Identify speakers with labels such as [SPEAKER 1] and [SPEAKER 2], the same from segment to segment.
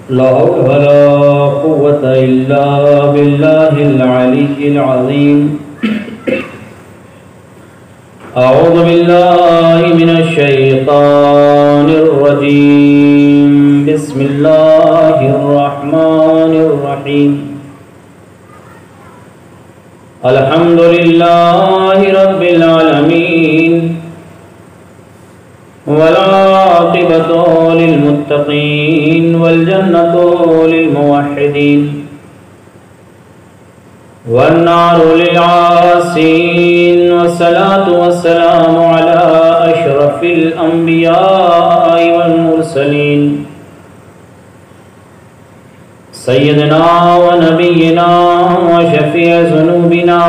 [SPEAKER 1] لا حول ولا قوة إلا بالله العلي العظيم. أعوذ بالله من الشيطان الرجيم. بسم الله الرحمن الرحيم. الحمد لله رب العالمين والعاقبة للمتقين والجنة للموحدين والنار للعاصين والصلاة والسلام على أشرف الأنبياء والمرسلين سيدنا ونبينا وشفيع ذنوبنا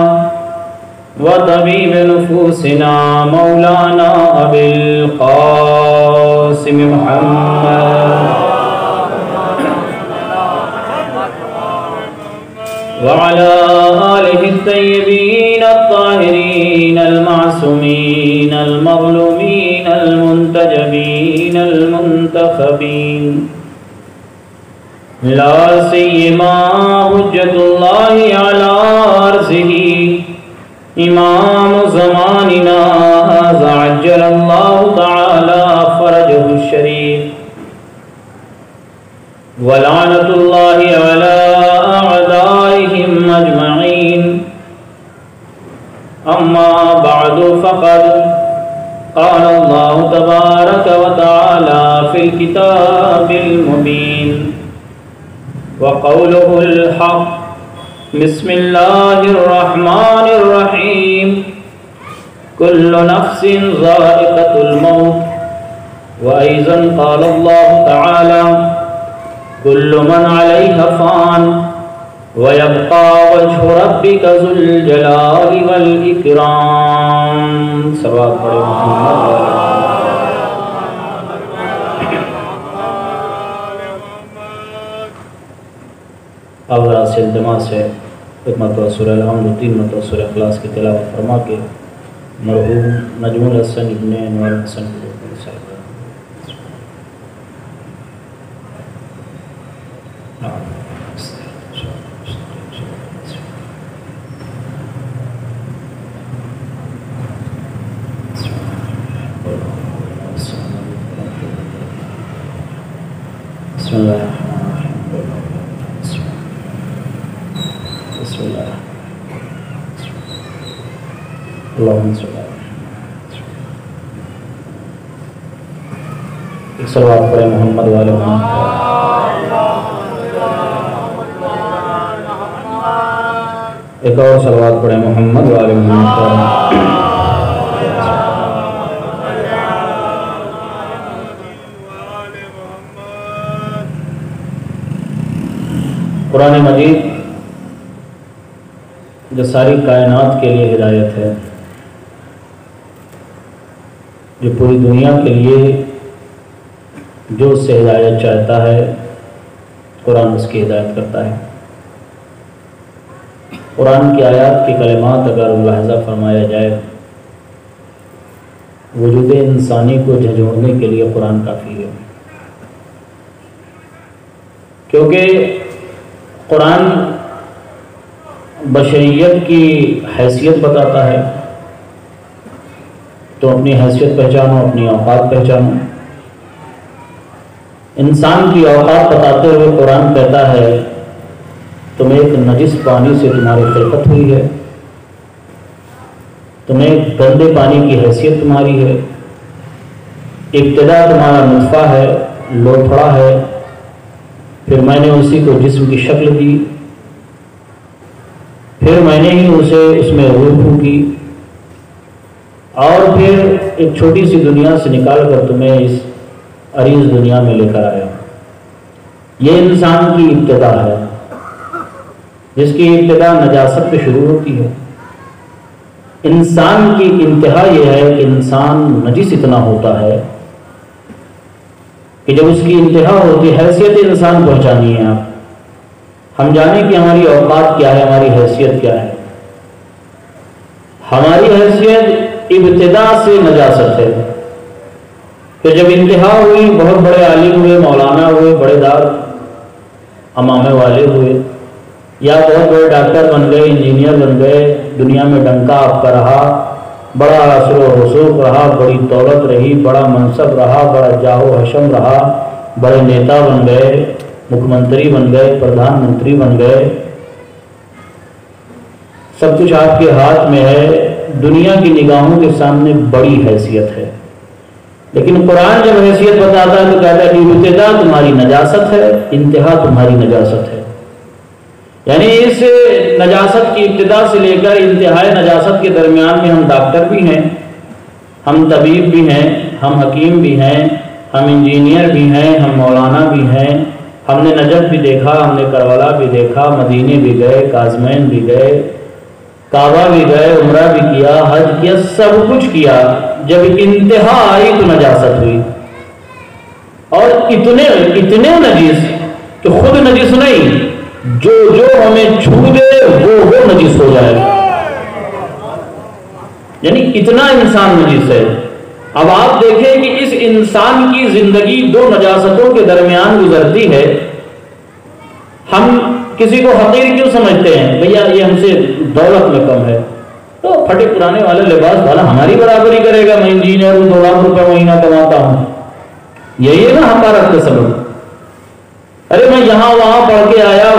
[SPEAKER 1] وطبيب نفوسنا مولانا أبي القاسم محمد وعلى آله الطيبين الطاهرين المعصومين المظلومين المنتجبين المنتخبين لا سيما حجة الله على أرضه إمام زماننا هذا عجل الله تعالى فرجه الشريف ولعنة الله على أعدائهم أجمعين. أما بعد فقد قال الله تبارك وتعالى في الكتاب المبين وقوله الحق. بسم الله الرحمن الرحيم. كل نفس ذائقة الموت. وأيضا قال الله تعالى كل من عليها فان ويبقى وجه ربك ذو الجلال والإكرام. صلوات پڑھیں محمد. اب ذرا سے التماس ہے ایک مرتبہ سورہ الحمد و 3 مرتبہ سورہ اخلاص کی تلاوت فرما کے مرحوم نجم الحسن ابن انوار الحسن کو بسم اللہ اللہم صلی اللہ. ایک صلوات پڑھیں محمد والے محمد. ایک اور صلوات پڑھیں محمد والے محمد. قرآن مجید جو ساری کائنات کے لیے ہدایت ہے، جو پوری دنیا کے لیے جو اس سے ہدایت چاہتا ہے قرآن اس کی ہدایت کرتا ہے. قرآن کی آیات کے کلمات اگر ملاحظہ فرمایا جائے، وجود انسانی کو جھنجھوڑنے کے لیے قرآن کافی ہے، کیونکہ قرآن بشریت کی حیثیت بتاتا ہے. تو اپنی حیثیت پہچانو، اپنی اوقات پہچانو. انسان کی اوقات بتاتے ہوئے قرآن کہتا ہے تم ایک نجس پانی سے تمہاری خلقت ہوئی ہے، تمہیں گندے پانی کی حیثیت تمہاری ہے، ابتدا تمہارا نطفہ ہے، لوتھڑا ہے، پھر میں نے اسی کو جسم کی شکل دی، پھر میں نے ہی اسے اس میں روح پھونکی، اور پھر ایک چھوٹی سی دنیا سے نکال کر تمہیں اس عریض دنیا میں لے کر آیا. یہ انسان کی ابتدا ہے، جس کی ابتدا نجاست پہ شروع ہوتی ہے. انسان کی انتہا یہ ہے کہ انسان نجس اتنا ہوتا ہے کہ جب اس کی انتہا ہوتی ہے، حیثیت انسان پہنچانی ہے. آپ ہم جانیں کہ ہماری اوقات کیا ہے، ہماری حیثیت کیا ہے. ہماری حیثیت ابتدا سے نجاست ہے. کہ جب انتہا ہوئی، بہت بڑے عالم ہوئے، مولانا ہوئے، بڑے دار، امامے والے ہوئے، یا بہت بڑے ڈاکٹر بن گئے، انجینئر بن گئے، دنیا میں ڈنکا آپ کا رہا، بڑا اثر و رسوخ رہا، بڑی دولت رہی، بڑا منصب رہا، بڑا جاہ و حشم رہا، بڑے نیتا بن گئے، مکھ منتری بن گئے، پردھان منتری بن گئے، سب کچھ آپ کے ہاتھ میں ہے، دنیا کی نگاہوں کے سامنے بڑی حیثیت ہے، لیکن قرآن جب حیثیت بتاتا ہے تو کہتا ہے کہ ابتدا تمہاری نجاست ہے، انتہا تمہاری نجاست ہے۔ یعنی اس نجاست کی ابتدا سے لے کر انتہائی نجاست کے درمیان میں ہم ڈاکٹر بھی ہیں، ہم طبیب بھی ہیں، ہم حکیم بھی ہیں، ہم انجینئر بھی ہیں، ہم مولانا بھی ہیں، ہم نے نجف بھی دیکھا، ہم نے کربلا بھی دیکھا، مدینے بھی گئے، کاظمین بھی گئے، کعبہ بھی گئے، عمرہ بھی کیا، حج کیا، سب کچھ کیا، جب انتہا آئی تو نجاست ہوئی، اور اتنے نجیس کہ خود نجیس نہیں، جو ہمیں چھو دے وہ نجیس ہو جائے، یعنی اتنا انسان نجیس ہے۔ اب آپ دیکھیں کہ اس انسان کی زندگی دو نجاستوں کے درمیان گزرتی ہے، ہم کسی کو حقیر کیوں سمجھتے ہیں؟ بھیا یہ ہم سے دولت میں کم ہے، تو پھٹے پرانے والے لباس والا ہماری برابری کرے گا، میں انجینئر ہوں، 2 لاکھ روپے مہینہ کماتا ہوں، یہی ہے نا حقارت کا سبب۔ ارے میں یہاں وہاں پڑھ کے آیا،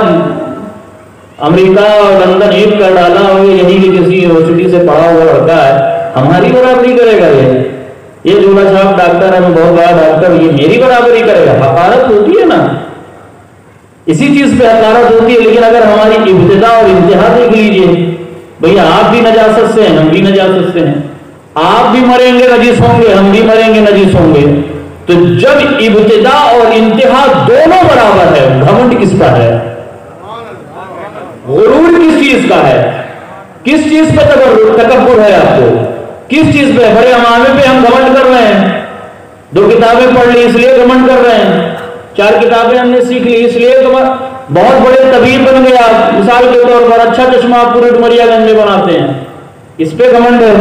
[SPEAKER 1] امریکہ لندن ایک کر ڈالا، اور یہیں کی کسی یونیورسٹی سے پڑھا ہوا لڑکا ہے، ہماری برابری کرے گا؟ یہ جوڑا صاحب ڈاکٹر ہے، میں بہت بڑا ڈاکٹر، یہ میری برابری کرے گا؟ حقارت ہوتی ہے نا، اسی چیز پہ حقارت ہوتی ہے۔ لیکن اگر ہماری ابتدا اور انتہا دیکھ لیجئے، بھئی آپ بھی نجاست سے ہیں، ہم بھی نجاست سے ہیں، آپ بھی مریں گے نجیس ہوں گے، ہم بھی مریں گے نجیس ہوں گے، تو جب ابتدا اور انتہا دونوں برابر ہے، گھمنڈ کس پر ہے؟ غرور کس چیز کا ہے؟ کس چیز پہ تکبر ہے آپ کو؟ کس چیز پہ؟ بڑے امامے پہ ہم گھمنڈ کر رہے ہیں، 2 کتابیں پڑھ لی اس لیے گھمنڈ کر رہے ہیں، 4 کتابیں ہم نے سیکھ لی اس لیے بہت بڑے طبیب بن گئے آپ، مثال کے طور پر اچھا چشمہ آپ پورے ڈمریا گنج میں بناتے ہیں، اس پہ گھمنڈ ہے۔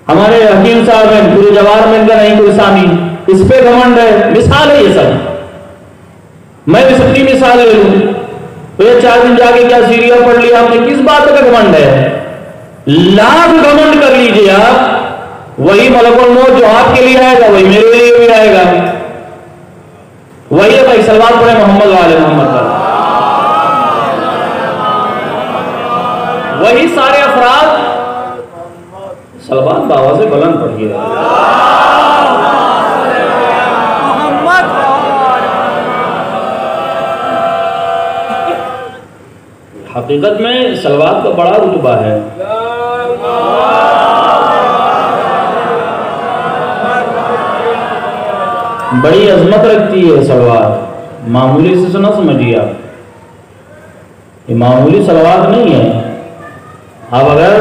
[SPEAKER 1] ہمارے حکیم صاحب ہیں، پورے جوار میں ان کا نہیں کوئی ثانی، اس پہ گھمنڈ ہے۔ مثال ہے یہ سب، میں بھی سب کی مثال لے لوں، تو یہ 4 دن جا کے کیا سیریا پڑھ لیا آپ نے، کس بات کا گھمنڈ ہے؟ لاکھ گھمنڈ کر لیجئے آپ، وہی ملک الموت جو آپ کے لیے آئے گا وہی میرے لیے بھی آئے گا، وہی ہے بھائی صلوات پڑھے محمد والے محمد پر، وہی سارے افراد صلوات بابا سے بلند پڑھیے۔ حقیقت میں صلوات کا بڑا رتبہ ہے، بڑی عظمت رکھتی ہے صلوات، معمولی سے نہ سمجھیے آپ، یہ معمولی صلوات نہیں ہے۔ اب اگر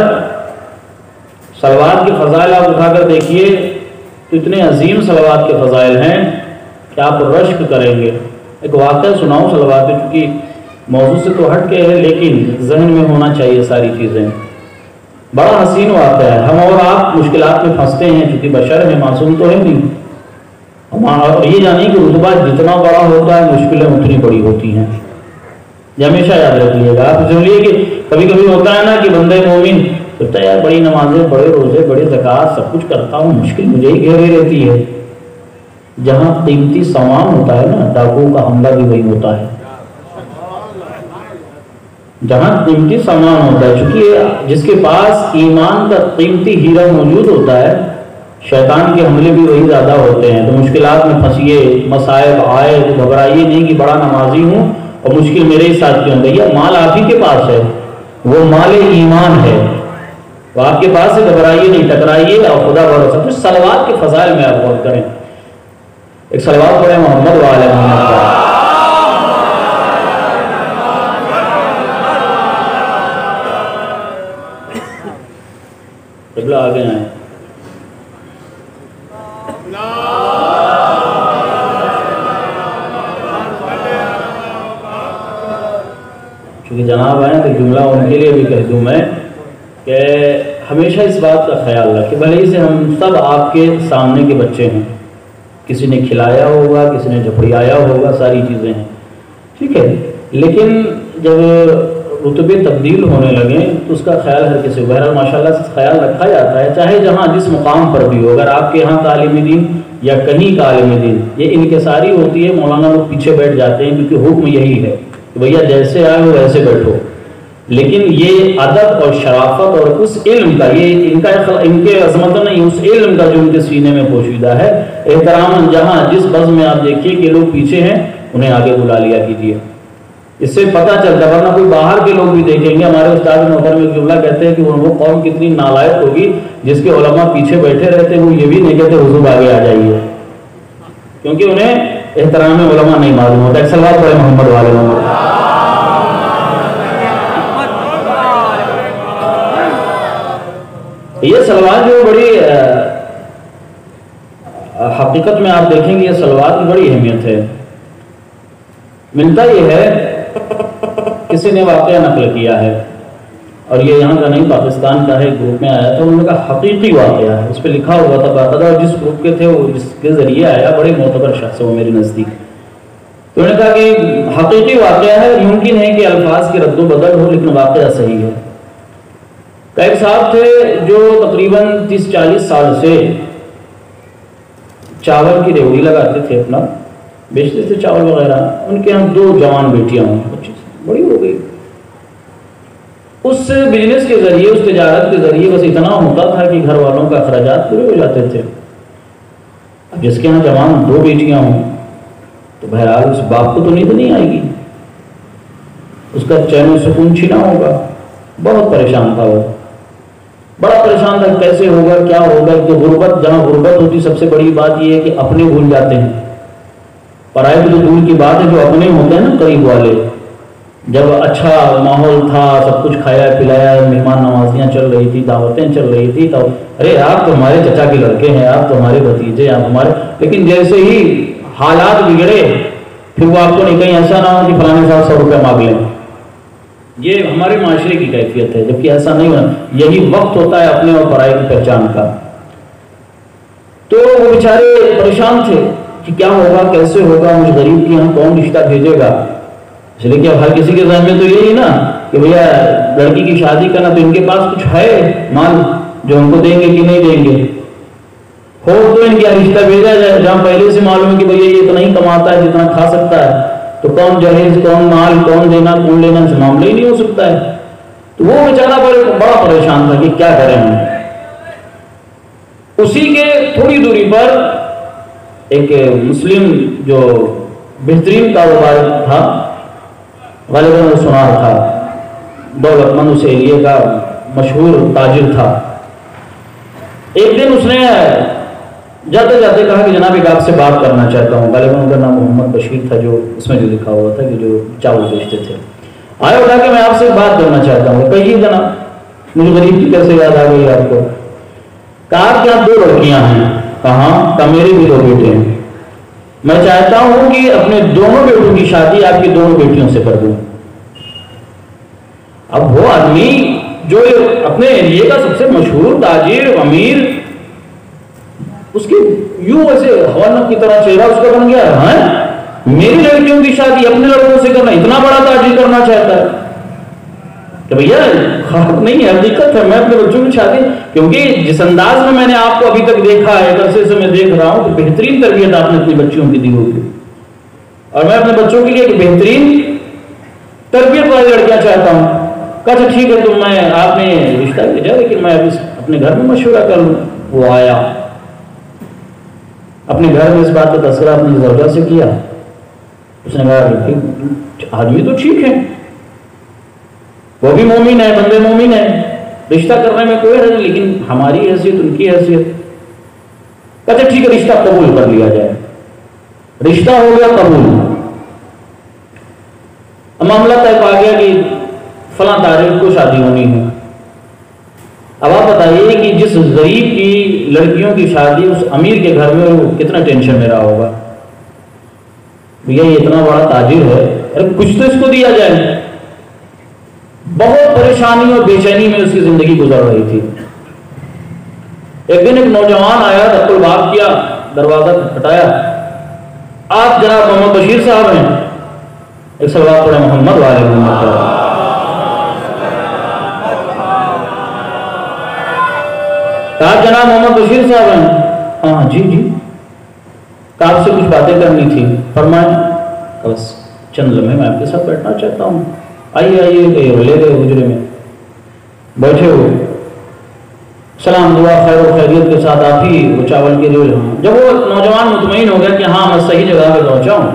[SPEAKER 1] صلوات کے فضائل آپ اٹھا کر دیکھیے تو اتنے عظیم صلوات کے فضائل ہیں کہ آپ رشک کریں گے۔ ایک واقعہ سناؤں صلوات پہ، چونکہ موضوع سے تو ہٹ کے ہے لیکن ذہن میں ہونا چاہیے ساری چیزیں۔ بڑا حسین واقعہ ہے، ہم اور آپ مشکلات میں پھنستے ہیں چونکہ بشر ہے، معصوم تو ہے نہیں، اور یہ جانیں کہ رتبہ جتنا بڑا ہوتا ہے مشکلیں اتنی بڑی ہوتی ہیں، یہ ہمیشہ یاد رکھیے گا۔ آپ سن لیے کہ کبھی کبھی ہوتا ہے نا کہ بندے مومن سوچتا ہے یار بڑی نمازیں، بڑے روزے، بڑے زکوٰۃ، سب کچھ کرتا ہوں، مشکل مجھے ہی گھیرے رہتی ہے۔ جہاں قیمتی سامان ہوتا ہے نا، ڈاکوؤں کا حملہ بھی وہی ہوتا ہے، جہاں قیمتی سامان ہوتا ہے، چونکہ جس کے پاس ایمان کا قیمتی ہیرا موجود ہوتا ہے، شیطان کے حملے بھی وہی زیادہ ہوتے ہیں۔ تو مشکلات میں پھنسیے، مصائب آئے تو گھبرائیے نہیں کہ بڑا نمازی ہوں اور مشکل میرے ہی ساتھ کیوں؟ بھیا مال آپ ہی کے پاس ہے، وہ مال ایمان ہے، وہ آپ کے پاس ہے، گھبرائیے نہیں، ٹکرائیے اور خدا بھروسہ۔ کچھ صلوات کے فضائل میں آپ غور کریں، ایک صلوات پڑھیں محمد وآل محمد کا۔ قبلہ آگے آئیں۔ چونکہ جناب آئیں تو جملہ ان کے لیے بھی کہہ دوں میں کہ ہمیشہ اس بات کا خیال رکھیں، بھلے ہی سے ہم سب آپ کے سامنے کے بچے ہیں، کسی نے کھلایا ہوگا، کسی نے جھپڑیایا ہوگا، ساری چیزیں ہیں، ٹھیک ہے، لیکن جب رتبے تبدیل ہونے لگیں تو اس کا خیال ہر کسی کو بہرحال ماشاءاللہ سے خیال رکھا جاتا ہے، چاہے جہاں جس مقام پر بھی ہو. اگر آپ کے یہاں کا عالم دین یا کہیں کا عالم دین، یہ انکساری ہوتی ہے، مولانا لوگ پیچھے بیٹھ جاتے ہیں کیونکہ حکم یہی ہے کہ بھیا جیسے آئے ہو ویسے بیٹھو. لیکن یہ ادب اور شرافت اور اس علم کا، یہ ان کے عظمت نہیں، اس علم کا جو ان کے سینے میں پوشیدہ ہے، احترام جہاں جس بزم میں آپ دیکھیے کہ لوگ پیچھے ہیں انہیں آگے بلا لیا کیجیے. اس سے پتہ چلتا ہے، ورنہ کوئی باہر کے لوگ بھی دیکھیں گے. ہمارے استاد محترم ایک جملہ کہتے ہیں کہ وہ قوم کتنی نالائق ہوگی جس کے علماء پیچھے بیٹھے رہتے ہیں، وہ یہ بھی نہیں کہتے حضور آگے آ جائیے، کیونکہ انہیں احترام علماء نہیں معلوم ہوتا. ایک صلوات پڑھیں محمد والے محمد. یہ صلوات جو بڑی حقیقت میں آپ دیکھیں گے، یہ صلوات کی بڑی اہمیت ہے. ملتا یہ ہے، کسی نے واقعہ نقل کیا ہے اور یہ یہاں کا نہیں پاکستان کا ہے، گروپ میں آیا تھا، انہوں نے کہا حقیقی واقعہ ہے، اس پہ لکھا ہوا تھا باقاعدہ، اور جس گروپ کے تھے وہ جس کے ذریعے آیا بڑے معتبر شخص ہے وہ میرے نزدیک. تو انہوں نے کہا کہ حقیقی واقعہ ہے، ممکن ہے کہ الفاظ کی رد و بدل ہو لیکن واقعہ صحیح ہے. ایک صاحب تھے جو تقریباً 30-40 سال سے چاول کی ریوڑی لگاتے تھے، اپنا بیچتے تھے چاول وغیرہ. ان کے ہم 2 جوان بیٹیاں ہوئی، بڑی ہو گئی. اس بزنس کے ذریعے، اس تجارت کے ذریعے بس اتنا ہوتا تھا کہ گھر والوں کا اخراجات پورے ہو جاتے تھے. اب جس کے یہاں جوان 2 بیٹیاں ہوں تو بہرحال اس باپ کو تو نیند نہیں آئے گی، اس کا چین و سکون چھینا ہوگا. بہت پریشان تھا وہ، بڑا پریشان تھا، کیسے ہوگا کیا ہوگا. کہ غربت، جہاں غربت ہوتی سب سے بڑی بات یہ ہے کہ اپنے بھول جاتے ہیں. پرائے تو دور کی بات ہے، جو اپنے ہوتے ہیں نا قریب والے، جب اچھا ماحول تھا، سب کچھ کھایا پلایا، مہمان نوازیاں چل رہی تھی، دعوتیں چل رہی تھی، تو ارے آپ تو ہمارے چچا کے لڑکے ہیں، آپ تو ہمارے بھتیجے، آپ ہمارے. لیکن جیسے ہی حالات بگڑے پھر وہ آپ کو نہیں، کہیں ایسا نہ ہو کہ فلانے صاحب 100 روپے مانگ لیں. یہ ہمارے معاشرے کی کیفیت ہے، جبکہ ایسا نہیں ہونا. یہی وقت ہوتا ہے اپنے اور پرائے کی پہچان کا. تو وہ بیچارے پریشان تھے کہ کیا ہوگا، کیسے ہوگا، مجھ غریب کے یہاں کون رشتہ بھیجے گا. اس لیے کہ ہر کسی کے ذہن میں تو یہی نا کہ بھیا لڑکی کی شادی کرنا، تو ان کے پاس کچھ ہے مال جو ہم کو دیں گے کہ نہیں دیں گے. ہو تو ان کا رشتہ بھیجا جائے، جہاں پہلے سے معلوم ہے کہ بھیا یہ اتنا ہی کماتا ہے جتنا کھا سکتا ہے، تو کون جہیز، کون مال، کون دینا کون لینا، اس معاملہ ہی نہیں ہو سکتا ہے. تو وہ بیچارہ بڑا پریشان تھا کہ کیا کریں ہم. اسی کے تھوڑی دوری پر ایک مسلم جو بہترین کاروبار تھا، غالباً سنار تھا، دولت مند اس ایریے کا مشہور تاجر تھا. ایک دن اس نے جاتے جاتے کہا کہ جناب ایک آپ سے بات کرنا چاہتا ہوں. غالباً ان کا نام محمد بشیر تھا، جو اس میں جو لکھا ہوا تھا کہ جو چاول بیچتے تھے. آیا اٹھا کہ میں آپ سے بات کرنا چاہتا ہوں. کہیے جناب. مجھے غریب کی کیسے یاد آ گئی آپ کو. کہا کہ آپ 2 لڑکیاں ہیں. کہاں؟ کہ میرے بھی 2 بیٹے ہیں. میں چاہتا ہوں کہ اپنے دونوں بیٹوں کی شادی آپ کی دونوں بیٹیوں سے کر دوں. اب وہ آدمی جو اپنے ایریے کا سب سے مشہور تاجر امیر، اس کی یوں ویسے حوالہ کی طرح چہرہ اس کا بن گیا ہے، میری لڑکیوں کی شادی اپنے لڑکوں سے کرنا، اتنا بڑا تاجر کرنا چاہتا ہے. کہ بھیا خواہد نہیں ہے، حقیقت ہے، میں اپنے بچوں کی شادی، کیونکہ جس انداز میں نے آپ کو ابھی تک دیکھا ہے، عرصے سے میں دیکھ رہا ہوں کہ بہترین تربیت آپ نے اپنی بچیوں کی دی ہوگی، اور میں اپنے بچوں کے لیے ایک بہترین تربیت والی لڑکیاں چاہتا ہوں. کہا ٹھیک ہے، تو میں آپ نے رشتہ بھیجا، لیکن میں ابھی اپنے گھر میں مشورہ کر لوں. وہ آیا، اپنے گھر میں اس بات کا تذکرہ اپنی زوجہ سے کیا. اس نے کہا آدمی تو ٹھیک ہے، وہ بھی مومن ہے، بندے مومن ہے، رشتہ کرنے میں کوئی حرج نہیں، لیکن ہماری حیثیت ان کی حیثیت. کہتے ٹھیک ہے، رشتہ قبول کر لیا جائے. رشتہ ہو گیا قبول. معاملہ طے پا گیا کہ فلاں تاریخ کو شادی ہونی ہے. اب آپ بتائیے کہ جس غریب کی لڑکیوں کی شادی اس امیر کے گھر میں، وہ کتنا ٹینشن میں رہا ہوگا. بھیا یہ اتنا بڑا تاجر ہے، ارے کچھ تو اس کو دیا جائے. بہت پریشانی اور بے چینی میں اس کی زندگی گزر رہی تھی. ایک دن ایک نوجوان آیا، دب الباب کیا، دروازہ کھٹکھٹایا، آپ جناب محمد بشیر صاحب ہیں، ایک صلوات پڑھیں محمد والے محمد پر۔ آپ جناب محمد بشیر صاحب ہیں؟ ہاں جی جی، آپ سے کچھ باتیں کرنی تھی، فرمائیں۔ بس چند لمحے میں آپ کے ساتھ بیٹھنا چاہتا ہوں، آئیے آئیے، لے گئے حجرے میں بیٹھے ہوئے، سلام دعا خیر و خیریت کے ساتھ آپ ہی وہ چاول کے جو، جب وہ نوجوان مطمئن ہو گیا کہ ہاں میں صحیح جگہ پہ پہنچا ہوں،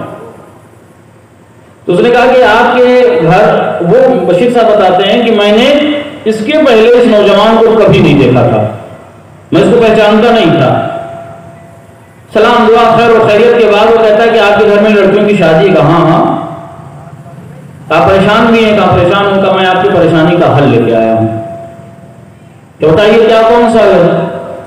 [SPEAKER 1] تو اس نے کہا کہ آپ کے گھر، وہ بشیر صاحب بتاتے ہیں کہ میں نے اس کے پہلے اس نوجوان کو کبھی نہیں دیکھا تھا، میں اس کو پہچانتا نہیں تھا۔ سلام دعا خیر و خیریت کے بعد وہ کہتا ہے کہ آپ کے گھر میں لڑکیوں کی شادی ہے؟ کہا ہاں۔ آپ پریشان بھی ہیں؟ کہا پریشان ہوں۔ کہا میں آپ کی پریشانی کا حل لے کے آیا ہوں۔ تو بتائیے کیا کون سا ہے؟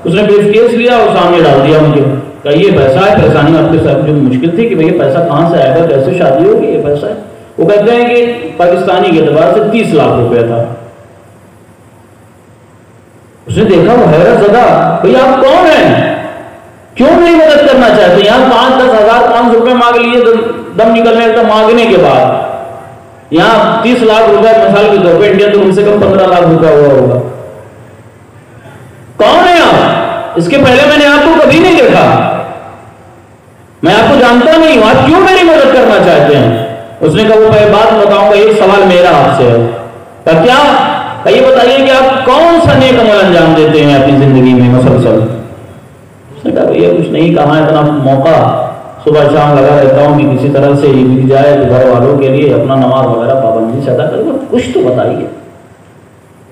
[SPEAKER 1] اس نے بریف کیس لیا اور سامنے ڈال دیا مجھے، کہا یہ پیسہ ہے، پریشانی آپ کے ساتھ جو مشکل تھی کہ بھئی پیسہ کہاں سے آئے گا، کیسے شادی ہوگی، یہ پیسہ ہے۔ وہ کہتے ہیں کہ پاکستانی کے اعتبار سے 30 لاکھ روپے تھا۔ اس نے دیکھا، وہ حیرت زدہ، بھئی آپ کون ہیں، کیوں نہیں مدد کرنا چاہتے؟ یہاں 5-10 ہزار 500 روپے مانگ لیے دم نکلنے تک، مانگنے کے بعد یہاں 30 لاکھ روپے مثال کے طور پہ انڈیا تو کم سے کم 15 لاکھ روپے ہوا ہوگا۔ کون ہیں آپ؟ اس کے پہلے میں نے آپ کو کبھی نہیں دیکھا، میں آپ کو جانتا نہیں ہوں، آپ کیوں میری مدد کرنا چاہتے ہیں؟ اس نے کہا وہ پہلے بات بتاؤں گا، ایک سوال میرا آپ سے ہے۔ کہا کیا؟ کہا یہ بتائیے کہ آپ کون سا نیک عمل انجام دیتے ہیں اپنی زندگی میں مسلسل؟ اس نے کہا بھیا کچھ نہیں، کہاں اتنا موقع صبح شام لگا رہتا ہوں کہ کسی طرح سے یہ مل جائے تو گھر والوں کے لیے اپنا نماز وغیرہ پابندی سے ادا کروں، کچھ تو بتائیے،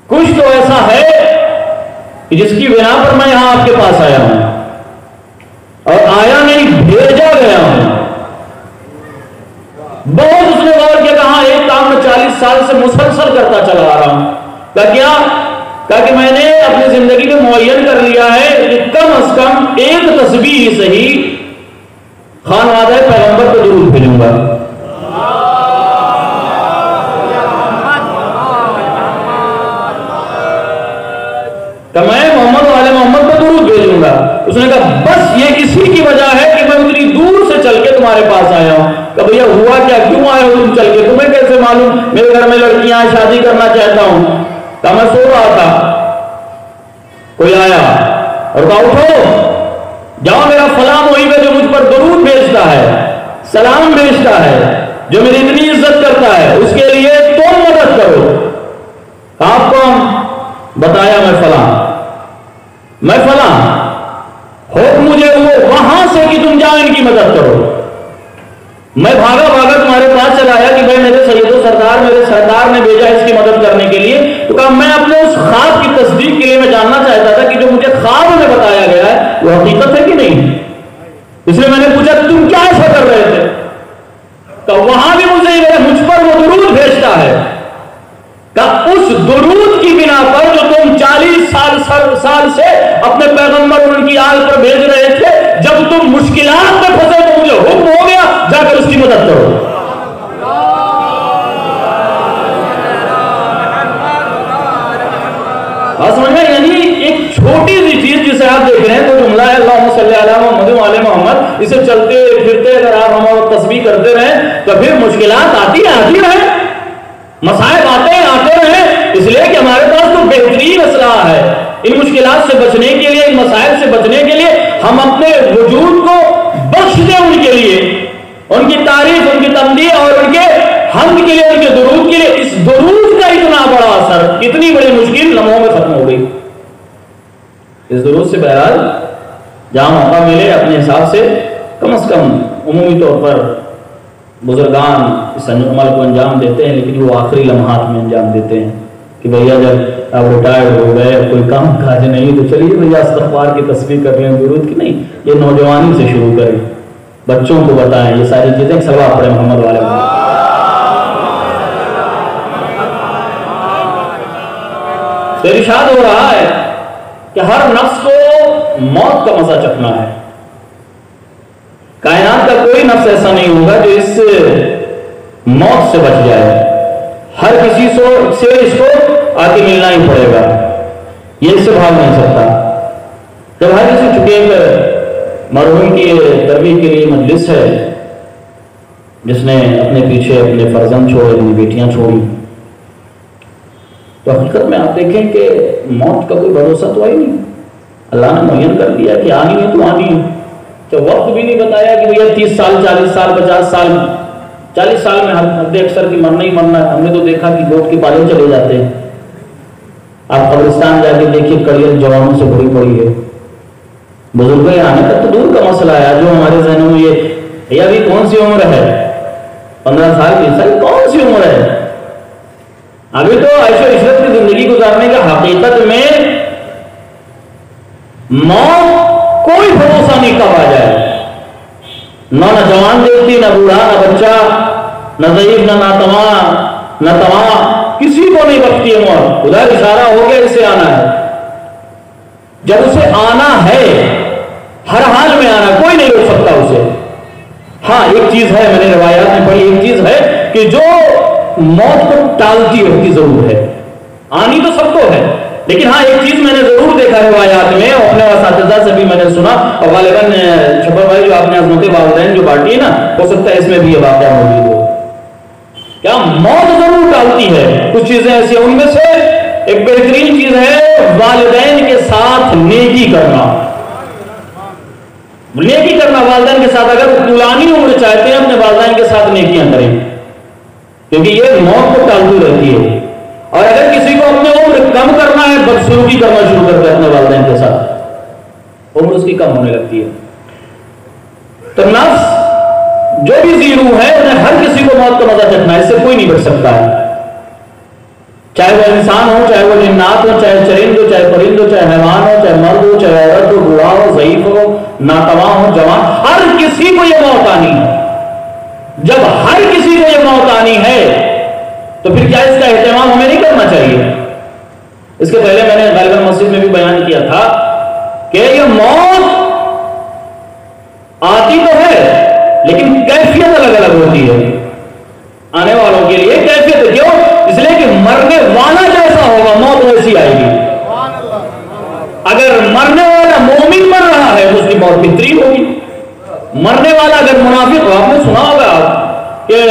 [SPEAKER 1] کچھ تو ایسا ہے کہ جس کی بنا پر میں یہاں آپ کے پاس آیا ہوں، اور آیا نہیں بھیجا گیا ہوں۔ بہت اس نے غور کیا، کہا ایک کام میں 40 سال سے مسلسل کرتا چلا آ رہا ہوں۔ کہا کیا؟ کہا کہ میں نے اپنی زندگی میں معین کر لیا ہے کہ کم از کم ایک تسبیح ہی صحیح خانوادہ پیغمبر کو ضرور بھیجوں گا۔ کہ میں محمد والے محمد کو درود بھیجوں گا۔ اس نے کہا بس یہ اسی کی وجہ ہے کہ میں اتنی دور سے چل کے تمہارے پاس آیا ہوں۔ کہ بھیا ہوا کیا، کیوں آئے ہو تم چل کے، تمہیں کیسے معلوم میرے گھر میں لڑکیاں ہیں، شادی کرنا چاہتا ہوں؟ کہ میں سو رہا تھا، کوئی آیا اور کہا اٹھو جاؤ، میرا فلاں وہی پہ جو مجھ پر درود بھیجتا ہے، سلام بھیجتا ہے، جو میری اتنی عزت کرتا ہے، اس کے لیے تم مدد کرو۔ آپ کون؟ بتایا میں فلاں، میں فلاں، حکم مجھے وہ وہاں سے کہ تم جاؤ ان کی مدد کرو۔ میں بھاگا بھاگا تمہارے پاس چلا آیا کہ بھائی میرے سید و سردار، میرے سردار نے بھیجا اس کی مدد کرنے کے لیے۔ تو کہا میں اپنے اس خواب کی تصدیق کے لیے میں جاننا چاہتا تھا کہ جو مجھے خواب میں بتایا گیا ہے وہ حقیقت ہے کہ نہیں، اس لیے میں نے پوچھا تم کیا ایسا کر رہے تھے؟ تو وہاں بھی مجھ پر وہ درود بھیجتا ہے، کہ اس درود کی بنا پر جو تم 40 سال سے اپنے پیغمبر اور ان کی آل پر بھیج رہے تھے، جب تم مشکلات میں پھنسے تو مجھے حکم ہو گیا جا کر اس کی مدد کرو۔ سمجھ میں؟ یعنی ایک چھوٹی سی چیز جسے آپ دیکھ رہے ہیں تو جملہ ہے اللہم صلی علی محمد وعلی محمد، اسے چلتے پھرتے اگر آپ ہم تسبیح کرتے رہیں تو پھر مشکلات آتی رہیں، مسائب آتے رہیں، اس لیے کہ ہمارے پاس تو بہترین اسلحہ ہے۔ ان مشکلات سے بچنے کے لیے، ان مسائل سے بچنے کے لیے ہم اپنے وجود کو بخش دیں ان کے لیے، ان کی تعریف، ان کی تمدیح اور ان کے حمد کے لیے، ان کے درود کے لیے۔ اس درود کا اتنا بڑا اثر، اتنی بڑی مشکل لمحوں میں ختم ہو گئی۔ اس درود سے بہرحال جہاں موقع ملے اپنے حساب سے کم از کم عمومی طور پر بزرگان اس عمل کو انجام دیتے ہیں، لیکن وہ آخری لمحات میں انجام دیتے ہیں کہ بھیا جب آپ ریٹائرڈ ہو گئے، کوئی کام کاج نہیں، تو چلیے بھیا استغفار کی تسبیح کر لیں، درود کی نہیں، یہ نوجوانی سے شروع کریں، بچوں کو بتائیں یہ ساری چیزیں، سلوات پڑھیں محمد والے محمد۔ تو ارشاد ہو رہا ہے کہ ہر نفس کو موت کا مزہ چکھنا ہے، کائنات کا کوئی نفس ایسا نہیں ہوگا جو اس موت سے بچ جائے، ہر کسی سے اس کو آگے ملنا ہی پڑے گا، یہ اس سے بھاگ نہیں سکتا۔ جب ہر کسی چکے مرحوم کی تربیت کے لیے مجلس ہے، جس نے اپنے پیچھے اپنے فرزند چھوڑے، اپنی بیٹیاں چھوڑی. تو حقیقت میں آپ دیکھیں کہ موت کا کوئی بھروسہ تو آئی نہیں. اللہ نے معین کر دیا کہ آنی ہے تو آنی ہے. تو وقت بھی نہیں بتایا کہ بھیا 30 سال 40 سال 50 سال 40 سال میں حد اکثر کی مرنا ہی مرنا ہے. ہم نے تو دیکھا کہ گوٹ کے پالے چلے جاتے ہیں. آپ قبرستان جا کے دیکھیے کڑیل جوانوں سے بھری پڑی ہے. بزرگ آنے تک تو دور کا مسئلہ ہے. جو ہمارے ذہنوں میں یہ ابھی کون سی عمر ہے، 15 سال 20 سال کون سی عمر ہے؟ ابھی تو عیش و عشرت کی زندگی گزارنے کا حقیقت میں موت کوئی بھروسہ نہیں کب آ جائے. نہ جوان دیکھتی، نہ بوڑھا، نہ بچہ، نہ ضعیف، نہ ناتواں، نہ تواں، کسی کو نہیں بختی ہے موت. خدا اشارہ ہو گیا اسے آنا ہے. جب اسے آنا ہے ہر حال میں آنا، کوئی نہیں روک سکتا اسے. ہاں ایک چیز ہے، میں نے روایات میں پڑھی، ایک چیز ہے کہ جو موت کو ٹالتی ہوتی ضرور ہے. آنی تو سب کو ہے، لیکن ہاں ایک چیز میں نے ضرور دیکھا روایات میں، اپنے اساتذہ سے بھی میں نے سنا، اور غالباً چھپر بھائی جو آپ نے عظمت والدین جو بانٹی ہے نا، ہو سکتا ہے اس میں بھی یہ واقعہ موجود ہو. کیا موت ضرور ٹالتی ہے. کچھ چیزیں ایسی ہیں، ان میں سے ایک بہترین چیز ہے والدین کے ساتھ نیکی کرنا. نیکی کرنا والدین کے ساتھ. اگر طولانی عمر چاہتے ہیں اپنے والدین کے ساتھ نیکیاں کریں، کیونکہ یہ موت کو ٹالتی رہتی ہے. اور اگر کسی کو اپنے عمر کم کرنا ہے، بدسلوکی کرنا شروع کرتا ہے اپنے والدین کے ساتھ، عمر اس کی کم ہونے لگتی ہے. تو نفس جو بھی ذی روح ہے انہیں ہر کسی کو موت کا مزہ چکھنا ہے، اس سے کوئی نہیں بچ سکتا ہے. چاہے وہ انسان ہو، چاہے وہ جنات ہو، چاہے چرند ہو، چاہے پرند ہو، چاہے حیوان ہو، چاہے مرد ہو، چاہے عورت ہو، بوڑھا ہو، ضعیف ہو، ناتواں ہو، جوان، ہر کسی کو یہ موت آنی ہے. جب ہر کسی کو یہ موت آنی ہے تو پھر کیا اس کا اہتمام ہمیں نہیں کرنا چاہیے؟ اس کے پہلے میں نے غالباً مسجد میں بھی بیان کیا تھا کہ یہ موت آتی تو ہے لیکن کیفیت الگ الگ ہوتی ہے. آنے والوں کے لیے کیفیت کیوں؟ اس لیے کہ مرنے والا جیسا ہوگا موت ویسی آئے گی. اگر مرنے والا مومن مر رہا ہے تو اس کی موت بہترین ہوگی. مرنے والا اگر منافق ہو، آپ نے سنا ہوگا کہ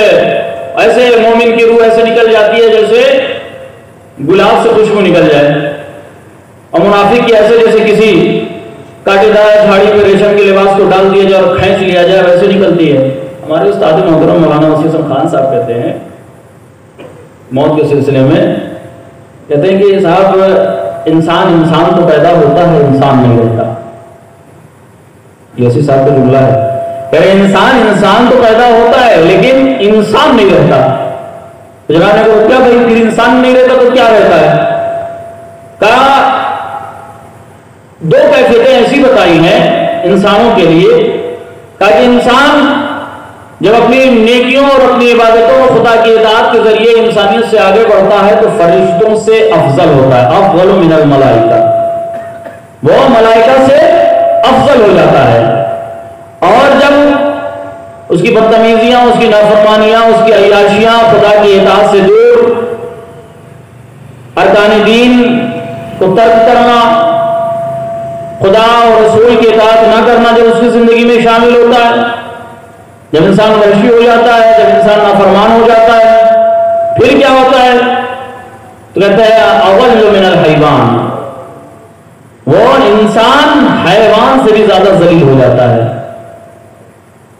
[SPEAKER 1] ایسے مومن کی روح ایسے نکل جاتی ہے جیسے گلاب سے خوشبو نکل جائے، اور منافق کی ایسے جیسے کسی کاٹے دار جھاڑی میں ریشم کے لباس کو ڈال دیا جائے اور کھینچ لیا جائے ویسے نکلتی ہے. ہمارے استاد محترم مولانا وسیع حسن خان صاحب کہتے ہیں موت کے سلسلے میں، کہتے ہیں کہ صاحب انسان تو پیدا ہوتا ہے، انسان نہیں رہتا. یہ وسیع صاحب کا جملہ ہے کہ انسان تو پیدا ہوتا ہے لیکن انسان نہیں رہتا. جناب نے کہا کیا بھائی پھر انسان نہیں رہتا تو کیا رہتا ہے؟ کہا دو کیفیتیں ایسی بتائی ہیں انسانوں کے لیے. کہا کہ انسان جب اپنی نیکیوں اور اپنی عبادتوں اور خدا کی اطاعت کے ذریعے انسانیت سے آگے بڑھتا ہے تو فرشتوں سے افضل ہوتا ہے. افضل من الملائکہ، وہ ملائکہ سے افضل ہو جاتا ہے. اور جب اس کی بدتمیزیاں، اس کی نافرمانیاں، اس کی عیاشیاں، خدا کی اطاعت سے دور، ارکان دین کو ترک کرنا، خدا اور رسول کی اطاعت نہ کرنا جب اس کی زندگی میں شامل ہوتا ہے، جب انسان وحشی ہو جاتا ہے، جب انسان نافرمان ہو جاتا ہے، پھر کیا ہوتا ہے؟ تو کہتا ہے اضل من الحیوان، وہ انسان حیوان سے بھی زیادہ ذلیل ہو جاتا ہے،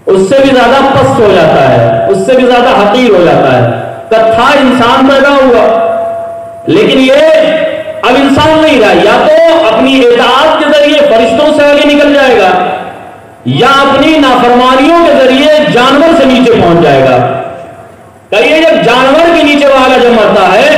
[SPEAKER 1] اس سے بھی زیادہ پست ہو جاتا ہے، اس سے بھی زیادہ حقیر ہو جاتا ہے. کتھا انسان پیدا ہوا لیکن یہ اب انسان نہیں رہا. یا تو اپنی اطاعت کے ذریعے فرشتوں سے آگے نکل جائے گا یا اپنی نافرمانیوں کے ذریعے جانور سے نیچے پہنچ جائے گا. کہیے جب جانور کے نیچے والا جب مرتا ہے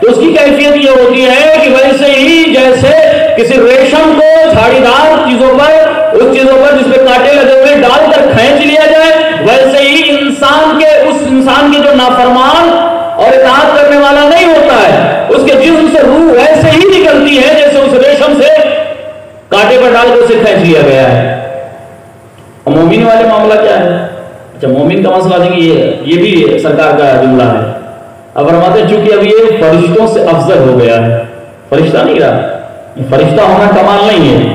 [SPEAKER 1] تو اس کی کیفیت یہ ہوتی ہے کہ ویسے ہی جیسے کسی ریشم کو جھاڑی دار چیزوں پر، اس چیزوں پر جس پہ کانٹے لگے ہوئے ڈال کر کھینچ لیا جائے، ویسے ہی اس انسان کے جو نافرمان اور اطاعت کرنے والا نہیں ہوتا ہے، اس کے جسم سے روح ویسے ہی نکلتی ہے جیسے اس ریشم سے کانٹے پر ڈال کر اسے کھینچ لیا گیا ہے. اور مومن والے معاملہ کیا ہے؟ اچھا مومن کا مسئلہ نہیں، یہ بھی سرکار کا جملہ ہے. اب فرماتے ہیں چونکہ اب یہ فرشتوں سے افضل ہو گیا ہے، فرشتہ نہیں رہا. فرشتہ ہونا کمال نہیں ہے.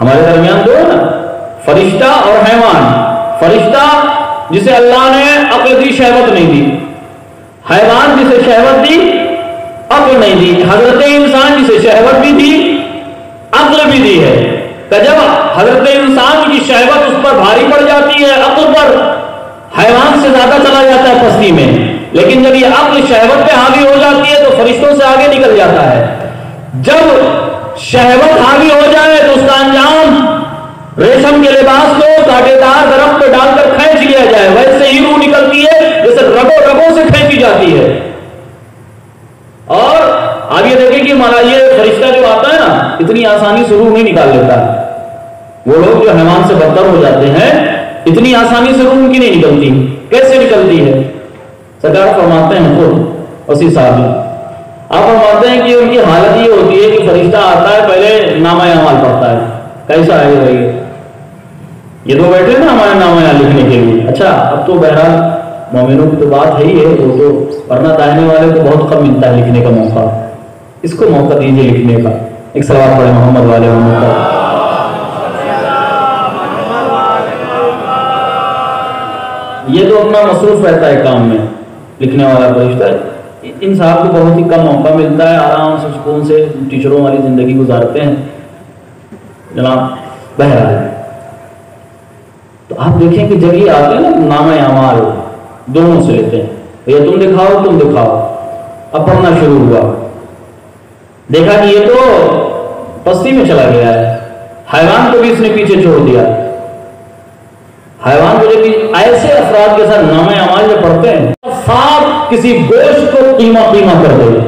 [SPEAKER 1] ہمارے درمیان جو ہے نا فرشتہ اور حیوان. فرشتہ جسے اللہ نے عقل دی، شہوت نہیں دی. حیوان جسے شہوت دی، عقل نہیں دی. حضرت انسان جسے شہوت بھی دی، عقل بھی دی ہے. کہ جب حضرت انسان کی شہوت اس پر بھاری پڑ جاتی ہے، عقل پر حیوان سے زیادہ چلا جاتا ہے پستی میں، لیکن جب یہ عقل شہوت پہ حاوی ہو جاتی ہے تو فرشتوں سے آگے نکل جاتا ہے. جب شہوت حاوی ہو جائے تو اس کا انجام ریشم کے لباس کو کانٹے دار درخت پہ ڈال کر کھینچ لیا جائے. ویسے ہی روح نکلتی ہے جیسے رگوں سے کھینچی جاتی ہے. اور آپ یہ دیکھیں کہ ہمارا یہ فرشتہ جو آتا ہے نا، اتنی آسانی سے روح نہیں نکال لیتا. وہ لوگ جو حیوان سے بدتر ہو جاتے ہیں، اتنی آسانی سے روح ان کی نہیں نکلتی. کیسے نکلتی ہے؟ سرکار فرماتے ہیں خود اسی صاحب، آپ فرماتے ہیں کہ ان کی حالت یہ ہوتی ہے کہ فرشتہ آتا ہے، پہلے نامہ اعمال پڑھتا ہے. کیسا ہے بھائی؟ یہ دو بیٹھے نا ہمارے نامہ اعمال لکھنے کے لیے. اچھا اب تو بہرحال مومنوں کی تو بات ہے ہی ہے، وہ تو ورنہ داہنے والے کو بہت کم ملتا ہے لکھنے کا موقع. اس کو موقع دیجیے لکھنے کا. ایک سوال پڑھے محمد والے محمد کا. یہ تو اپنا مصروف رہتا ہے کام میں، لکھنے والا فرشتہ. ان صاحب کو بہت ہی کم موقع ملتا ہے، آرام سے سکون سے ٹیچروں والی زندگی گزارتے ہیں جناب. بہرحال تو آپ دیکھیں کہ جب یہ آتے ہیں نا نامہ اعمال دونوں سے لیتے ہیں، یہ تم دکھاؤ تم دکھاؤ. اب پڑھنا شروع ہوا، دیکھا کہ یہ تو پستی میں چلا گیا ہے. حیوان کو بھی اس نے پیچھے چھوڑ دیا. حیوان کو جب ایسے افراد کے ساتھ نامہ اعمال جب پڑھتے ہیں، سانپ کسی گوشت کو قیمہ کر دے،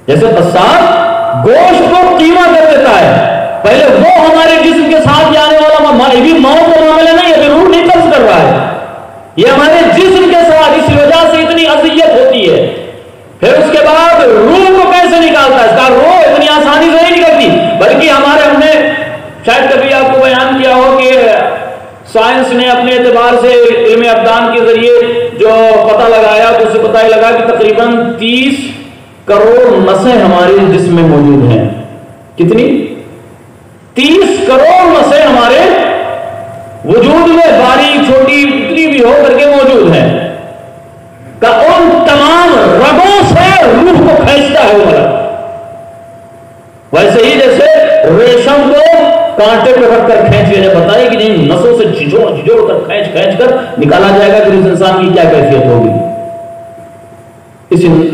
[SPEAKER 1] جیسے قصاب گوشت کو قیمہ کر دیتا ہے. پہلے وہ ہمارے جسم کے ساتھ آنے والا بھی موت کا معاملہ نہیں ہے، روح نہیں قبض کر رہا ہے، یہ ہمارے جسم کے ساتھ اس وجہ سے اتنی اذیت ہوتی ہے. پھر اس کے بعد روح کو کیسے نکالتا ہے؟ اس کا روح اتنی آسانی سے نہیں نکلتی، بلکہ ہم نے شاید کبھی آپ کو بیان کیا ہو کہ سائنس نے اپنے اعتبار سے علم ابدان کے ذریعے جو پتہ لگایا تو اسے پتہ لگا کہ تقریباً 30 کروڑ نسیں ہمارے جسم میں موجود ہیں. کتنی؟ 30 کروڑ نسیں ہمارے وجود میں باریک چھوٹی کتنی بھی ہو کر کے موجود ہیں. کہ ان تمام رگوں سے روح کو کھینچتا ہے وہ رگ. ویسے ہی جیسے ریشم کو کانٹے پہ رکھ کر کھینچ لیا جائے، بتائیے کہ جن نسوں سے جھجوڑ کر کھینچ کر نکالا جائے گا کہ اس انسان کی کیا کیفیت ہوگی.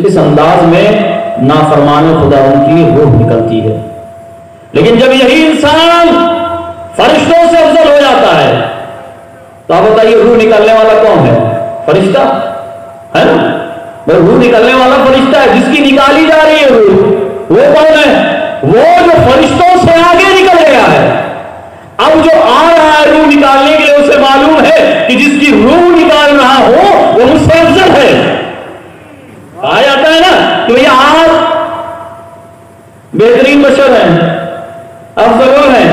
[SPEAKER 1] اس انداز میں نافرمان خداوند کی روح نکلتی ہے. لیکن جب یہی انسان فرشتوں سے افضل ہو جاتا ہے تو آپ بتائیے روح نکالنے والا کون ہے؟ فرشتہ ہے نا. روح نکالنے والا فرشتہ ہے جس کی نکالی جا رہی ہے روح. وہ کون ہے؟ وہ جو فرشتوں سے آگے نکل گیا ہے. اب جو آ رہا ہے روح نکالنے کے لیے اسے معلوم ہے کہ جس کی روح نکال رہا ہو وہ مجھ سے افضل ہے. آ جاتا ہے نا کہ بھئی آپ بہترین بشر ہیں، افضل ہیں،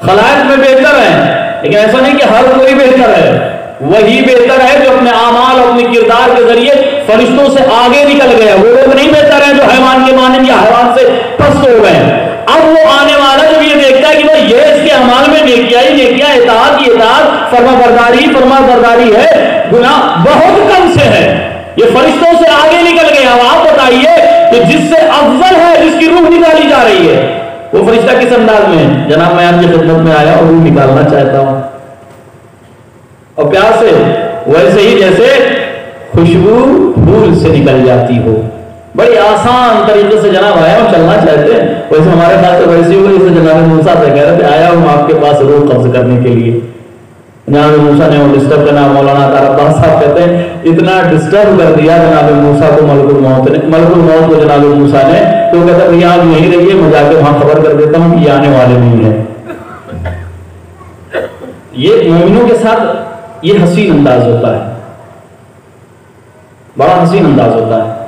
[SPEAKER 1] خلائق میں بہتر ہیں. لیکن ایسا نہیں کہ ہر کوئی بہتر ہے. وہی بہتر ہے جو اپنے اعمال اور اپنے کردار کے ذریعے فرشتوں سے آگے نکل گیا. وہ لوگ نہیں بہتر ہیں جو حیوان کے مانند یا حیوان سے پست ہو گئے. اب وہ آنے والا جب یہ دیکھتا ہے کہ بھائی یہ اس کے اعمال میں نیکیاں اطاعت کی اطاعت، فرما برداری ہے، گناہ بہت کم سے ہے، یہ فرشتوں سے آگے نکل گیا. اب آپ بتائیے کہ جس سے افضل ہے، جس کی روح نکالی جا رہی ہے، وہ فرشتہ کس انداز میں ہے؟ جناب میں آپ کی خدمت میں آیا اور روح نکالنا چاہتا ہوں. اور پیار سے ویسے ہی جیسے خوشبو پھول سے نکل جاتی ہو. بڑی آسان طریقے سے جناب آیا ہوں، چلنا چاہتے ہیں. ویسے ہمارے پاس تو ویسے ہی جیسے جناب موسیٰ سے کہہ رہے تھے آیا ہوں آپ کے پاس روح قبض کرنے کے لیے. جناب موسیٰ نے وہ ڈسٹرب کرنا، مولانا عطا عباس صاحب کہتے ہیں اتنا ڈسٹرب کر دیا جناب موسیٰ کو ملک الموت کو جناب موسیٰ نے. تو کہتا بھئی آپ یہیں رہیے، میں جا کے وہاں خبر کر دیتا ہوں کہ یہ آنے والے نہیں ہیں. یہ مومنوں کے ساتھ یہ حسین انداز ہوتا ہے، بڑا حسین انداز ہوتا ہے.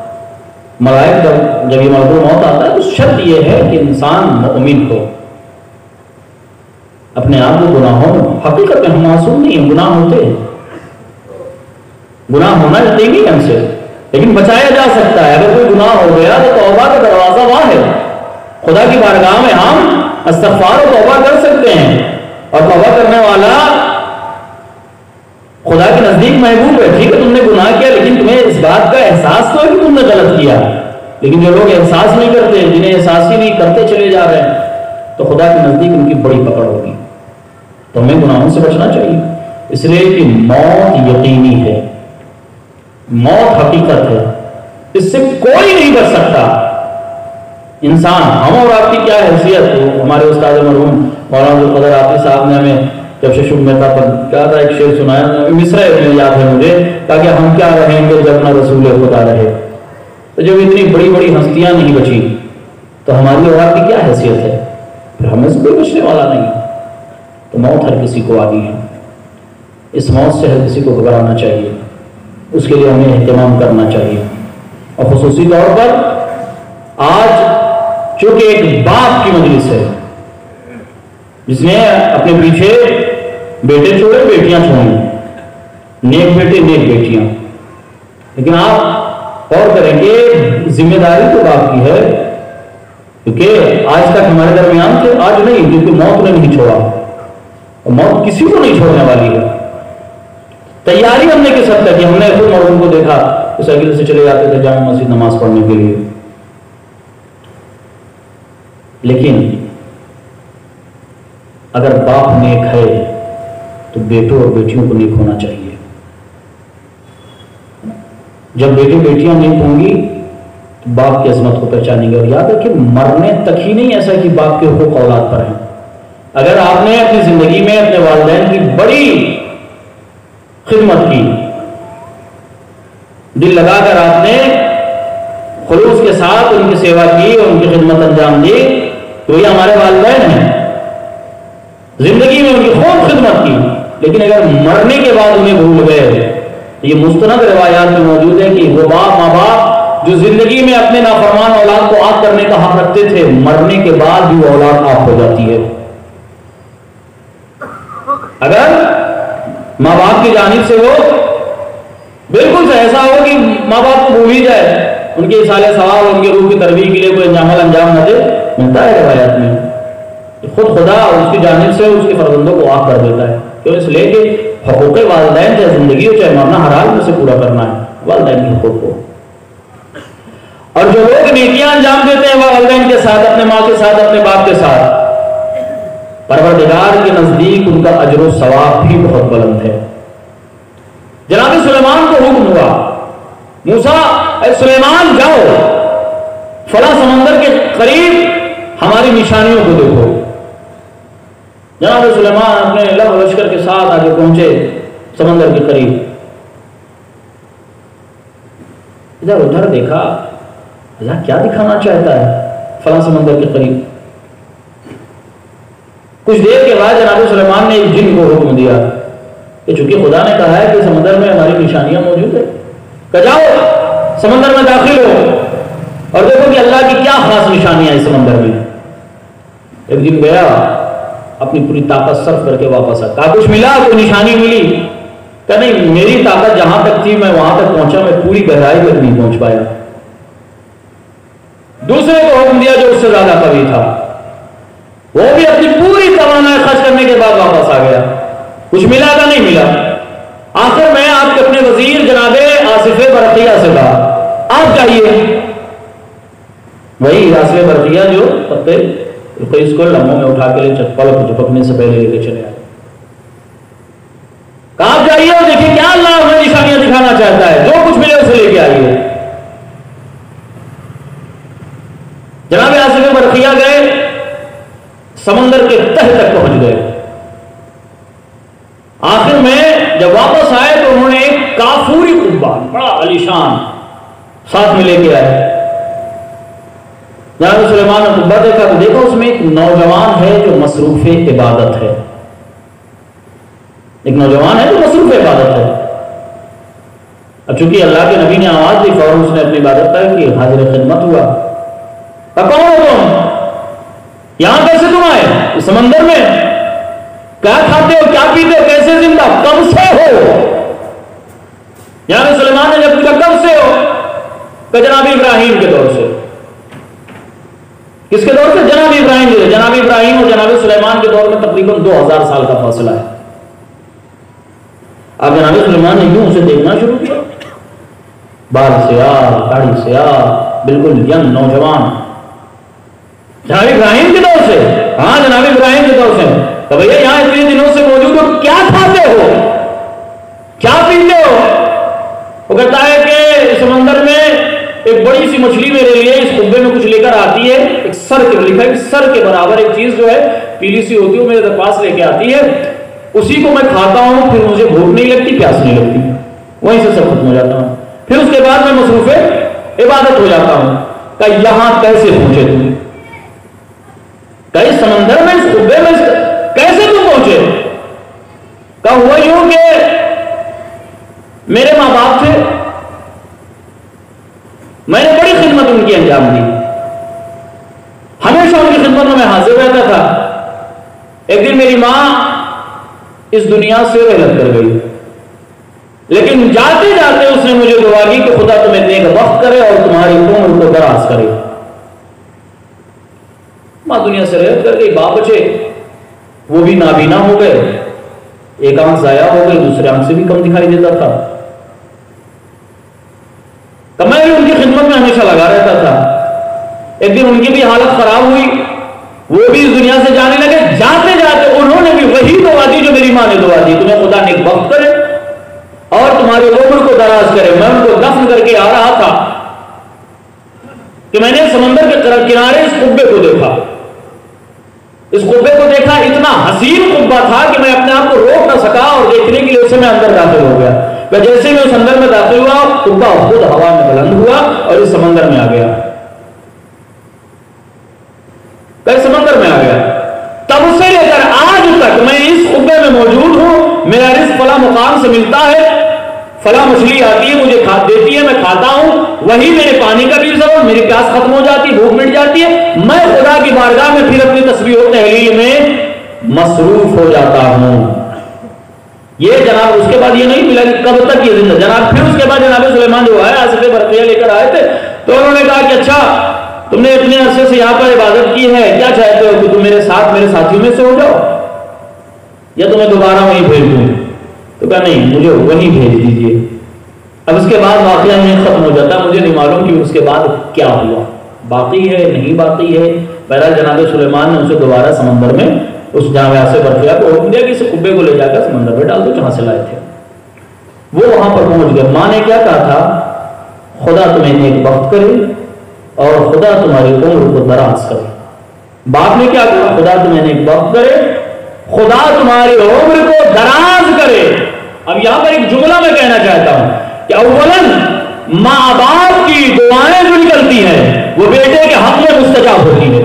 [SPEAKER 1] ملائک جب یہ ملک الموت آتا ہے تو شرط یہ ہے کہ انسان مؤمن ہو، اپنے آپ کو گناہوں میں، حقیقت میں ہم معصوم نہیں ہیں، گناہ ہوتے ہیں، گناہ ہونا چاہتے ہیں ہم سے، لیکن بچایا جا سکتا ہے. اگر کوئی گناہ ہو گیا تو توبہ کا دروازہ وہاں ہے. خدا کی بارگاہ میں ہم استغفار و توبہ کر سکتے ہیں، اور توبہ کرنے والا خدا کے نزدیک محبوب ہے۔ ٹھیک ہے تم نے گناہ کیا، لیکن تمہیں اس بات کا احساس تو ہے کہ تم نے غلط کیا، لیکن جو لوگ احساس نہیں کرتے، جنہیں احساس ہی نہیں کرتے چلے جا رہے ہیں، تو خدا کے نزدیک ان کی بڑی پکڑ ہوگی۔ تو ہمیں گناہوں سے بچنا چاہیے، اس لیے کہ موت یقینی ہے، موت حقیقت ہے، اس سے کوئی نہیں بچ سکتا انسان۔ ہم اور آپ کی کیا حیثیت ہو؟ ہمارے استاد مرحوم مولانا عبدالقادر عاطی صاحب نے ہمیں جب ششم مہتا پر کیا تھا، ایک شعر سنایا، مصرع میں یاد ہے مجھے، تاکہ ہم کیا رہیں گے جب نہ رسول خدا رہے۔ تو جب اتنی بڑی بڑی ہستیاں نہیں بچی تو ہماری اور آپ کی کیا حیثیت ہے؟ پھر ہمیں سے کوئی بچنے والا نہیں۔ تو موت ہر کسی کو آنی ہے، اس موت سے ہر کسی کو گھبرانا چاہیے، اس کے لیے ہمیں اہتمام کرنا چاہیے۔ اور خصوصی طور پر آج چونکہ ایک باپ کی مجلس ہے جس نے اپنے پیچھے بیٹے چھوڑے، بیٹیاں چھوڑیں، نیک بیٹے نیک بیٹیاں، لیکن آپ غور کریں گے ذمہ داری تو باپ کی ہے، کیونکہ آج تک ہمارے درمیان تھے، آج نہیں، کیونکہ موت نے نہیں چھوڑا، اور موت کسی کو نہیں چھوڑنے والی ہے۔ تیاری ہم نے کس حد تک کی؟ ہم نے خود مرحوم کو دیکھا کہ سائیکل سے چلے جاتے تھے جامع مسجد نماز پڑھنے کے لیے، لیکن اگر باپ نیک ہے تو بیٹوں اور بیٹیوں کو نیک ہونا چاہیے۔ جب بیٹے بیٹیاں نیک ہوں گی تو باپ کی عظمت کو پہچانیں گے، اور یاد رکھیں مرنے تک ہی نہیں ایسا کہ باپ کے حقوق اولاد پر ہیں۔ اگر آپ نے اپنی زندگی میں اپنے والدین کی بڑی خدمت کی، دل لگا کر آپ نے خلوص کے ساتھ ان کی سیوا کی اور ان کی خدمت انجام دی، تو یہ ہمارے والدین ہیں، زندگی میں ان کی خوب خدمت کی، لیکن اگر مرنے کے بعد انہیں بھول گئے، یہ مستند روایات میں موجود ہے کہ وہ ماں باپ جو زندگی میں اپنے نافرمان اولاد کو آگ کرنے کا حق رکھتے تھے، مرنے کے بعد بھی وہ اولاد آگ ہو جاتی ہے۔ اگر ماں باپ کی جانب سے وہ بالکل سے ایسا ہو کہ ماں باپ کو بھول ہی جائے، ان کے اصالہ ثواب، ان کے روح کی تربیت کے لیے کوئی انجام نہ دے، ملتا ہے روایات میں خود خدا اس کی جانب سے اس کے فرزندوں کو آگ کر دیتا ہے۔ کیوں؟ اس لیے کہ حقوق والدین چاہے زندگی ہو چاہے مرنا، ہر حال میں سے پورا کرنا ہے والدین کے حقوق کو۔ اور جو لوگ نیکیاں انجام دیتے ہیں وہ والدین کے ساتھ، اپنے ماں کے ساتھ، اپنے باپ کے ساتھ، پروردگار کے نزدیک ان کا اجر و ثواب بھی بہت بلند ہے۔ جناب سلیمان کو حکم ہوا، موسیٰ اے سلیمان جاؤ فلاں سمندر کے قریب ہماری نشانیوں کو دیکھو۔ جناب سلیمان اپنے لشکر کے ساتھ آگے پہنچے سمندر کے قریب، ادھر ادھر دیکھا، اللہ کیا دکھانا چاہتا ہے فلاں سمندر کے قریب۔ کچھ دیر کے بعد جناب سلیمان نے ایک جن کو حکم دیا کہ چونکہ خدا نے کہا ہے کہ سمندر میں ہماری نشانیاں موجود ہیں، کہ جاؤ سمندر میں داخل ہو اور دیکھو کہ اللہ کی کیا خاص نشانیاں اس سمندر میں۔ ایک دن گیا، اپنی پوری طاقت صرف کر کے واپس آیا، کہا کچھ ملا، کوئی نشانی ملی؟ کہ نہیں، میری طاقت جہاں تک تھی میں وہاں تک پہنچا، میں پوری گہرائی تک نہیں پہنچ پایا۔ دوسرے کو حکم دیا جو اس سے زیادہ قوی تھا، وہ بھی اپنی پوری توانائی خرچ کرنے کے بعد واپس آ گیا، کچھ ملا کا نہیں ملا۔ آخر میں آپ کے اپنے وزیر جناب آصف برقیہ سے کہا آپ جائیے، وہی آصف برقیہ جو پتے اس کو لمحوں میں اٹھا کے لے پلک جھپکنے سے پہلے لے کے چلے آئے، کہا آپ جائیے اور دیکھیں کیا اللہ ہمیں نشانیاں دکھانا چاہتا ہے، جو کچھ ملے اسے لے کے آئیے۔ جناب آصف برقیہ گئے، سمندر کے تہ تک پہنچ گئے۔ آخر میں جب واپس آئے تو انہوں نے ایک کافوری قبہ بڑا عالیشان ساتھ میں لے کے آئے۔ جناب سلیمان نے قبہ دیکھا تو دیکھا اس میں ایک نوجوان ہے جو مصروف عبادت ہے، ایک نوجوان ہے جو مصروف عبادت ہے۔ اب چونکہ اللہ کے نبی نے آواز دی، فوراً اس نے اپنی عبادت کر کی، حاضر خدمت ہوا۔ کون ہو تم؟ یہاں کیسے تم آئے؟ اس سمندر میں کیا کھاتے ہو، کیا پیتے ہو، کیسے زندہ، کب سے ہو؟ جناب سلیمان نے جب پوچھا کب سے ہو، کہ جناب ابراہیم کے دور سے۔ کس کے دور سے؟ جناب ابراہیم کے. جناب ابراہیم اور جناب سلیمان کے دور میں تقریباً 2000 سال کا فاصلہ ہے. اب جناب سلیمان نے یوں اسے دیکھنا شروع کیا، بال سیاہ، داڑھی سیاہ، بالکل ینگ نوجوان. جناب ابراہیم کے دور سے؟ ہاں جناب ابراہیم کے دور سے. تو بھیا یہاں اتنے دنوں سے موجود ہو، کیا کھاتے ہو، کیا پیتے ہو؟ وہ کہتا ہے کہ سمندر میں ایک بڑی سی مچھلی میرے لیے اس قبے میں کچھ لے کر آتی ہے، ایک سر کے لکھا ہے سر کے برابر ایک چیز جو ہے پیلی سی ہوتی ہے، وہ میرے پاس لے کے آتی ہے، اسی کو میں کھاتا ہوں، پھر مجھے بھوک نہیں لگتی، پیاس نہیں لگتی، وہیں سے سب ختم ہو جاتا ہوں. پھر اس کے بعد میں مصروف عبادت ہو جاتا ہوں. کہ یہاں کیسے پہنچے تم؟ کہ اس سمندر میں، اس قبے میں کیسے تم پہنچے؟ کہ ہوا یوں کہ میرے ماں باپ تھے، میں نے بڑی خدمت ان کی انجام دی، ہمیشہ ان کی خدمت میں حاضر رہتا تھا. ایک دن میری ماں اس دنیا سے رحلت کر گئی، لیکن جاتے جاتے اس نے مجھے دعا کی کہ خدا تمہیں نیک وقت کرے اور تمہاری عمر کو دراز کرے. ماں دنیا سے رحلت کر گئی، باپ بچے وہ بھی نابینا ہو گئے، ایک آنکھ ضائع ہو گئی، دوسرے آنکھ سے بھی کم دکھائی دیتا تھا. تو میں بھی ان کی خدمت میں ہمیشہ لگا رہتا تھا. ایک دن ان کی بھی حالت خراب ہوئی، وہ بھی اس دنیا سے جانے لگے. جاتے جاتے انہوں نے بھی وہی دعا دی جو میری ماں نے دعا دی، تمہیں خدا نیک وقت کرے اور تمہاری عمر کو دراز کرے. میں ان کو دفن کر کے آ رہا تھا کہ میں نے سمندر کے کنارے اس قبے کو دیکھا. اس قبے کو دیکھا، اتنا حسین قبہ تھا کہ میں اپنے آپ کو روک نہ سکا اور دیکھنے کے لیے اسے میں اندر داخل ہو گیا. جیسے میں اس اندر میں داخل ہوا، قبہ خود ہوا میں بلند ہوا اور اس سمندر میں آ گیا. سمندر میں آ گیا. تب سے لے کر آج تک میں اس قبے میں موجود ہوں. میرا رزق فلاں مقام سے ملتا ہے، فلاں مچھلی آتی ہے مجھے دیتی ہے، میں کھاتا ہوں، وہی میرے پانی کا بھی ضرور، میری پیاس ختم ہو جاتی ہے، بھوک مٹ جاتی ہے. میں خدا کی بارگاہ میں پھر اپنی تسبیح و تحلیل میں مصروف ہو جاتا ہوں. یہ جناب اس کے بعد یہ نہیں ملا کہ کب تک یہ زندہ. جناب پھر اس کے بعد جناب سلیمان جو آئے آصف برقیہ لے کر آئے تھے، تو انہوں نے کہا کہ اچھا تم نے اتنے عرصے سے یہاں پر عبادت کی ہے، کیا چاہتے ہو کہ تم میرے ساتھ میرے ساتھیوں میں سے ہو جاؤ یا تمہیں دوبارہ وہیں بھیج دوں؟ تو کہا نہیں، مجھے وہیں بھیج دیجیے. اب اس کے بعد واقعہ نہیں ختم ہو جاتا، مجھے نہیں معلوم کہ اس کے بعد کیا ہوا، باقی ہے نہیں باقی ہے. بہرحال جناب سلیمان نے اسے دوبارہ سمندر میں اس جامعہ سے برقیہ کو حکم دیا کہ اسے قبے کو لے جا کر سمندر میں ڈال دو جہاں سے لائے تھے. وہ وہاں پر پہنچ گئے. ماں نے کیا کہا تھا؟ خدا تمہیں نیک وقت کرے اور خدا تمہاری عمر کو دراز کرے. باپ نے کیا کہا؟ خدا تمہیں نیک وقت کرے، خدا تمہاری عمر کو دراز کرے. اب یہاں پر ایک جملہ میں کہنا چاہتا ہوں کہ اولاً ماں باپ کی دعائیں جو نکلتی ہیں وہ بیٹے کے حق میں مستجاب ہوتی ہے.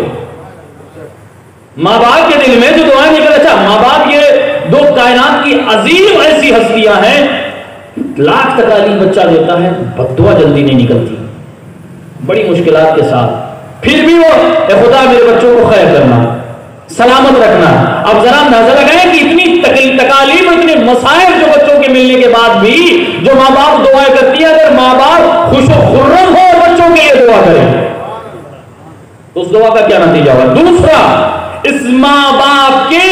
[SPEAKER 1] ماں باپ کے دل میں جو دعائیں نکل، اچھا ماں باپ یہ دو کائنات کی عظیم ایسی ہستیاں ہیں، لاکھ تکالیف بچہ دیتا ہے، بد دعا جلدی نہیں نکلتی، بڑی مشکلات کے ساتھ، پھر بھی وہ اے خدا میرے بچوں کو خیر کرنا، سلامت رکھنا. اب ذرا اندازہ لگائیں کہ اتنی تکالیف، اتنے مسائل جو بچوں کے ملنے کے بعد بھی جو ماں باپ دعائیں کرتی ہیں، اگر ماں باپ خوش و خرم ہو بچوں کے لیے دعا کریں تو اس دعا کا کیا نتیجہ ہوا؟ دوسرا، اس ماں باپ کے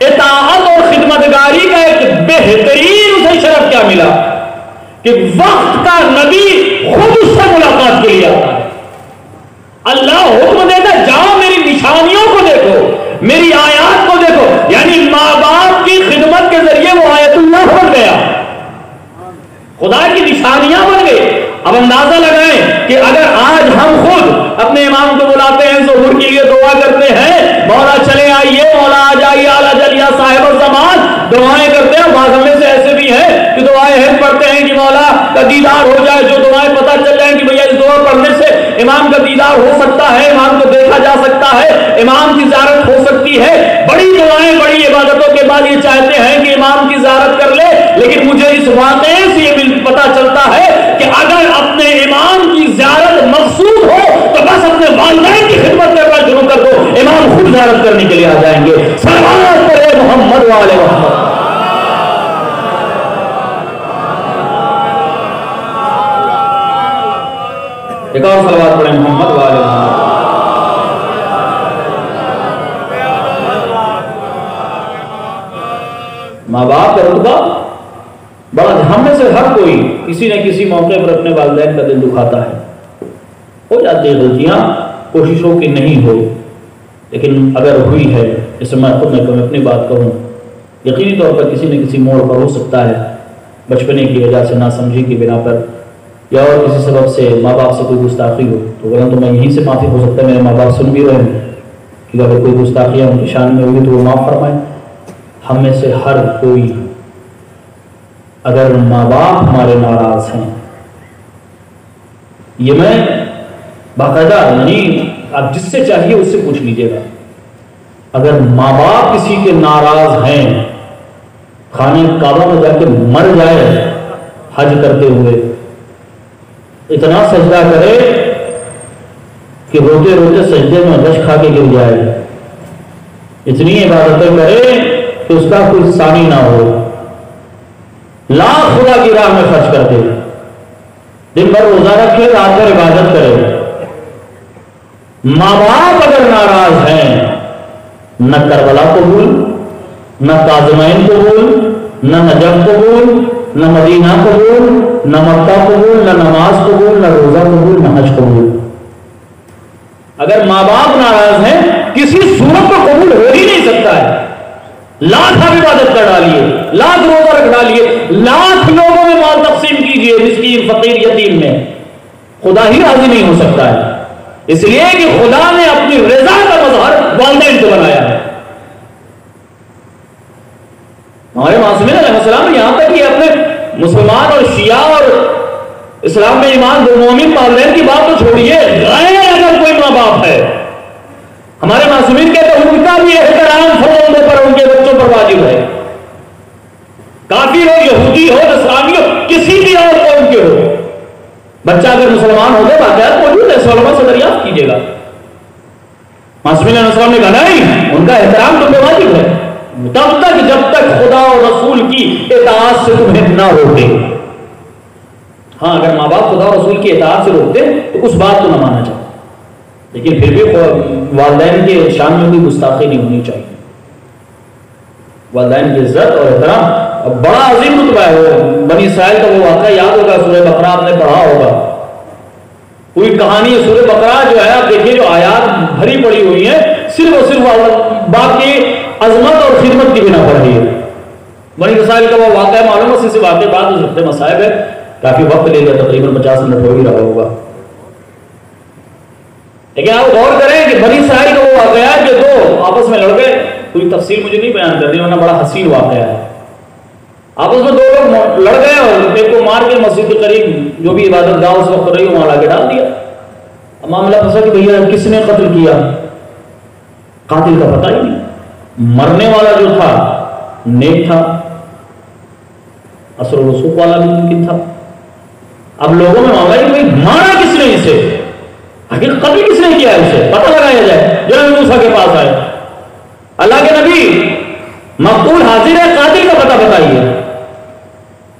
[SPEAKER 1] اطاعت اور خدمتگاری کا ایک بہترین اسے شرف کیا ملا کہ وقت کا نبی خود اس سے ملاقات کے لیے آتا ہے. اللہ حکم دیتا ہے جاؤ میری نشانیوں کو دیکھو، میری آیات کو دیکھو. یعنی ماں باپ کی خدمت کے ذریعے وہ آیت اللہ بن گیا، خدا کی نشانیاں بن گئی. اب اندازہ لگائیں کہ اگر آج ہم خود اپنے امام کو بلاتے ہیں، ظہور کے لیے دعا کرتے ہیں، مولا چلے آئیے، مولا آ جائیے، اعلیٰ جلیا صاحب الزمان، دعائیں کرتے ہیں. بعض ہمیں سے ایسے بھی ہیں کہ دعائیں ہیں پڑھتے ہیں کہ مولا کا دیدار ہو جائے، جو دعائیں پتہ چل جائیں کہ بھیا اس دعا پڑھنے سے امام کا دیدار ہو سکتا ہے، امام کو دیکھا جا سکتا ہے، امام کی زیارت ہو سکتی ہے. بڑی دعائیں بڑی عبادتوں کے بعد یہ چاہتے ہیں کہ امام کی زیارت کر لے. لیکن مجھے اس واقعے سے یہ پتہ چلتا ہے کہ اگر اپنے امام کی زیارت مقصود ہو تو بس اپنے والدین کی خدمت کرنا شروع کر دو، امام خود زیارت کرنے کے لیے آ جائیں گے. صلوات پڑھے محمد وآل محمد. ایک اور صلوات پڑھے محمد وآل محمد. بڑا ہم میں سے ہر کوئی کسی نہ کسی موقع پر اپنے والدین کا دل دکھاتا ہے، ہو جاتی ہیں غلطیاں، کوشش ہو کہ نہیں ہو، لیکن اگر ہوئی ہے، جیسے میں خود میں اپنی بات کروں، یقینی طور پر کسی نہ کسی موڑ پر ہو سکتا ہے، بچپنے کی وجہ سے، ناسمجھی کی بنا پر، یا اور کسی سبب سے ماں باپ سے کوئی گستاخی ہو، تو غلط تو میں یہیں سے معافی ہو سکتا ہے، میرے ماں باپ سن بھی رہے ہیں کہ اگر کوئی گستاخیاں ان کی شان میں ہوگی تو وہ معاف فرمائیں۔ ہم میں سے ہر کوئی، اگر ماں باپ ہمارے ناراض ہیں، یہ میں باقاعدہ یعنی آپ جس سے چاہیے اس سے پوچھ لیجیے گا، اگر ماں باپ کسی کے ناراض ہیں، خانہ کعبہ میں جا کے مر جائے حج کرتے ہوئے، اتنا سجدہ کرے کہ روتے روتے سجدے میں غش کھا کے گر جائے، اتنی عبادتیں کرے کہ اس کا کوئی ثانی نہ ہو، لاکھ خدا کی راہ میں خرچ کر دے، دن بھر روزہ رکھے، رات بھر عبادت کرے، ماں باپ اگر ناراض ہیں، نہ کربلا قبول، نہ کاظمین قبول، نہ نجف قبول، نہ مدینہ قبول، نہ مکہ قبول، نہ نماز قبول، نہ روزہ قبول، نہ حج قبول۔ اگر ماں باپ ناراض ہیں، کسی صورت کو قبول ہو ہی نہیں سکتا ہے، لاکھ آپ عبادت کر ڈالیے، لاکھ روزہ رکھ ڈالیے، لاکھ لوگوں میں مال تقسیم کیجیے، مسکین فقیر یتیم میں، خدا ہی راضی نہیں ہو سکتا ہے، اس لیے کہ خدا نے اپنی رضا کا مظہر والدین کو بنایا ہے۔ ہمارے معصومین علیہ السلام یہاں تک کہ اپنے مسلمان اور شیعہ اور اسلام میں ایمان دو مومن والدین کی بات تو چھوڑیے، غیر اگر کوئی ماں باپ ہے، ہمارے معصومین کہتے ہیں ان کا بھی احترام فرزندوں پر، ان کے بچوں پر واجب ہے، کافر ہو، یہودی ہو، نصرانی ہو، کسی بھی اور قوم کے ہو، بچہ اگر مسلمان ہو گئے واقعات موجود ہے، علماء سے دریافت کیجیے گا۔ معصومین علیہ السلام نے کہا نہیں، ان کا احترام تم پہ واجب ہے تب تک جب تک خدا اور رسول کی اطاعت سے تمہیں نہ روکے۔ ہاں اگر ماں باپ خدا اور رسول کی اطاعت سے روکتے تو اس بات کو نہ مانا جائے، لیکن پھر بھی والدین کے شان میں کوئی گستاخی نہیں ہونی چاہیے، والدین کی عزت اور احترام بڑا عظیم رتبہ ہے۔ بنی اسرائیل کا وہ واقعہ یاد ہوگا، سورہ بقرہ آپ نے پڑھا ہوگا، کوئی کہانی ہے سورہ بقرہ جو ہے، آپ دیکھیے جو آیات بھری پڑی ہوئی ہیں صرف اور صرف باپ کی عظمت اور خدمت کی بنا پر ہے۔ بنی اسرائیل کا وہ واقعہ معلوم ہے، سے واقعہ بعد اس ہفتے مصائب ہے، کافی وقت لے گیا، تقریباً 50 منٹ ہو ہی رہا ہوگا، لیکن آپ غور کریں کہ بنی اسرائیل کا وہ واقعہ ہے کہ دو آپس میں لڑ گئے، کوئی تفصیل مجھے نہیں بیان کرنی ورنہ بڑا حسین واقعہ ہے، آپس میں دو لوگ لڑ گئے اور ایک کو مار کے مسجد کے قریب جو بھی عبادت گاہ اس وقت رہی وہاں لا کے ڈال دیا۔ معاملہ پھنسا کہ بھیا کس نے قتل کیا، قاتل کا پتہ ہی نہیں، مرنے والا جو تھا نیک تھا، اثر و رسوخ والا بھی ممکن تھا۔ اب لوگوں میں معاملہ کہ بھائی مارا کس نے اسے، آخر قتل کس نے کیا ہے، اسے پتہ لگایا جائے۔ جناب موسیٰ کے پاس آئے، اللہ کے نبی مقتول حاضر ہے، قاتل کا پتہ بتائیے۔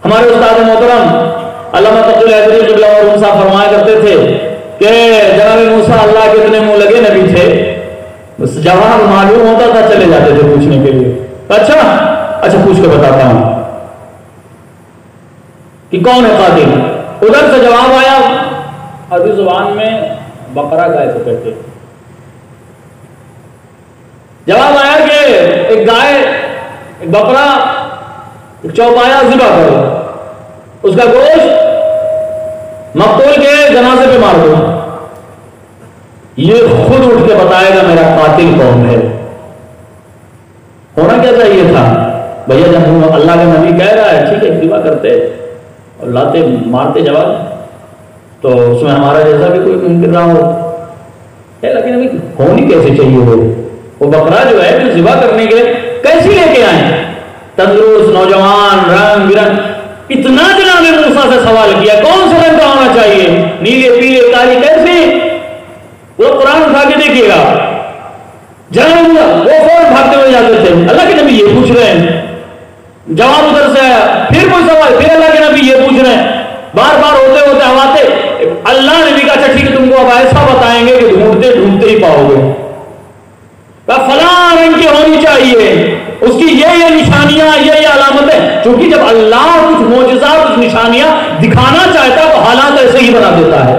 [SPEAKER 1] ہمارے استاد محترم علامہ تقی الحیدری قبلہ مرحوم صاحب فرمایا کرتے تھے کہ جناب موسیٰ اللہ کے اتنے منہ لگے نبی تھے، بس جواب معلوم ہوتا تھا چلے جاتے تھے پوچھنے کے لیے، اچھا پوچھ کے بتاتا ہوں کہ کون ہے قاتل۔ ادھر سے جواب آیا، عربی زبان میں بقرہ گائے کو کہتے ہیں، جواب آیا کہ ایک گائے، ایک بقرہ، ایک چوپایا ذبح کرو، اس کا گوشت مقتول کے جنازے پہ مار دو، یہ خود اٹھ کے بتائے گا میرا قاتل کون ہے۔ ہونا کیا چاہیے تھا بھیا، جب اللہ کا نبی کہہ رہا ہے ٹھیک ہے ذبح کرتے اور لاتے مارتے جواب، تو اس میں ہمارا جیسا بھی کوئی ممکن نہ ہو، لیکن ابھی ہونی کیسے چاہیے وہ بقرہ جو ہے جو ذبح کرنے کے کیسی لے کے آئے، تندرست نوجوان رنگ برنگ، اتنا جناب موسیٰ سے سوال کیا کون سے رنگ کا ہونا چاہیے، نیلے پیلے کالی کیسے، وہ قرآن اٹھا کے دیکھیے گا، جناب وہ فوراً بھاگتے ہوئے جاتے تھے، اللہ کے نبی یہ پوچھ رہے ہیں، جواب ادھر سے آیا، پھر کوئی سوال، پھر اللہ کے نبی یہ پوچھ رہے ہیں، بار بار ہوتے ہوتے ہواتے، اللہ نے بھی کہا اچھا ٹھیک ہے تم کو اب ایسا بتائیں گے کہ ڈھونڈتے ڈھونڈتے ہی پاؤ گے، فلاں رنگ کی ہونی چاہیے، اس کی یہ نشانیاں یہ علامتیں، چونکہ جب اللہ کچھ نشانیاں دکھانا چاہتا ہے تو حالات ایسے ہی بنا دیتا ہے.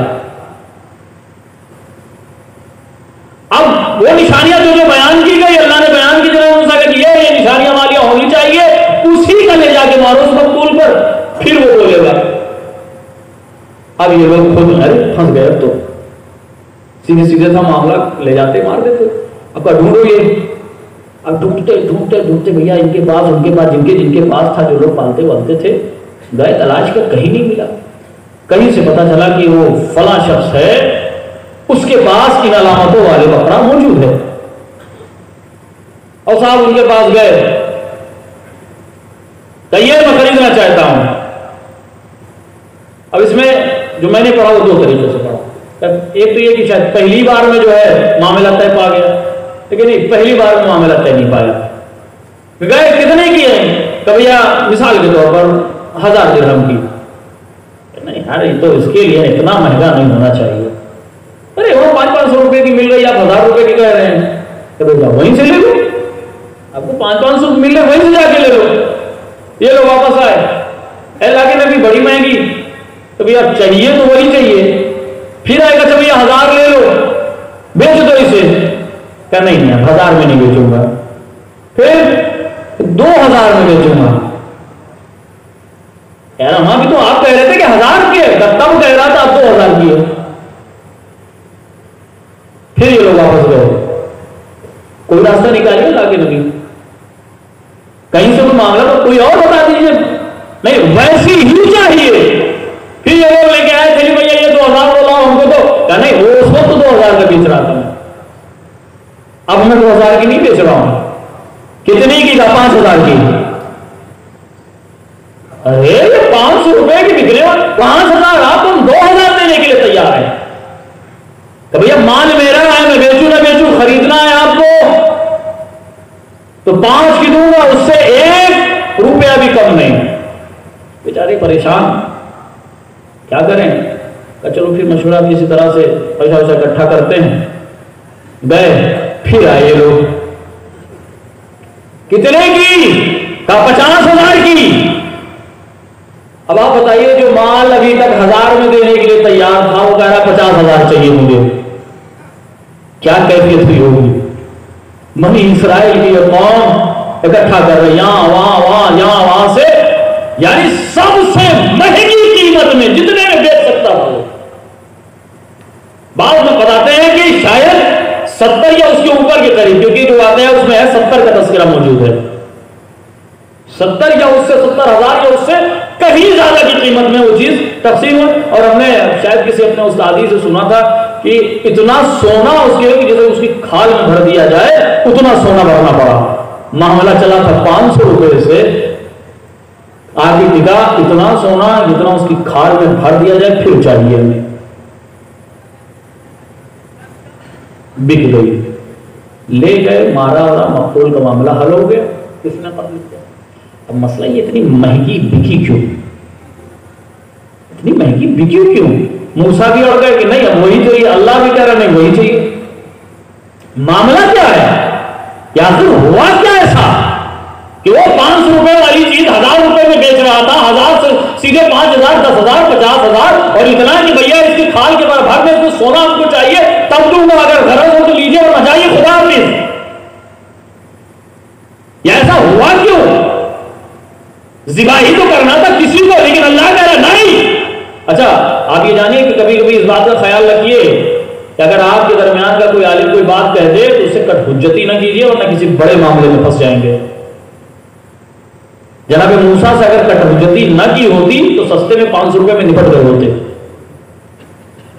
[SPEAKER 1] اب وہ نشانیاں جو بیان کی گئی، اللہ نے بیان کی جناب موسیٰ کہ یہ نشانیاں والیاں ہونی چاہیے، اسی کا لے جا کے مارو اس مقتول پر، پھر وہ بولے گا. اب یہ لوگ خود پھنس گئے، تو سیدھے سیدھے تھا معاملہ، لے جاتے مار دیتے. اب کا ڈھونڈو یہ، اب ڈھونڈتے بھیا ان کے پاس جن کے پاس تھا، جو لوگ پالتے تھے، گئے تلاش کر، کہیں نہیں ملا. کہیں سے پتا چلا کہ وہ فلاں شخص ہے، اس کے پاس ان علامتوں والے بکرا موجود ہے. اور صاحب ان کے پاس گئے کہ یہ میں خریدنا چاہتا ہوں. اب اس میں جو میں نے پڑھا وہ دو طریقے سے پڑھا. ایک تو یہ کہ شاید پہلی بار میں جو ہے معاملہ طے پا گیا، لیکن نہیں، پہلی بار میں معاملہ طے نہیں پایا. گئے کتنے کی ہیں؟ کبھی مثال کے طور پر 1000 درہم کی. نہیں یار، یہ تو اس کے لیے اتنا مہنگا نہیں ہونا چاہیے. ارے وہ 500 روپے کی مل رہی، آپ 1000 روپے کی کہہ رہے ہیں، کہ وہیں سے لے لو. آپ کو 500 مل رہے، وہیں سے جا کے لے لو. یہ لو واپس آئے، اے لا کے نبی بڑی مہنگی. تو بھیا چاہیے تو وہی چاہیے. پھر آئے گا جب یہ 1000 لے لو، بیچ دو اسے. کہ نہیں 1000 میں نہیں بیچوں گا، پھر 2000 میں بیچوں گا. یار ہاں بھی تو آپ کہہ رہے تھے کہ 1000 کی ہے، تب کہہ رہا تھا آپ 2000 کی ہے. پھر یہ لوگ واپس گئے. کوئی راستہ نکالیے لا کے نبی، کہیں سے کوئی معاملہ تو کوئی اور بتا دیجیے. نہیں ویسی ہی چاہیے. پھر یہ لوگ لے کے آئے تھے بھیا یہ 2000 بولا ہم کو، تو نہیں وہ اس وقت 2000 کا بیچ رہا تھا. اب میں 2000 کی نہیں بیچ رہا ہوں. کتنے کی تھا؟ 5000 کی. ارے یہ 500 روپے کی بک رہے ہو، 5000 آپ تم 2000 دینے کے لیے تیار ہیں. کہ بھیا مال میرا ہے، میں بیچوں نہ بیچوں، خریدنا ہے آپ کو تو 5 کی دوں گا، اس سے 1 روپیہ بھی کم نہیں. بیچارے پریشان، کیا کریں؟ کہ چلو پھر مشورہ بھی اسی طرح سے پیسہ ویسا اکٹھا کرتے ہیں. گئے، پھر آئے لوگ. کتنے کی؟ کہا 50,000 کی. اب آپ بتائیے جو مال ابھی تک 1000 میں دینے کے لیے تیار تھا، وہ کہہ رہا 50,000 چاہیے مجھے. کیا کیفیت ہوئی ہوگی؟ بنی اسرائیل کی یہ قوم اکٹھا کر رہے، یہاں وہاں سے، یعنی سب سے مہنگی قیمت میں جتنے میں بیچ سکتا تھا. بعض میں بتاتے ہیں کہ شاید 70 یا اس کے اوپر کے قریب، کیونکہ جو آتے ہیں اس میں ہے 70 کا تذکرہ موجود ہے. 70 یا اس سے 70,000 یا اس سے کہیں زیادہ کی قیمت میں وہ چیز تقسیم ہوئی. اور ہم نے شاید کسی اپنے استادی سے سنا تھا کہ اتنا سونا اس کے لیے جیسے اس کی کھال میں بھر دیا جائے اتنا سونا بھرنا پڑا. معاملہ چلا تھا 500 روپے سے، آگے ٹکا اتنا سونا جتنا اس کی کھال میں بھر دیا جائے پھر چاہیے ہمیں. بک گئی، لے گئے، مارا اور مقتول کا معاملہ حل ہو گیا. کس نے قتل کیا؟ اب مسئلہ یہ اتنی مہنگی بکی کیوں؟ اتنی مہنگی بکی کیوں؟ موسیٰ بھی اور گئے کہ نہیں اب وہی چاہیے، اللہ بھی کہہ رہا نہیں وہی چاہیے. معاملہ کیا ہے؟ یا آخر ہوا کیا ایسا کہ وہ 500 روپے والی چیز 1000 روپے میں بیچ رہا تھا، 1000 سے سیدھے 5000 10,000 50,000، اور اتنا کہ بھیا اس کی کھال کے بھر میں اس کو سونا آپ کو چاہیے تب دوں گا، اگر غرض ہو تو لیجیے اور بچائیے، خدا حافظ. یہ ایسا ہوا کیوں؟ ذبح ہی تو کرنا تھا کسی کو، لیکن اللہ کہہ رہا نہیں. اچھا آپ یہ جانیے کہ کبھی کبھی اس بات کا خیال رکھیے کہ اگر آپ کے درمیان کا کوئی عالم کوئی بات کہہ دے تو اسے کٹ حجتی نہ کیجیے ورنہ کسی بڑے معاملے میں پھنس جائیں گے. جناب موسیٰ سے اگر کٹ حجتی نہ کی ہوتی تو سستے میں 500 روپے میں نپٹ گئے ہوتے،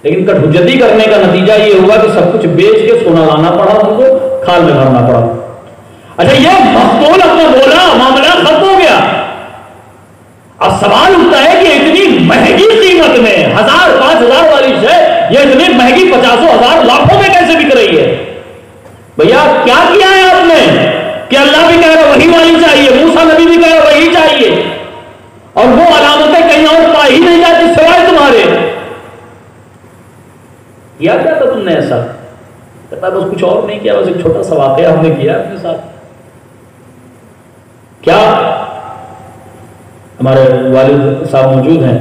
[SPEAKER 1] لیکن کٹ حجتی کرنے کا نتیجہ یہ ہوا کہ سب کچھ بیچ کے سونا لانا پڑا، ان کو کھال میں بھرنا پڑا. اچھا یہ مقتول اپنا بولا، معاملہ ختم ہو گیا. اب سوال اٹھتا ہے کہ اتنی مہنگی قیمت میں 1000 5000 والی شے یہ اتنی مہنگی 50,000 لاکھوں میں کیسے بک رہی ہے؟ بھیا کیا کیا ہے آپ نے کہ اللہ بھی کہہ رہا وہی والی چاہیے، موسیٰ نبی بھی کہہ رہا وہی چاہیے، اور وہ علامتیں کہیں اور پائی ہی نہیں جاتی سوائے تمہارے. کیا تھا تم نے ایسا؟ کہتا بس کچھ اور نہیں کیا، بس ایک چھوٹا سا واقعہ ہم نے کیا اپنے ساتھ. کیا ہمارے والد صاحب موجود ہیں،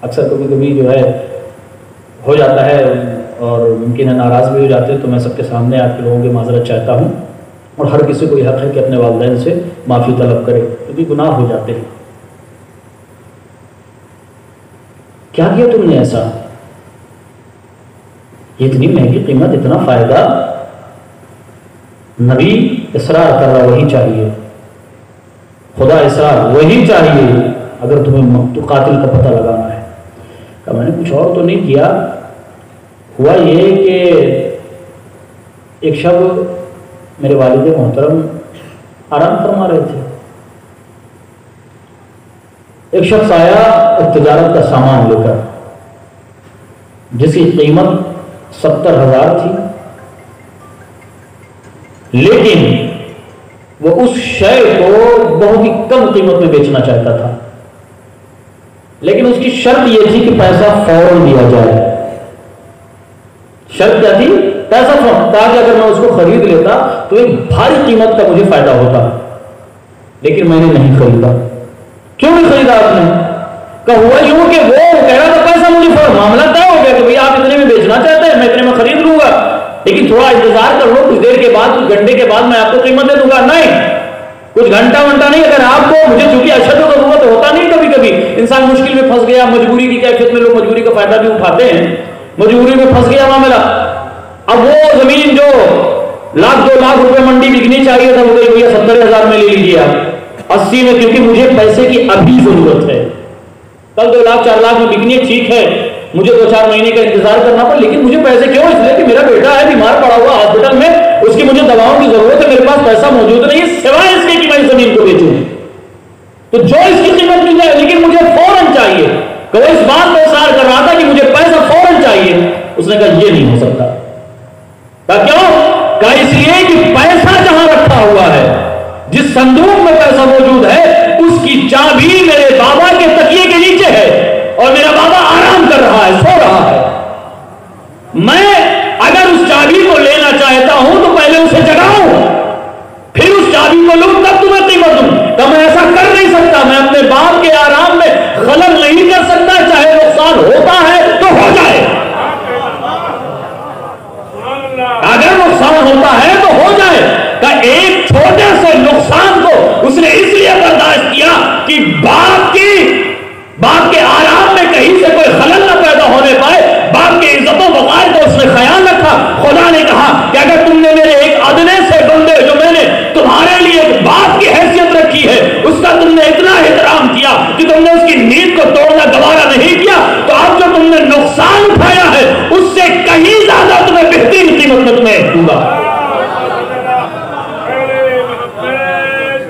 [SPEAKER 1] اکثر کبھی کبھی جو ہے ہو جاتا ہے اور ممکن ہے ناراض بھی ہو جاتے ہیں، تو میں سب کے سامنے آپ کے لوگوں کی معذرت چاہتا ہوں، اور ہر کسی کو یہ حق ہے کہ اپنے والدین سے معافی طلب کرے، کیونکہ گناہ ہو جاتے ہیں۔ کیا کیا تم نے ایسا؟ یہ اتنی مہنگی قیمت، اتنا فائدہ، نبی اصرار کر رہا وہی چاہیے، خدا اصرار وہی چاہیے اگر تمہیں قاتل کا پتہ لگانا ہے۔ کہ میں نے کچھ اور تو نہیں کیا، ہوا یہ کہ ایک شب میرے والد محترم آرام فرما رہے تھے، ایک شخص آیا ایک تجارت کا سامان لے کر جس کی قیمت 70,000 تھی، لیکن وہ اس شے کو بہت ہی کم قیمت میں بیچنا چاہتا تھا، لیکن اس کی شرط یہ تھی کہ پیسہ فوراً دیا جائے۔ شرط کیا تھی؟ پیسہ فوراً، تاکہ اگر میں اس کو خرید لیتا تو ایک بھاری قیمت کا مجھے فائدہ ہوتا، لیکن میں نے نہیں خریدا۔ کیوں نہیں خریدا آپ نے؟ کہ ہوا یوں کہ وہ کہہ رہا تھا پیسہ مجھے فوراً، معاملہ طے ہو گیا کہ بھئی آپ اتنے میں بیچنا چاہتے ہیں، میں اتنے میں خرید لوں گا، لیکن تھوڑا انتظار کر لو، کچھ دیر کے بعد، کچھ گھنٹے کے بعد میں آپ کو قیمت دے دوں گا۔ نہیں، کچھ گھنٹہ نہیں، اگر آپ کو، مجھے چونکہ اشد و ضرورت ہوتا نہیں، کبھی کبھی انسان مشکل میں پھنس گیا، مجبوری کی کیفیت میں لوگ مجبوری کا فائدہ بھی اٹھاتے ہیں، مجبوری میں پھنس گیا معاملہ، اب وہ زمین جو 1,00,000-2,00,000 روپے منڈی بکنی چاہیے تھا، وہ کہے بھیا 70,000 میں لے لیجیے آپ، 80 میں، کیونکہ مجھے پیسے کی ابھی ضرورت ہے، کل 2,00,000-4,00,000 میں بکنی ہے، ٹھیک ہے، مجھے 2-4 مہینے کا انتظار کرنا پڑا، لیکن مجھے پیسے کیوں؟ اس لیے کہ میرا بیٹا ہے بیمار پڑا ہوا ہاسپٹل میں، اس کی مجھے دواؤں کی ضرورت ہے، میرے پاس پیسہ موجود نہیں ہے سوائے اس کے کہ میں اس زمین کو بیچوں، تو جو اس کی قیمت مل جائے، لیکن مجھے فوراً چاہیے، کہ وہ اس بات کو اصرار کر رہا تھا کہ مجھے پیسہ فوراً چاہیے۔ اس نے کہا یہ نہیں ہو سکتا۔ کہا کیوں؟ کہا اس لیے کہ پیسہ جہاں رکھا ہوا ہے، جس صندوق میں پیسہ موجود ہے، اس کی چابی میرے بابا کے تکیے کے نیچے ہے، اور میرا بابا آرام کر رہا ہے، سو رہا ہے، میں اگر اس چابی کو لینا چاہتا ہوں تو پہلے اسے جگاؤں، پھر اس چابی کو لوں، تب تمہیں قیمت دوں۔ تو میں ایسا کر نہیں سکتا، میں اپنے باپ کے آرام میں خلل نہیں کر سکتا، چاہے نقصان ہوتا ہے تو ہو جائے، اگر نقصان ہوتا ہے تو ہو جائے۔ کہ ایک چھوٹے سے نقصان کو اس نے اس لیے برداشت کیا کہ باپ کے آرام میں کہیں سے کوئی خلل نہ پیدا ہونے پائے، باپ کے عزت و وقار کا اس نے خیال رکھا۔ خدا نے کہا کہ اگر تم نے میرے ایک ادنے سے بندے جو میں نے تمہارے لیے ایک باپ کی حیثیت رکھی ہے، اس کا تم نے اتنا احترام کیا کہ تم نے اس کی نیند کو توڑنا گوارا نہیں کیا، تو اب جو تم نے نقصان اٹھایا ہے اس سے کہیں زیادہ تمہیں بہترین قیمت میں تمہیں دوں گا۔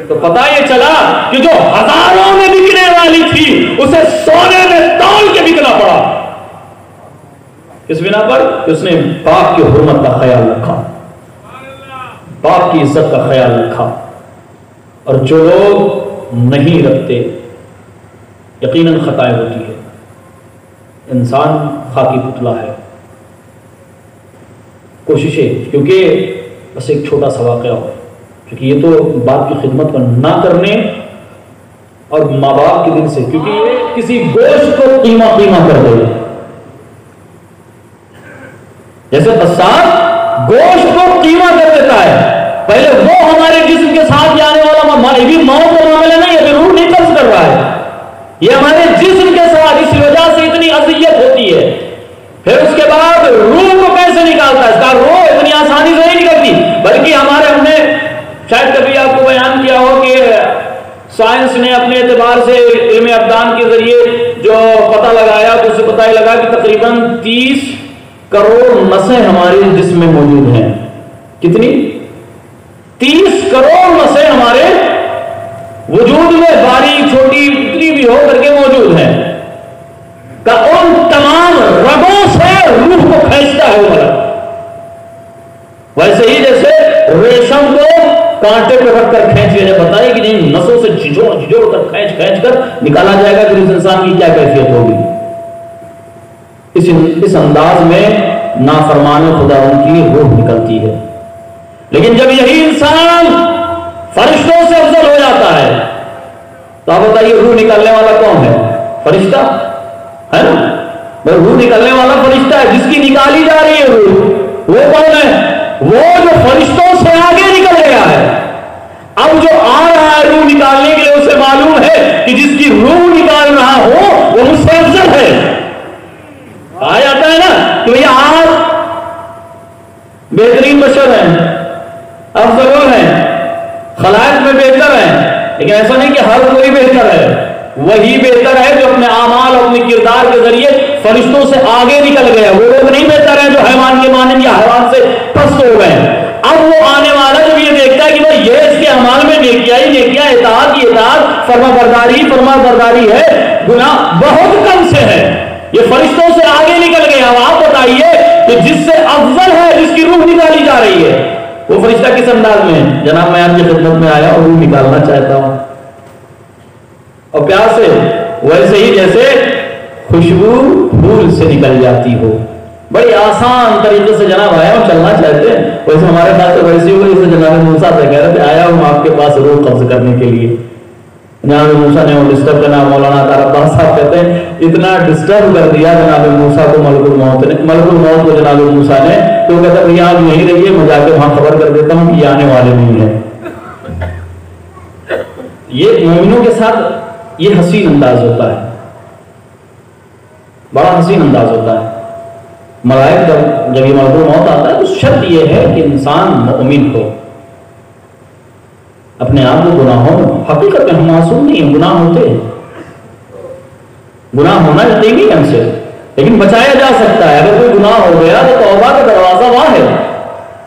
[SPEAKER 1] تو پتہ یہ چلا کہ جو ہزاروں میں بکنے والی تھی اسے سونے میں تول کے بکنا پڑا، اس بنا پر کہ اس نے باپ کی حرمت کا خیال رکھا، باپ کی عزت کا خیال رکھا۔ اور جو لوگ نہیں رکھتے، یقیناً خطائیں ہوتی ہے، انسان خاکی پتلا ہے۔ کوششیں، کیونکہ بس ایک چھوٹا سا واقعہ ہو، کیونکہ یہ تو باپ کی خدمت کو نہ کرنے اور ماں باپ کے دل سے، کیونکہ یہ کسی گوشت کو قیمہ کر دے، جیسے بسار گوشت کو قیمہ کر دیتا ہے، پہلے وہ ہمارے جسم کے ساتھ جانے والا بھی موت کا معاملہ نہیں ہے، روح نہیں قبض کر رہا ہے، یہ ہمارے جسم کے ساتھ، اس وجہ سے اتنی اذیت ہوتی ہے۔ پھر اس کے بعد روح کو کیسے نکالتا ہے؟ اس کا روح اتنی آسانی سے نہیں نکلتی، بلکہ ہم نے شاید کبھی آپ کو بیان کیا ہو کہ سائنس نے اپنے اعتبار سے علم ابدان کے ذریعے جو پتہ لگایا، تو اسے پتہ لگا کہ تقریباً 30 کروڑ نسیں ہمارے جسم میں موجود ہیں۔ کتنی؟ 30 کروڑ نسیں ہمارے وجود میں، باری چھوٹی کتنی بھی ہو کر کے موجود ہیں، کہ ان تمام رگوں سے روح کو کھینچتا ہے وہ۔ ویسے ہی جیسے ریشم کو کانٹے پہ رکھ کر کھینچ کے بتائے کہ نہیں، نسوں سے جھجوڑ کر کھینچ کر نکالا جائے گا کہ اس انسان کی کیا کیفیت ہوگی۔ اس انداز میں نافرمان خداوند کی روح نکلتی ہے۔ لیکن جب یہی انسان فرشتوں سے افضل ہو جاتا ہے، تو آپ بتائیے روح نکالنے والا کون ہے؟ فرشتہ ہے نا؟ روح نکالنے والا فرشتہ ہے، جس کی نکالی جا رہی ہے روح وہ کون ہے؟ وہ جو فرشتوں سے آگے نکل گیا ہے۔ اب جو آ رہا ہے روح نکالنے کے لیے اسے معلوم ہے کہ جس کی روح نکال رہا ہو وہ مجھ سے افضل ہے۔ آ جاتا ہے نا کہ بھئی آپ بہترین بشر ہیں، افضل ہیں، خلائق میں بہتر ہیں، لیکن ایسا نہیں کہ ہر کوئی بہتر ہے۔ وہی بہتر ہے جو اپنے اعمال اور اپنے کردار کے ذریعے فرشتوں سے آگے نکل گیا۔ وہ لوگ نہیں بہتر ہیں جو حیوان کے مانند یا حیوان سے پست ہو گئے۔ اب وہ آنے والا جب یہ دیکھتا ہے کہ بھائی یہ اس کے اعمال میں نیکیاں ہی نیکیاں، اطاعت ہی اطاعت، فرما برداری ہے، گناہ بہت کم سے ہے، یہ فرشتوں سے آگے نکل گیا۔ اب آپ بتائیے کہ جس سے افضل ہے، جس کی روح نکالی جا رہی ہے، وہ فرشتہ کس انداز میں ہے؟ جناب میں آپ کی خدمت میں آیا اور روح نکالنا چاہتا ہوں، اور پیار سے، ویسے ہی جیسے خوشبو پھول سے نکل جاتی ہو۔ بڑی آسان طریقے سے جناب آیا ہوں، چلنا چاہتے ہیں، ویسے ہمارے پاس تو ویسے ہوئی جیسے جناب موسیٰ سے کہہ رہے تھے آیا ہوں آپ کے پاس روح قبض کرنے کے لیے۔ جناب موسیٰ نے وہ ڈسٹرب کرنا، مولانا طارق صاحب کہتے ہیں اتنا ڈسٹرب کر دیا جناب موسیٰ کو ملک الموت کو جناب موسیٰ نے، تو وہ کہتا بھئی آپ یہیں رہیے، میں جا کے وہاں خبر کر دیتا ہوں کہ یہ آنے والے نہیں ہیں۔ یہ مومنوں کے ساتھ یہ حسین انداز ہوتا ہے، بڑا حسین انداز ہوتا ہے۔ ملائک جب یہ ملک الموت آتا ہے تو شرط یہ ہے کہ انسان مؤمن ہو، اپنے آپ کو گناہوں، حقیقت میں ہم معصوم نہیں ہیں، گناہ ہوتے ہیں، گناہ ہونا یقینی ہے ہم سے، لیکن بچایا جا سکتا ہے۔ اگر کوئی گناہ ہو گیا تو توبہ کا دروازہ وہاں ہے،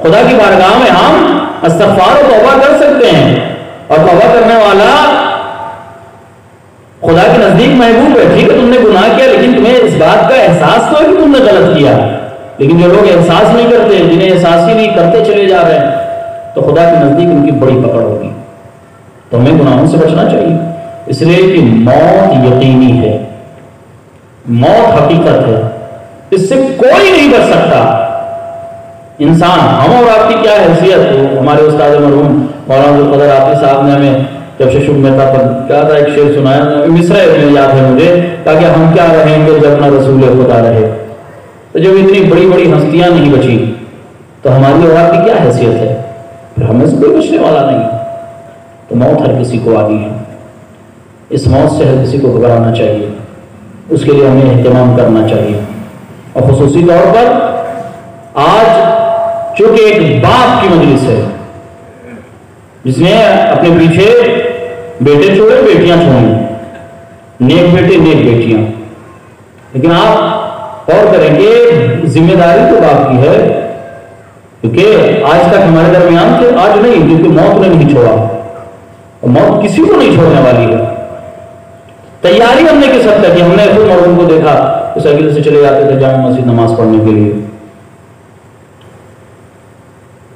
[SPEAKER 1] خدا کی بارگاہ میں ہم استغفار و توبہ کر سکتے ہیں، اور توبہ کرنے والا خدا کے نزدیک محبوب ہے۔ ٹھیک ہے تم نے گناہ کیا، لیکن تمہیں اس بات کا احساس تو ہے کہ تم نے غلط کیا، لیکن جو لوگ احساس نہیں کرتے، جنہیں احساس ہی نہیں کرتے چلے جا رہے ہیں، تو خدا کے نزدیک ان کی بڑی پکڑ ہوگی۔ تو ہمیں گناہوں سے بچنا چاہیے، اس لیے کہ موت یقینی ہے، موت حقیقت ہے، اس سے کوئی نہیں بچ سکتا انسان۔ ہم اور آپ کی کیا حیثیت؟ ہمارے استاد مرحوم مولانا القدر آفی صاحب نے ہمیں جب سے شب مہتا پر کیا تھا، ایک شعر سنایا، مصرع میں یاد ہے مجھے، تاکہ ہم کیا رہیں گے جب نہ رسول خدا رہے۔ تو جب اتنی بڑی بڑی ہستیاں نہیں بچی تو ہماری اور آپ کی کیا حیثیت ہے؟ پھر ہمیں سے کوئی بچنے والا نہیں۔ تو موت ہر کسی کو آتی ہے، اس موت سے ہر کسی کو گھبرانا چاہیے، اس کے لیے ہمیں اہتمام کرنا چاہیے۔ اور خصوصی طور پر آج چونکہ ایک باپ کی مجلس ہے جس نے اپنے پیچھے بیٹے چھوڑے، بیٹیاں چھوڑیں، نیک بیٹے نیک بیٹیاں، لیکن آپ غور کریں گے ذمہ داری تو باپ کی ہے، کیونکہ آج تک ہمارے درمیان تھے، آج نہیں، کیونکہ موت نے نہیں چھوڑا، اور موت کسی کو نہیں چھوڑنے والی ہے۔ تیاری ہم نے کس حد تک کی؟ ہم نے خود مرحوم کو دیکھا کہ سائیکل سے چلے جاتے تھے جامع مسجد نماز پڑھنے کے لیے،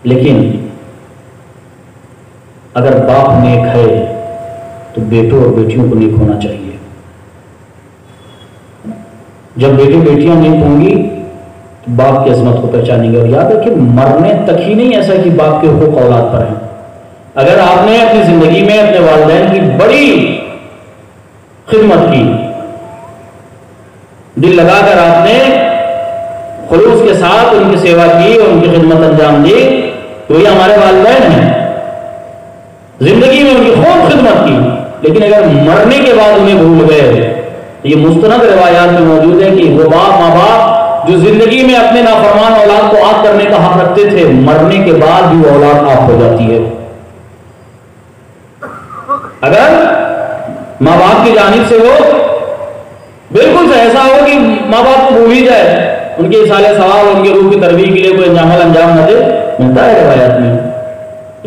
[SPEAKER 1] لیکن اگر باپ نیک ہے تو بیٹوں اور بیٹیوں کو نیک ہونا چاہیے۔ جب بیٹے بیٹیاں نیک ہوں گی تو باپ کی عظمت کو پہچانیں گے۔ اور یاد ہے کہ مرنے تک ہی نہیں ایسا کہ باپ کے حقوق اولاد پر ہیں۔ اگر آپ نے اپنی زندگی میں اپنے والدین کی بڑی خدمت کی، دل لگا کر آپ نے خلوص کے ساتھ ان کی سیوا کی اور ان کی خدمت انجام دی، تو یہ ہمارے والدین ہیں، زندگی میں ان کی خوب خدمت کی، لیکن اگر مرنے کے بعد انہیں بھول گئے، یہ مستند روایات میں موجود ہے کہ وہ ماں باپ جو زندگی میں اپنے نافرمان اولاد کو آگ کرنے کا حق رکھتے تھے، مرنے کے بعد بھی وہ اولاد آگ ہو جاتی ہے۔ اگر ماں باپ کی جانب سے وہ بالکل سے ایسا ہو کہ ماں باپ کو بھول ہی جائے، ان کے اصالہ ثواب، ان کے روح کی تربیت کے لیے کوئی انجام نہ دے، ملتا ہے روایات میں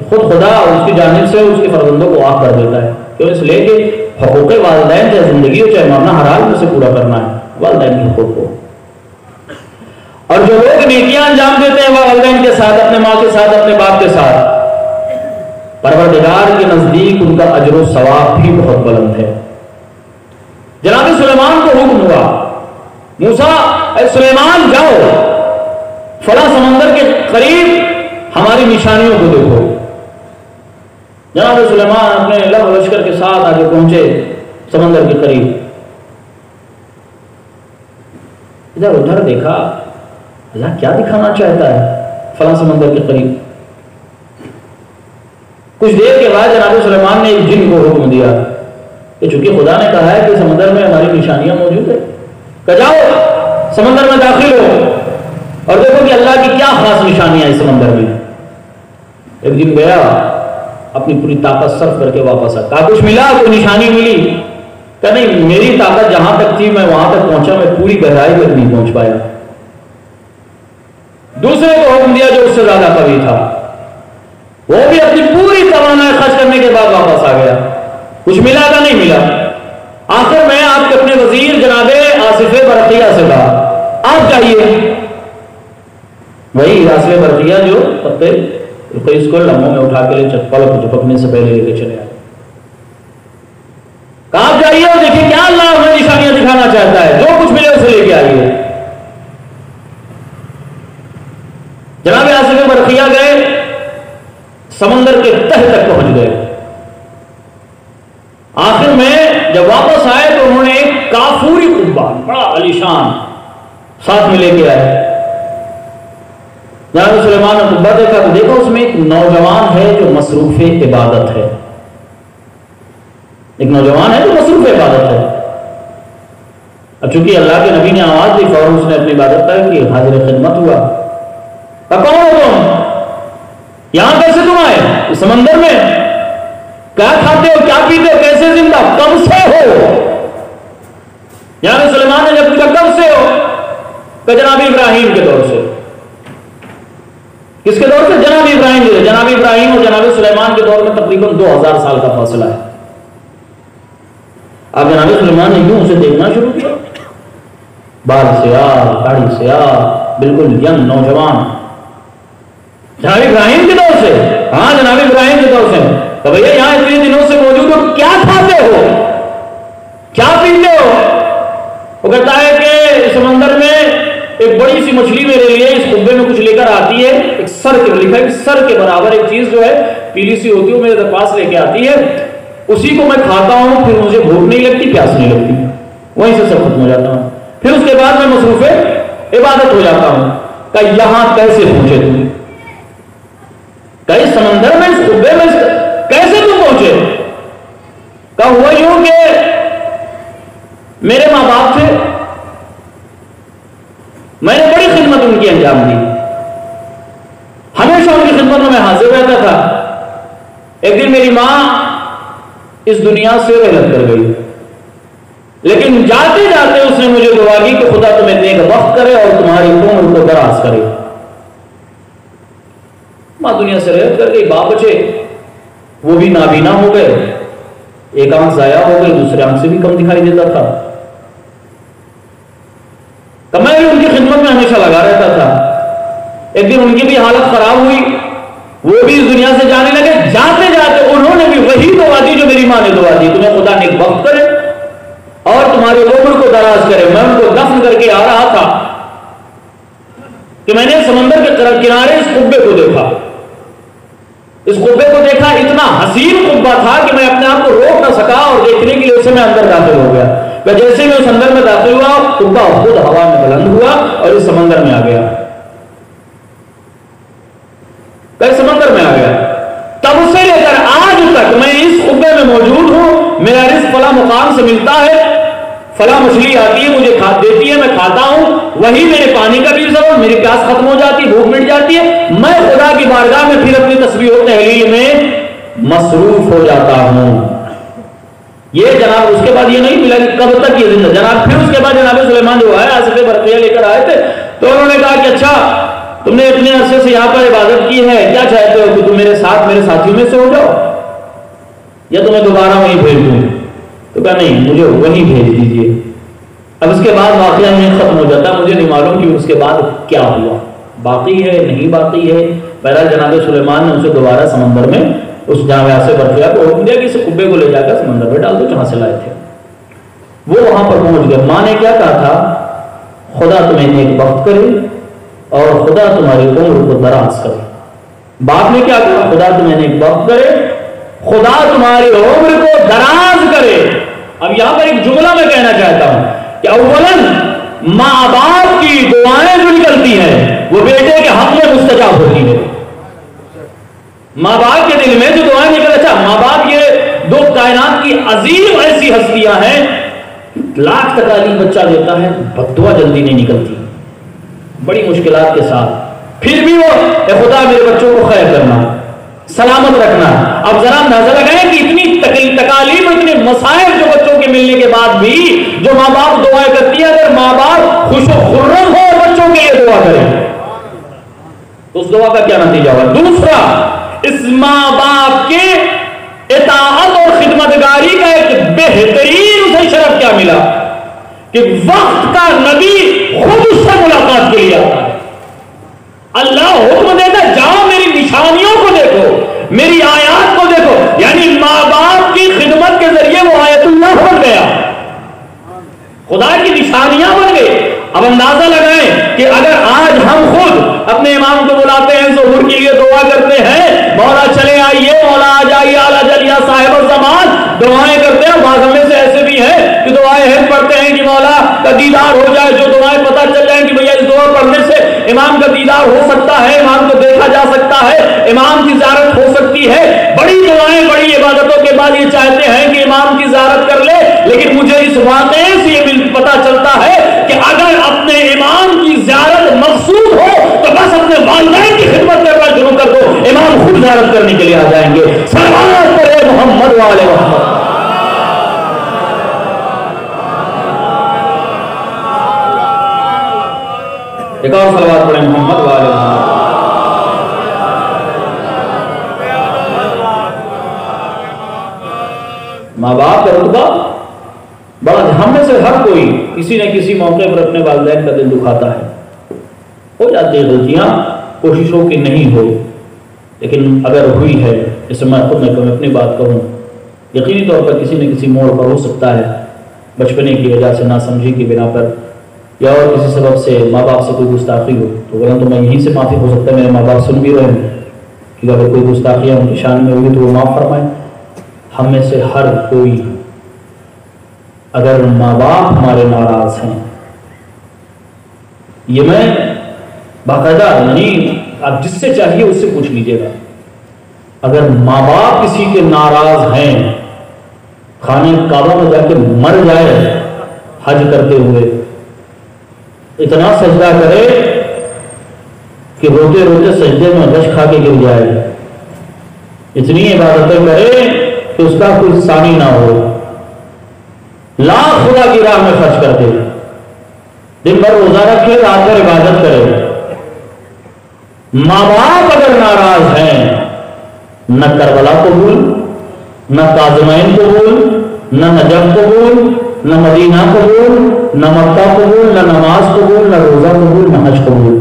[SPEAKER 1] خود خدا اس کی جانب سے اس کے فرزندوں کو آگ کر دیتا ہے۔ کیوں؟ اس لیے کہ حقوق والدین چاہے زندگی ہو چاہے مرنا، ہر حال میں سے پورا کرنا ہے والدین کے حقوق کو۔ اور جو لوگ نیکیاں انجام دیتے ہیں وہ والدین کے ساتھ، اپنے ماں کے ساتھ، اپنے باپ کے ساتھ، پروردگار کے نزدیک ان کا اجر و ثواب بھی بہت بلند ہے۔ جناب سلیمان کو حکم ہوا، موسیٰ اے سلیمان جاؤ فلاں سمندر کے قریب ہماری نشانیوں کو دیکھو۔ جناب سلیمان اپنے لشکر کے ساتھ آگے پہنچے سمندر کے قریب. ادھر ادھر دیکھا، اللہ کیا دکھانا چاہتا ہے فلاں سمندر کے قریب. کچھ دیر کے بعد جناب سلیمان نے ایک جن کو حکم دیا کہ چونکہ خدا نے کہا ہے کہ سمندر میں ہماری نشانیاں موجود ہیں، کہ جاؤ سمندر میں داخل ہو اور دیکھو کہ اللہ کی کیا خاص نشانیاں ہیں سمندر میں. ایک دن گیا، اپنی پوری طاقت صرف کر کے واپس آیا. کہا کچھ ملا، کوئی نشانی ملی؟ کہ نہیں، میری طاقت جہاں تک تھی میں وہاں تک پہنچا، میں پوری گہرائی تک نہیں پہنچ پایا. دوسرے کو حکم دیا جو اس سے زیادہ قوی تھا، وہ بھی اپنی پوری توانائی خرچ کرنے کے بعد واپس آ گیا. کچھ ملا کا نہیں ملا. آخر میں آپ کے اپنے وزیر جناب آصف برقیہ سے کہا آپ جائیے. وہی آصف برقیہ جو پتے اس کو لمحوں میں اٹھا کے لے پلک جھپکنے سے پہلے لے کے چلے آئے. کہا آپ جائیے اور دیکھیے کیا اللہ ہمیں نشانیاں دکھانا چاہتا ہے، جو کچھ ملے اسے لے کے آئیے. جناب آصف برقیہ گئے، سمندر کے تہ تک پہنچ گئے. آخر میں جب واپس آئے تو انہوں نے ایک کافوری قبہ بڑا عالیشان ساتھ میں لے کے آئے. جناب سلیمان نے قبہ دیکھا تو دیکھا اس میں ایک نوجوان ہے جو مصروف عبادت ہے. ایک نوجوان ہے جو مصروف عبادت ہے. اب چونکہ اللہ کے نبی نے آواز دی، فوراً اس نے اپنی عبادت کر کی، حاضر خدمت ہوا. کون ہو تم؟ یہاں کیسے تم آئے؟ سمندر میں کیا کھاتے ہو، کیا پیتے ہو، کیسے زندہ، کب سے ہو؟ یعنی سلیمان نے جب پوچھا کب سے ہو، کہ جناب ابراہیم کے دور سے. کس کے دور سے؟ جناب ابراہیم کے. جناب ابراہیم اور جناب سلیمان کے دور میں تقریباً 2000 سال کا فاصلہ ہے. اب جناب سلیمان نے یوں اسے دیکھنا شروع کیا، بال سیاہ، داڑھی سیاہ، بالکل ینگ نوجوان. جناب ابراہیم کے دور سے؟ ہاں جناب ابراہیم کے دور سے. تو بھیا یہاں اتنے دنوں سے موجود ہو، کیا کھاتے ہو، کیا پیتے ہو؟ وہ کہتا ہے کہ سمندر میں ایک بڑی سی مچھلی میرے لیے اس قبے میں کچھ لے کر آتی ہے، ایک سر کے لکھا ہے سر کے برابر ایک چیز جو ہے پیلی سی ہوتی ہے، وہ میرے پاس لے کے آتی ہے، اسی کو میں کھاتا ہوں، پھر مجھے بھوک نہیں لگتی، پیاس نہیں لگتی، وہیں سے سب ختم ہو جاتا ہوں، پھر اس کے بعد میں مصروف عبادت ہو جاتا ہوں. کہ یہاں کیسے پہنچے تم؟ کہ اس سمندر میں، اس قبے میں کیسے تم پہنچے؟ کہ ہوا یوں کہ میرے ماں باپ تھے، میں نے بڑی خدمت ان کی انجام دی، ہمیشہ ان کی خدمت میں حاضر رہتا تھا. ایک دن میری ماں اس دنیا سے رحلت کر گئی، لیکن جاتے جاتے اس نے مجھے دعا کی کہ خدا تمہیں نیک وقت کرے اور تمہاری عمر کو دراز کرے. ماں دنیا سے رحلت کر گئی، باپ بچے وہ بھی نابینا ہو گئے، ایک آنکھ ضائع ہو گئی، دوسرے آنکھ سے بھی کم دکھائی دیتا تھا. تو میں بھی ان کی خدمت میں ہمیشہ لگا رہتا تھا. ایک دن ان کی بھی حالت خراب ہوئی، وہ بھی اس دنیا سے جانے لگے. جاتے جاتے انہوں نے بھی وہی دعا دی جو میری ماں نے دعا دی، تمہیں خدا نیک وقت کرے اور تمہاری عمر کو دراز کرے. میں ان کو دفن کر کے آ رہا تھا کہ میں نے سمندر کے کنارے اس قبے کو دیکھا. اس قبے کو دیکھا، اتنا حسین قبہ تھا کہ میں اپنے آپ کو روک نہ سکا اور دیکھنے کے لیے اسے میں اندر داخل ہو گیا. جیسے میں اس اندر میں داخل ہوا، قبہ خود ہوا میں بلند ہوا اور اس سمندر میں آ گیا. سمندر میں آ گیا. تب سے لے کر آج تک میں اس قبے میں موجود ہوں. میرا رزق فلاں مقام سے ملتا ہے، فلاں مچھلی آتی ہے مجھے دیتی ہے، میں کھاتا ہوں، وہی میرے پانی کا بھی ضرورت، میری پیاس ختم ہو جاتی، بھوک مٹ جاتی ہے، میں خدا کی بارگاہ میں پھر اپنی تسبیح و تحلیل میں مصروف ہو جاتا ہوں. یہ جناب اس کے بعد یہ نہیں ملا کہ کب تک یہ زندہ. جناب پھر اس کے بعد جناب سلیمان جو ہے آصف برقیہ لے کر آئے تھے، تو انہوں نے کہا کہ اچھا تم نے اتنے عرصے سے یہاں پر عبادت کی ہے، کیا چاہتے ہو کہ تم میرے ساتھ میرے ساتھیوں میں سے ہو جاؤ یا تمہیں دوبارہ وہیں بھیج دوں؟ تو کہا نہیں، مجھے وہیں بھیج دیجیے. اب اس کے بعد واقعہ نہیں ختم ہو جاتا، مجھے نہیں معلوم کہ اس کے بعد کیا ہوا، باقی ہے نہیں باقی ہے. بہرحال جناب سلیمان نے اسے دوبارہ سمندر میں اس جامعہ سے برقیہ کو حکم دیا کہ اس قبے کو لے جا کر سمندر میں ڈال دو جہاں سے لائے تھے. وہ وہاں پر پہنچ گئے. ماں نے کیا کہا تھا؟ خدا تمہیں نیک وقت کرے اور خدا تمہاری عمر کو دراز کرے. باپ نے کیا کہا؟ خدا تمہیں نیک وقت کرے خدا تمہاری عمر کو دراز کرے. اب یہاں پر ایک جملہ میں کہنا چاہتا ہوں کہ اولاً ماں باپ کی دعائیں جو نکلتی ہیں وہ بیٹے کے حق میں مستجاب ہوتی ہے. ماں باپ کے دل میں جو دعائیں نکل, اچھا ماں باپ یہ دو کائنات کی عظیم ایسی ہستیاں ہیں, لاکھ تکالیف بچہ دیتا ہے, بد دعا جلدی نہیں نکلتی, بڑی مشکلات کے ساتھ, پھر بھی وہ اے خدا میرے بچوں کو خیر کرنا, سلامت رکھنا. اب ذرا نظر لگائیں کہ اتنی تکالیف اور اتنے مسائل جو بچوں کے ملنے کے بعد بھی جو ماں باپ دعائیں کرتی ہیں, اگر ماں باپ خوش و خرم ہو اور بچوں کے لیے دعا کریں تو اس دعا کا کیا نتیجہ ہوا؟ دوسرا, اس ماں باپ کے اطاعت اور خدمتگاری کا ایک بہترین اسے شرف کیا ملا کہ وقت کا نبی خود اس سے ملاقات کے لیے آتا ہے. اللہ حکم دیتا جاؤ میری نشانیوں کو دیکھو, میری آیات کو دیکھو. یعنی ماں باپ کی خدمت کے ذریعے وہ آیت اللہ بن گیا, خدا کی نشانیاں بن گئی. اب اندازہ لگائیں کہ اگر آج ہم خود اپنے امام کو بلاتے ہیں, ظہور کے لیے دعا کرتے ہیں, مولا چلے آئیے, مولا آ جائیے, اعلیٰ جلیا صاحب الزمان, دعائیں کرتے ہیں. بعض ہمیں سے ایسے بھی ہیں کہ دعائیں ہیں پڑھتے ہیں کہ مولا کا دیدار ہو جائے, جو دعائیں پتہ چل جائیں کہ بھیا اس دعا پڑھنے سے امام کا دیدار ہو سکتا ہے, امام کو دیکھا جا سکتا ہے, امام کی زیارت ہو سکتی ہے. بڑی دعائیں, بڑی عبادتوں کے بعد یہ چاہتے ہیں کہ امام کی زیارت کر لے. لیکن مجھے اس واقعے سے یہ پتہ چلتا ہے کہ اگر اپنے امام کی زیارت مقصود ہو تو بس اپنے والدین کی خدمت کرنا شروع کر دو, امام خود زیارت کرنے کے لیے آ جائیں گے. صلوات پڑھے محمد والے محمد. ایک اور صلوات پڑھے محمد والے محمد. ماں باپ کا رتبہ بڑا, ہم میں سے ہر کوئی کسی نہ کسی موقع پر اپنے والدین کا دل دکھاتا ہے. ہو جاتی ہے غلطیاں, کوششوں کی نہیں ہو, لیکن اگر ہوئی ہے, جیسے میں خود میں اپنی بات کہوں, یقینی طور پر کسی نہ کسی موڑ پر ہو سکتا ہے, بچپنے کی وجہ سے, ناسمجھی کی بنا پر, یا اور کسی سبب سے ماں باپ سے کوئی گستاخی ہو, تو غلط تو میں یہیں سے معافی ہو سکتا ہے, میرے ماں باپ سن بھی رہے ہیں کہ اگر کوئی گستاخیاں ان کی شان میں ہوگی تو وہ معاف فرمائیں. ہم میں سے ہر کوئی, اگر ماں باپ ہمارے ناراض ہیں, یہ میں باقاعدہ, یعنی آپ جس سے چاہیے اس سے پوچھ لیجیے گا, اگر ماں باپ کسی کے ناراض ہیں, خانے کعبہ میں جا کے مر جائے حج کرتے ہوئے, اتنا سجدہ کرے کہ روتے روتے سجدے میں غش کھا کے گر جائے, اتنی عبادتیں کرے کہ اس کا کوئی ثانی نہ ہو, لاکھ خدا کی راہ میں خرچ کر دے, دن بھر روزہ رکھے, رات بھر عبادت کرے. ماں باپ اگر ناراض ہیں, نہ کربلا قبول, نہ کاظمین قبول, نہ نجف قبول, نہ مدینہ قبول, نہ مکہ قبول, نہ نماز قبول, نہ روزہ قبول, نہ حج قبول.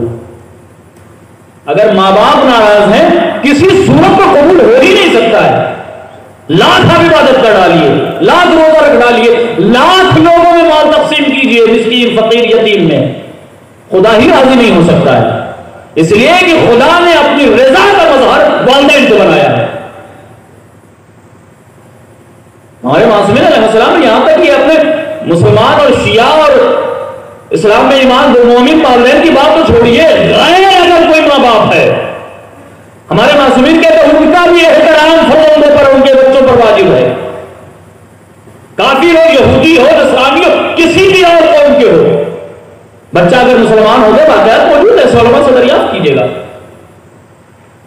[SPEAKER 1] اگر ماں باپ ناراض ہیں, کسی صورت کو قبول ہو ہی نہیں سکتا ہے. لاکھ آپ عبادت کر ڈالیے, لاکھ روزہ رکھ ڈالیے, لاکھ لوگوں میں مال تقسیم کیجیے, مسکین فقیر یتیم میں, خدا ہی راضی نہیں ہو سکتا ہے. اس لیے کہ خدا نے اپنی رضا کا مظہر والدین کو بنایا ہے. ہمارے معصومین علیہ السلام یہاں تک کہ اپنے مسلمان اور شیعہ اور اسلام میں ایمان دو مومن والدین کی بات تو چھوڑیے, غیر اگر کوئی ماں باپ ہے, ہمارے معصومین کہتے ہیں ان کا بھی احترام فرزندوں پر, ان کے بچوں پر واجب ہے. کافر ہو, یہودی ہو, نصرانی ہو, کسی بھی اور قوم کے ہو, بچہ اگر مسلمان ہو گئے باقاعدہ موجود ہے, علماء سے دریافت کیجیے گا.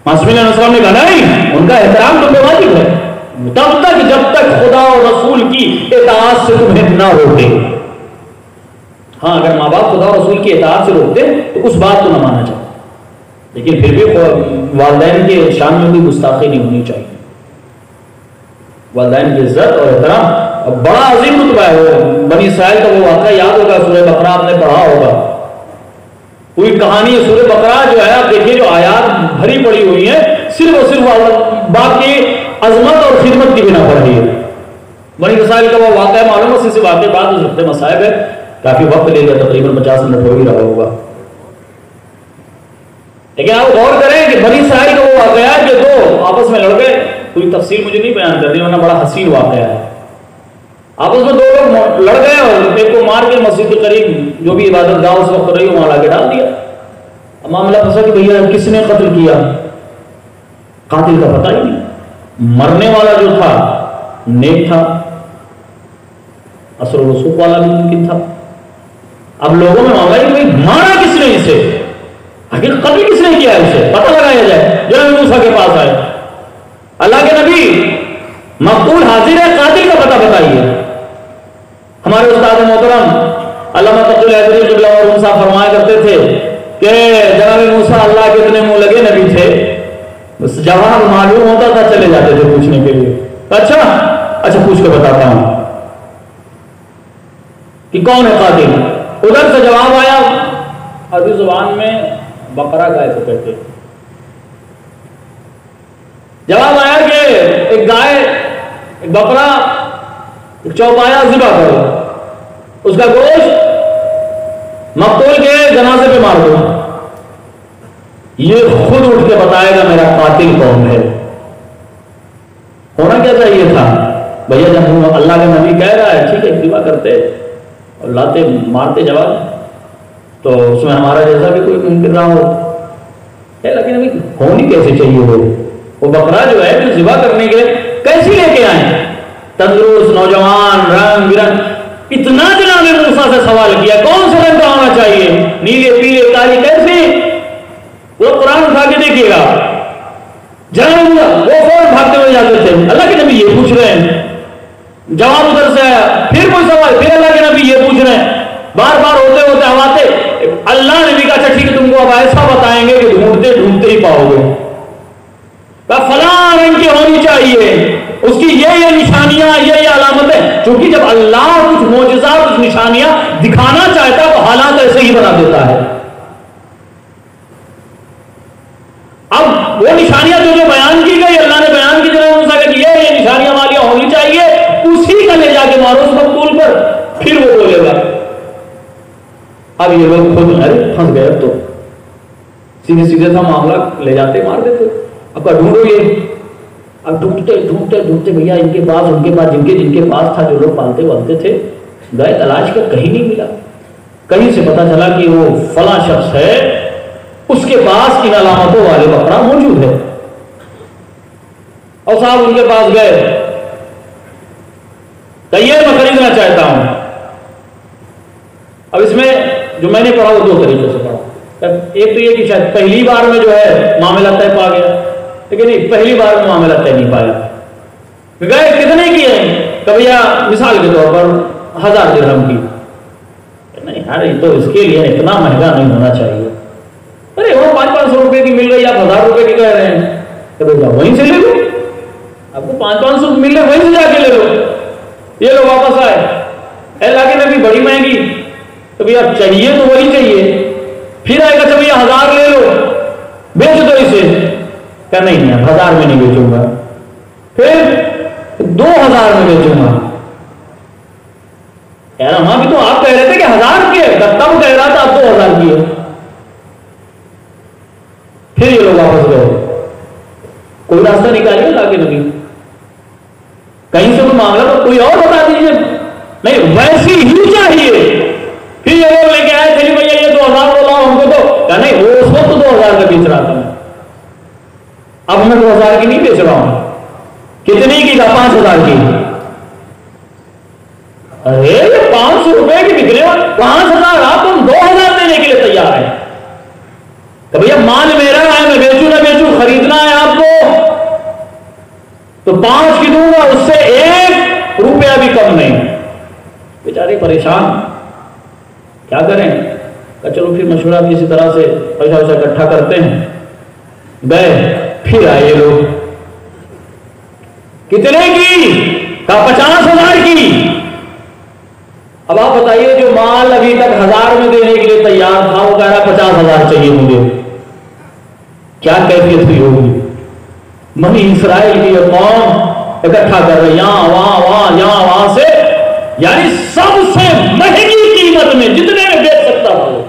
[SPEAKER 1] معصومین علیہ السلام نے کہا نہیں, ان کا احترام تم پہ واجب ہے تب تک جب تک خدا اور رسول کی اطاعت سے تمہیں نہ روکے. ہاں اگر ماں باپ خدا اور رسول کی اطاعت سے روکتے تو اس بات کو نہ مانا چاہیے, لیکن پھر بھی والدین کے شان میں بھی گستاخی نہیں ہونی چاہیے. والدین کی عزت اور احترام بڑا عظیم رتبہ ہے. بنی اسرائیل کا وہ واقعہ یاد ہوگا, سورہ بقرہ آپ نے پڑھا ہوگا, کوئی کہانی ہے. سورہ بقرہ جو ہے آپ دیکھیے, جو آیات بھری پڑی ہوئی ہیں, صرف اور صرف باپ کی عظمت اور خدمت کی بنا پر ہے. بنی اسرائیل کا وہ واقعہ معلوم ہے, سے واقعہ بعد ہو سکتے مصائب ہے, کافی وقت لے گیا, تقریباً 50 منٹ ہو ہی رہا ہوگا. لیکن آپ غور کریں کہ بنی اسرائیل کا وہ واقعہ کہ دو آپس میں لڑ گئے, پوری تفصیل مجھے نہیں بیان کرنی ورنہ بڑا حسین واقعہ ہے. آپس میں دو لوگ لڑ گئے اور ایک کو مار کے مسجد کے قریب جو بھی عبادت گاہ اس وقت رہی وہاں لا کے ڈال دیا. معاملہ پھنسا کہ بھیا کس نے قتل کیا؟ قاتل کا پتہ ہی نہیں. مرنے والا جو تھا نیک تھا, اثر و رسوخ والا بھی ممکن تھا. اب لوگوں میں معاملہ ہے کہ مارا کس نے اسے, آخر قتل کس نے کیا اسے, پتہ لگایا جائے. جناب موسیٰ کے پاس آئے, اللہ کے نبی مقتول حاضر ہے, قاتل کا پتہ بتائیے. ہمارے استاد محترم علامہ تقی الحیدری قبلہ مرحوم صاحب فرمایا کرتے تھے کہ جناب موسیٰ اللہ کے اتنے منہ لگے نبی تھے, بس جواب معلوم ہوتا تھا چلے جاتے تھے پوچھنے کے لیے. اچھا پوچھ کے بتاتا ہوں کہ کون ہے قاتل. ادھر سے جواب آیا, عربی زبان میں بقرہ گائے کو کہتے ہیں. جواب آیا کہ ایک گائے, ایک بقرہ, ایک چوپایا ذبح کرو, اس کا گوشت مقتول کے جنازے پہ مار دو. یہ خود اٹھ کے بتائے گا میرا قاتل کون ہے. ہونا کیا چاہیے تھا بھیا, جب اللہ کا نبی کہہ رہا ہے ٹھیک ہے ذبح کرتے اور لاتے مارتے جواب, تو اس میں ہمارا جیسا بھی کوئی ممکن نہ ہو. لیکن ابھی ہونی کیسے چاہیے وہ بقرہ جو ہے جو ذبح کرنے کے کیسی لے کے آئے, تندرست نوجوان رنگ برنگ. اتنا جناب موسیٰ سے سوال کیا کون سے رنگ کا ہونا چاہیے, نیلے پیلے کالے کیسے؟ وہ قرآن اٹھا کے دیکھیے گا. جناب وہ فوراً بھاگتے ہوئے جاتے تھے, اللہ کے نبی یہ پوچھ رہے ہیں. جواب ادھر سے آیا, پھر کوئی سوال, پھر اللہ کے نبی یہ پوچھ رہے ہیں. بار بار ہوتے ہوتے آواتے, اللہ نے بھی کہا اچھا ٹھیک ہے تم کو اب ایسا بتائیں گے کہ ڈھونڈتے ڈھونڈتے ہی پاؤ گے. فلاں رنگ کی ہونی چاہیے, اس کی یہ نشانیاں یہ علامتیں. چونکہ جب اللہ کچھ معجزات کچھ نشانیاں دکھانا چاہتا ہے تو حالات ایسے ہی بنا دیتا ہے. اب وہ نشانیاں جو بیان کی گئی, اللہ نے بیان کی جناب موسیٰ کہ یہ نشانیاں والیاں ہونی چاہیے, اسی کا لے جا کے مارو اس مقتول پر, پھر وہ بولے گا. اب یہ لوگ خود پھنس گئے, تو سیدھے سیدھے تھا معاملہ, لے جاتے مار دیتے. اب کا ڈھونڈو یہ, اب ڈھونڈتے ڈھونڈتے ڈھونڈتے بھیا ان کے پاس ان کے پاس جن کے پاس تھا, جو لوگ پالتے والتے تھے, گئے تلاش کر کہیں نہیں ملا. کہیں سے پتا چلا کہ وہ فلاں شخص ہے, اس کے پاس ان علامتوں والے بکرا موجود ہے. اور صاحب ان کے پاس گئے, کہ یہ میں خریدنا چاہتا ہوں. اب اس میں جو میں نے پڑھا وہ دو طریقے سے پڑھا. ایک تو یہ کہ شاید پہلی بار میں جو ہے معاملہ طے پا گیا, لیکن نہیں, پہلی بار میں معاملہ طے نہیں پایا. گئے کتنے کی ہیں, کہ بھیا مثال کے طور پر 1000 درہم کی. نہیں ارے تو اس کے لیے اتنا مہنگا نہیں ہونا چاہیے. ارے وہ 500 روپے کی مل رہی, آپ 1000 روپے کی کہہ رہے ہیں, کہ بھیا وہیں سے لے لو, آپ کو 500 مل رہے وہیں سے جا کے لے لو. یہ لوگ واپس آئے, اللہ کے نبی بڑی مہنگی, تو بھیا چاہیے تو وہی چاہیے. پھر آئے گا, بھیا 1000 لے لو, بیچ دو اسے. کہ نہیں 1000 میں نہیں بیچوں گا, پھر 2000 میں بیچوں گا. یار ہاں بھی تو آپ کہہ رہے تھے کہ 1000 کی ہے, تب کہہ رہا تھا اب 2000 کی ہے. پھر یہ لوگ واپس گئے. کوئی راستہ نکالیے اللہ کے نبی, کہیں سے کوئی معاملہ تو کوئی اور بتا دیجیے. نہیں ویسی ہی چاہیے. پھر یہ لوگ لے کے آئے تھے بھیا یہ 2000 بولا ہم کو, تو کہ نہیں وہ اس وقت 2000 کا بیچ رہا تھا میں, اب میں 2000 کی نہیں بیچ رہا ہوں. کتنی کی تھا؟ 5000 کی. ارے 500 روپے کی بک رہے ہو, 5000 آپ تم 2000 دینے کے لیے تیار ہیں. کہ بھیا مال میرا ہے, میں بیچوں نہ بیچوں, خریدنا ہے آپ کو تو 5 کی دوں گا, اس سے 1 روپیہ بھی کم نہیں. بیچارے پریشان, کیا کریں. کہ چلو پھر مشورہ کسی طرح سے پیسہ ویسا اکٹھا کرتے ہیں. گئے, پھر آئے یہ لوگ, کتنے کی؟ کہا 50,000 کی. اب آپ بتائیے جو مال ابھی تک 1000 میں دینے کے لیے تیار تھا وہ کہہ رہا 50,000 چاہیے مجھے. کیا کیفیت ہوئی ہوگی. بنی اسرائیل کی یہ قوم اکٹھا کر رہے, یہاں وہاں یہاں وہاں سے, یعنی سب سے مہنگی قیمت میں جتنے میں بیچ سکتا تھا.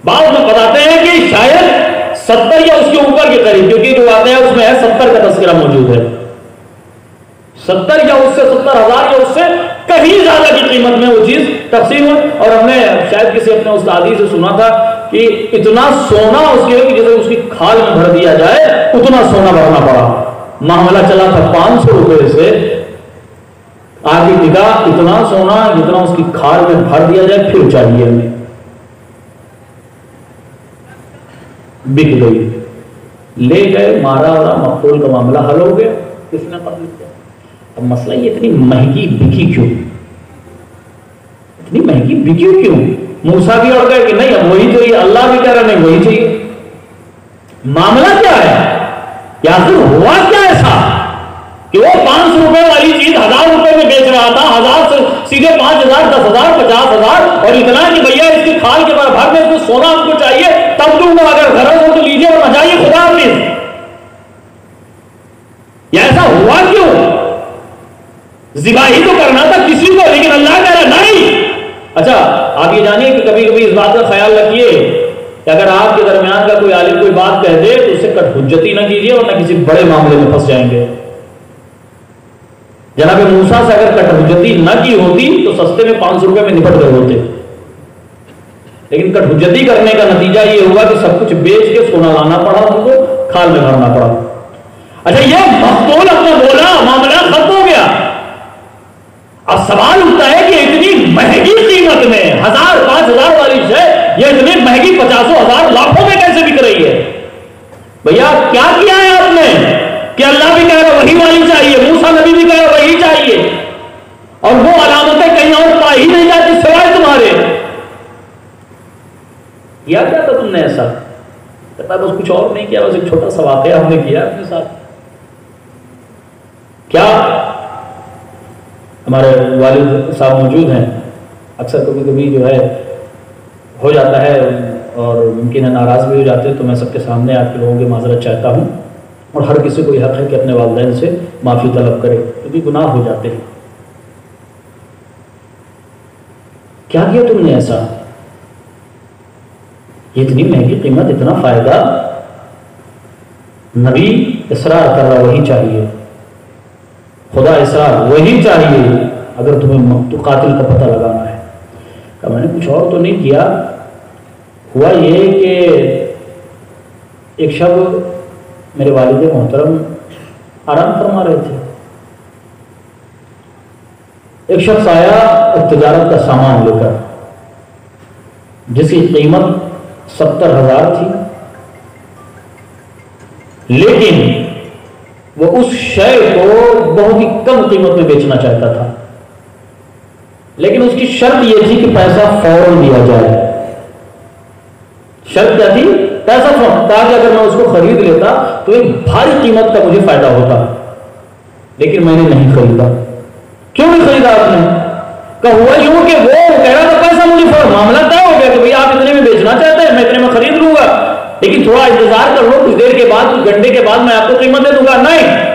[SPEAKER 1] بعض میں بتاتے ہیں کہ شاید 70 یا اس کے اوپر کے قریب، کیونکہ جو واقعہ ہے اس میں ہے 70 کا تذکرہ موجود ہے، 70 یا اس سے 70,000 یا اس سے کہیں زیادہ کی قیمت میں وہ چیز تقسیم ہو. اور ہم نے شاید کسی اپنے استادی سے سنا تھا کہ اتنا سونا اس کے جیسے اس کی کھال میں بھر دیا جائے اتنا سونا بھرنا پڑا. معاملہ چلا تھا 500 روپے سے، آگے ٹکا اتنا سونا جتنا اس کی کھال میں بھر دیا جائے پھر چاہیے ہمیں. بک گئی، لے گئے، مارا اور مقتول کا معاملہ حل ہو گیا، کس نے قتل کیا. اب مسئلہ یہ اتنی مہنگی بکی کیوں، اتنی مہنگی بکی کیوں؟ موسیٰ بھی اور گئے کہ نہیں اب وہی چاہیے، اللہ بھی کہہ رہا نہیں وہی چاہیے. معاملہ کیا ہے؟ یا پھر ہوا کیا ایسا کہ وہ 500 روپے والی چیز 1000 روپے میں بیچ رہا تھا، 1000 سے سیدھے 5000 10,000 50,000 اور اتنا کہ بھیا اس کی کھال کے بھر میں اس کو سونا ہم کو چاہیے تب دوں گا، اگر غرض ہو تو لیجیے اور نہ چاہیے خدا حافظ. یا ایسا ہوا کیوں؟ ذبح ہی تو کرنا تھا کسی کو، لیکن اللہ کہہ رہا نہیں. اچھا آپ یہ جانیے کہ کبھی کبھی اس بات کا خیال رکھیے کہ اگر آپ کے درمیان کا کوئی عالم کوئی بات کہہ دے تو اسے کٹ حجتی نہ کیجیے اور نہ کسی بڑے معاملے میں پھنس جائیں گے. جناب موسیٰ سے اگر کٹ حجتی نہ کی ہوتی تو سستے میں 500 روپے میں نپٹ گئے ہوتے، لیکن کٹ حجتی کرنے کا نتیجہ یہ ہوا کہ سب کچھ بیچ کے سونا لانا پڑا، ان کو کھال میں بھرنا پڑا. اچھا یہ مقتول اپنا بولا، معاملہ ختم ہو گیا. اب سوال اٹھتا ہے کہ اتنی مہنگی قیمت میں 1000 5000 والی شے یہ اتنی مہنگی 50,000 لاکھوں میں کیسے بک رہی ہے؟ بھیا کیا کیا ہے آپ نے کہ اللہ بھی کہہ رہا وہی والی چاہیے، موسیٰ نبی بھی کہہ رہا وہی چاہیے، اور وہ علامتیں کہیں اور پا ہی نہیں جاتی سوائے تمہارے. کیا کیا تھا تم نے ایسا؟ کہتا بس کچھ اور نہیں کیا، بس ایک چھوٹا سا واقعہ ہم نے کیا اپنے ساتھ. کیا؟ ہمارے والد صاحب موجود ہیں، اکثر کبھی کبھی جو ہے ہو جاتا ہے اور ممکن ہے ناراض بھی ہو جاتے ہیں، تو میں سب کے سامنے آپ کے لوگوں کی معذرت چاہتا ہوں، اور ہر کسی کو یہ حق ہے کہ اپنے والدین سے معافی طلب کرے کیونکہ گناہ ہو جاتے ہیں. کیا کیا تم نے ایسا؟ یہ اتنی مہنگی قیمت، اتنا فائدہ، نبی اصرار کر رہا وہی چاہیے، خدا اصرار وہی چاہیے اگر تمہیں قاتل کا پتہ لگانا ہے. کہ میں نے کچھ اور تو نہیں کیا. ہوا یہ کہ ایک شب میرے والد محترم آرام فرما رہے تھے، ایک شخص آیا تجارت کا سامان لے کر جس کی قیمت 70,000 تھی، لیکن وہ اس شے کو بہت ہی کم قیمت میں بیچنا چاہتا تھا، لیکن اس کی شرط یہ تھی کہ پیسہ فوراً دیا جائے. شرط کیا تھی؟ پیسہ فوراً، تاکہ اگر میں اس کو خرید لیتا تو ایک بھاری قیمت کا مجھے فائدہ ہوتا. لیکن میں نے نہیں خریدا. کیوں نہیں خریدا آپ نے؟ کہ ہوا یوں کہ وہ کہہ رہا تھا پیسہ مجھے فوراً، معاملہ طے ہو گیا کہ بھئی آپ اتنے میں بیچنا چاہتے ہیں، میں اتنے میں خرید لوں گا، لیکن تھوڑا انتظار کر لو، کچھ دیر کے بعد کچھ گھنٹے کے بعد میں آپ کو قیمت دے دوں گا. نہیں،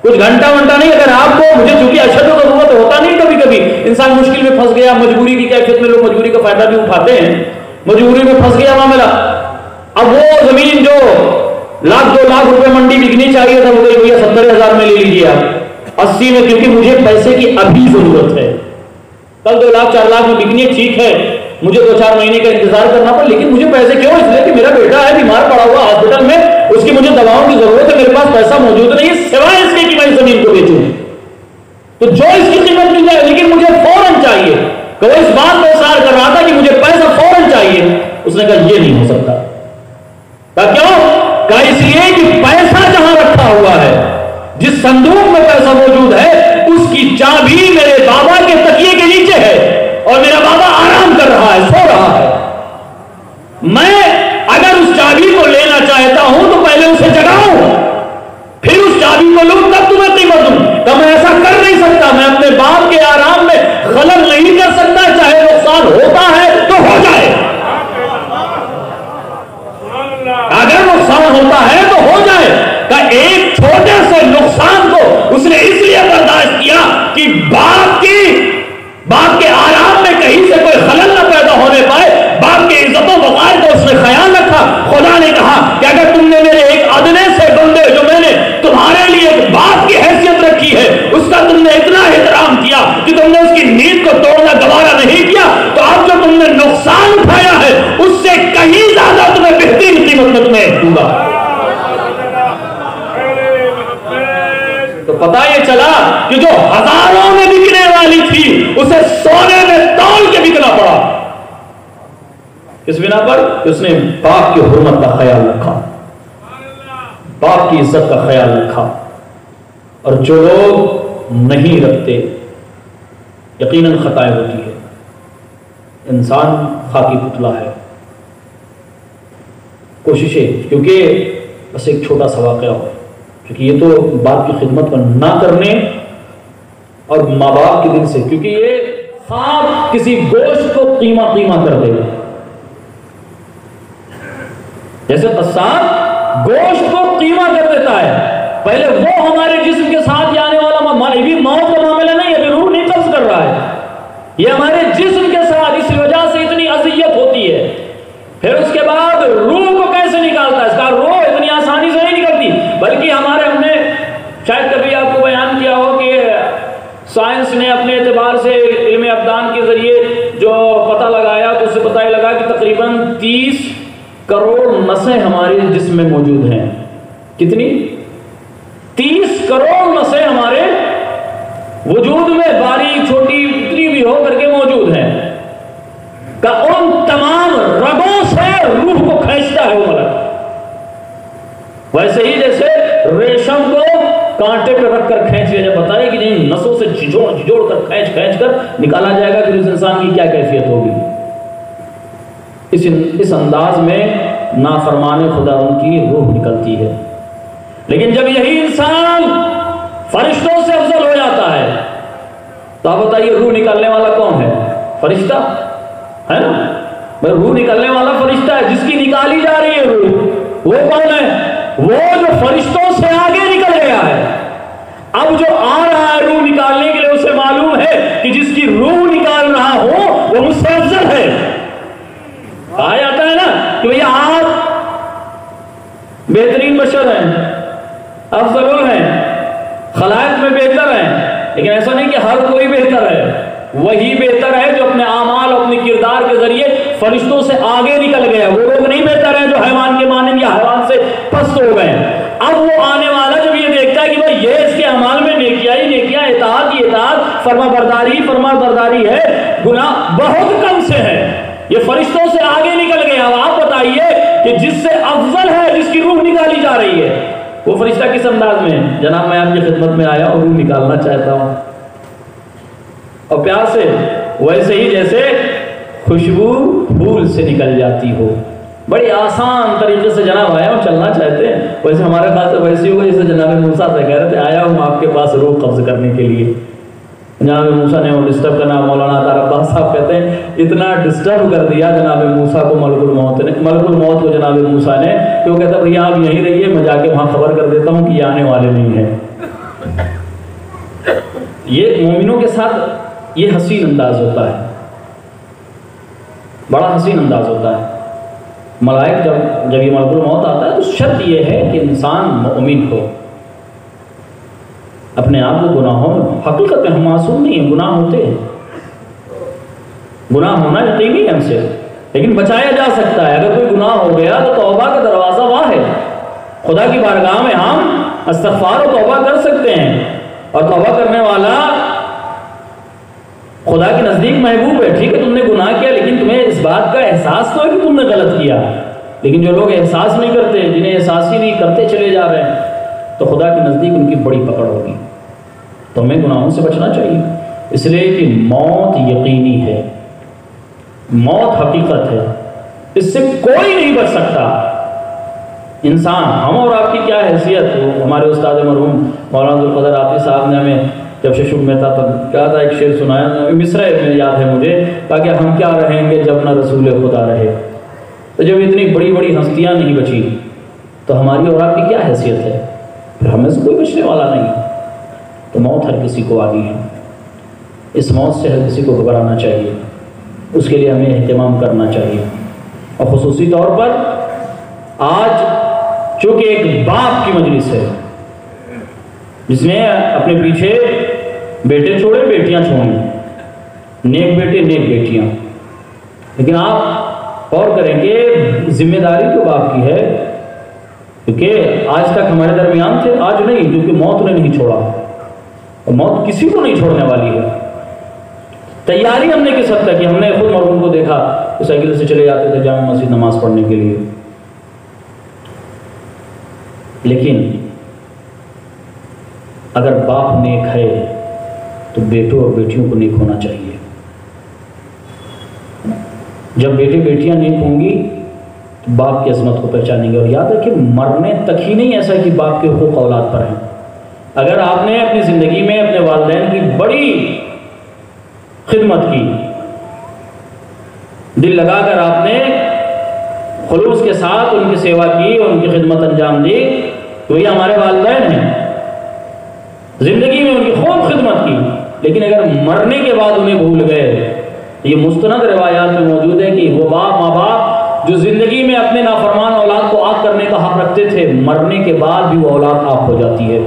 [SPEAKER 1] کچھ گھنٹہ نہیں. اگر آپ کو مجھے چونکہ اشد و ضرورت ہوتا نہیں، کبھی کبھی انسان مشکل میں پھنس گیا، مجبوری کی کیفیت میں لوگ مجبوری کا فائدہ بھی اٹھاتے ہیں، مجبوری میں پھنس گیا معاملہ. اب وہ زمین جو 1,00,000 2 لاکھ روپے منڈی بکنی چاہیے تھا، وہ بھیا 70,000 میں لے لیجیے آپ، 80 میں، کیونکہ مجھے پیسے کی ابھی ضرورت ہے. کل 2 لاکھ 4 لاکھ میں بکنی ٹھیک ہے، مجھے 2-4 مہینے کا انتظار کرنا پڑا، لیکن مجھے پیسے کیوں؟ اس لیے کہ میرا بیٹا ہے بیمار پڑا ہوا ہاسپٹل میں، اس کی مجھے دواؤں کی ضرورت ہے، میرے پاس پیسہ موجود نہیں ہے سوائے اس کے کہ میں زمین کو بیچوں. تو جو اس کی قیمت مل جائے، لیکن مجھے فوراً چاہیے. کہ وہ اس بات پہ اصرار کر رہا تھا کہ مجھے پیسہ فوراً چاہیے. اس نے کہا یہ نہیں ہو سکتا. کیوں؟ کہ اس لیے کہ پیسہ جہاں رکھا ہوا ہے، جس صندوق میں پیسہ موجود ہے، اس کی چابی میرے بابا کے تکیے کے نیچے ہے، اور میرا بابا آرام کر رہا ہے، سو رہا ہے. میں اگر اس چابی کو لینا چاہتا ہوں تو پہلے اسے جگاؤں، پھر اس چابی کو لوں، تب تمہیں قیمت دوں. کہ میں ایسا کر نہیں سکتا، میں اپنے باپ کے آرام میں خلل نہیں کر سکتا، چاہے نقصان ہوتا ہے تو ہو جائے، اگر نقصان ہوتا ہے تو ہو جائے. کہ ایک چھوٹے سے نقصان کو اس نے اس لیے برداشت کیا کہ باپ کے پڑا. کس بنا پر؟ اس نے باپ کی حرمت کا خیال رکھا، باپ کی عزت کا خیال رکھا. اور جو لوگ نہیں رکھتے یقیناً خطائیں ہوتی ہے. انسان خاکی پتلا ہے. کوششیں، کیونکہ بس ایک چھوٹا سا واقعہ ہو، کیونکہ یہ تو باپ کی خدمت کو نہ کرنے اور ماں باپ کے دل سے، کیونکہ یہ خواب کسی گوشت کو قیمہ کر دے گا. جیسے قصاب گوشت کو قیمہ کر دیتا ہے، پہلے وہ ہمارے جسم کے ساتھ آنے والا ابھی موت کا معاملہ نہیں، ابھی روح نہیں قبض کر رہا ہے، یہ ہمارے جسم کے ساتھ، اس وجہ سے اتنی اذیت ہوتی ہے. پھر اس کے بعد روح کو کیسے نکالتا ہے؟ اس کا روح اتنی آسانی سے نہیں نکلتی، بلکہ ہم نے شاید کبھی آپ کو بیان کیا ہو کہ سائنس نے اپنے اعتبار سے علم ابدان کے ذریعے جو پتہ لگایا تو اس سے پتہ ہی لگا کہ تقریباً 30 کروڑ نسیں ہمارے جسم میں موجود ہیں. کتنی؟ 30 کروڑ نسیں ہمارے وجود میں باریک چھوٹی اتنی بھی ہو کر کے موجود ہیں. کہ ان تمام رگوں سے روح کو کھینچتا ہے وہ ملک. ویسے ہی جیسے ریشم کو کانٹے پہ رکھ کر کھینچ لیا جائے، بتائے کہ نہیں نسوں سے جھجوڑ کر کھینچ کر نکالا جائے گا کہ اس انسان کی کیا کیفیت ہوگی. اس انداز میں نافرمان خدا ان کی روح نکلتی ہے. لیکن جب یہی انسان فرشتوں سے افضل ہو جاتا ہے تو آپ بتائیے روح نکالنے والا کون ہے؟ فرشتہ ہے نا. روح نکالنے والا فرشتہ ہے، جس کی نکالی جا رہی ہے روح، وہ کون ہے؟ وہ جو فرشتوں سے آگے نکل گیا ہے. اب جو آ رہا ہے روح نکالنے کے لیے، اسے معلوم ہے کہ جس کی روح نکال رہا ہو وہ مجھ سے افضل ہے. کہا جاتا ہے نا کہ بھئی آپ بہترین بشر ہیں، افضل ہیں، خلائق میں بہتر ہیں. لیکن ایسا نہیں کہ ہر کوئی بہتر ہے، وہی بہتر ہے جو اپنے اعمال اور اپنے کردار کے ذریعے فرشتوں سے آگے نکل گیا. وہ لوگ نہیں بہتر ہیں جو حیوان کے مانند یا حیوان سے پست ہو گئے. اب وہ آنے والا جب یہ دیکھتا ہے کہ بھئی یہ اس کے اعمال میں نیکیاں ہی نیکیاں، اطاعت ہی اطاعت، فرما برداری ہے، گناہ بہت کم سے ہے، یہ فرشتوں سے آگے نکل گیا. اب آپ بتائیے کہ جس سے افضل ہے، جس کی روح نکالی جا رہی ہے، وہ فرشتہ کس انداز میں؟ جناب میں آپ کی خدمت میں آیا اور روح نکالنا چاہتا ہوں. اور پیار سے، ویسے ہی جیسے خوشبو پھول سے نکل جاتی ہو، بڑی آسان طریقے سے جناب آیا ہوں، چلنا چاہتے ہیں. ویسے ہمارے پاس تو ویسے ہوگا جیسے جناب موسیٰ سے کہہ رہے تھے آیا ہوں آپ کے پاس روح قبض کرنے کے لیے. جناب موسیٰ نے وہ ڈسٹرب کرنا، مولانا عطا عباس صاحب کہتے ہیں اتنا ڈسٹرب کر دیا جناب موسیٰ کو ملک الموت کو جناب موسیٰ نے کہ وہ کہتا بھئی آپ یہیں رہیے، میں جا کے وہاں خبر کر دیتا ہوں کہ یہ آنے والے نہیں ہیں. یہ مومنوں کے ساتھ یہ حسین انداز ہوتا ہے، بڑا حسین انداز ہوتا ہے. ملائک جب یہ ملک الموت آتا ہے تو شرط یہ ہے کہ انسان مؤمن ہو، اپنے آپ کو گناہوں میں، حقیقت میں ہم معصوم نہیں ہیں، گناہ ہوتے ہیں، گناہ ہونا یقینی ہے ہم سے، لیکن بچایا جا سکتا ہے. اگر کوئی گناہ ہو گیا تو توبہ کا دروازہ وہاں ہے. خدا کی بارگاہ میں ہم استغفار و توبہ کر سکتے ہیں، اور توبہ کرنے والا خدا کے نزدیک محبوب ہے. ٹھیک ہے تم نے گناہ کیا، لیکن تمہیں اس بات کا احساس تو ہے کہ تم نے غلط کیا. لیکن جو لوگ احساس نہیں کرتے، جنہیں احساس ہی نہیں کرتے چلے جا رہے ہیں، تو خدا کے نزدیک ان کی بڑی پکڑ ہوگی. تو ہمیں گناہوں سے بچنا چاہیے، اس لیے کہ موت یقینی ہے، موت حقیقت ہے، اس سے کوئی نہیں بچ سکتا. انسان، ہم اور آپ کی کیا حیثیت ہو. ہمارے استاد مرحوم مولانا عبدالقادر عاطی صاحب نے ہمیں جب ششم میں تھا تب کیا تھا، ایک شعر سنایا، مصرع میں یاد ہے مجھے، تاکہ ہم کیا رہیں گے جب نہ رسول خدا رہے. تو جب اتنی بڑی بڑی ہستیاں نہیں بچی تو ہماری اور آپ کی کیا حیثیت ہے؟ پھر ہمیں سے کوئی بچنے والا نہیں. تو موت ہر کسی کو آنی ہے، اس موت سے ہر کسی کو گھبرانا چاہیے، اس کے لیے ہمیں اہتمام کرنا چاہیے. اور خصوصی طور پر آج چونکہ ایک باپ کی مجلس ہے جس نے اپنے پیچھے بیٹے چھوڑے، بیٹیاں چھوڑیں، نیک بیٹے نیک بیٹیاں، لیکن آپ غور کریں کہ ذمہ داری تو باپ کی ہے، کیونکہ آج تک ہمارے درمیان تھے، آج نہیں، کیونکہ موت نے نہیں چھوڑا، اور موت کسی کو نہیں چھوڑنے والی ہے. تیاری ہم نے کس حد تک کی؟ ہم نے خود مرحوم کو دیکھا کہ سائیکل سے چلے جاتے تھے جامع مسجد نماز پڑھنے کے لیے، لیکن اگر باپ نیک ہے تو بیٹوں اور بیٹیوں کو نیک ہونا چاہیے۔ جب بیٹے بیٹیاں نیک ہوں گی تو باپ کی عظمت کو پہچانیں گے۔ اور یاد رکھیں مرنے تک ہی نہیں ایسا کہ باپ کے حقوق اولاد پر ہیں۔ اگر آپ نے اپنی زندگی میں اپنے والدین کی بڑی خدمت کی، دل لگا کر آپ نے خلوص کے ساتھ ان کی سیوا کی اور ان کی خدمت انجام دی، تو یہ ہمارے والدین ہیں، زندگی میں ان کی خوب خدمت کی، لیکن اگر مرنے کے بعد انہیں بھول گئے، یہ مستند روایات میں موجود ہے کہ وہ ماں باپ جو زندگی میں اپنے نافرمان اولاد کو آگ کرنے کا حق رکھتے تھے، مرنے کے بعد بھی وہ اولاد آگ ہو جاتی ہے۔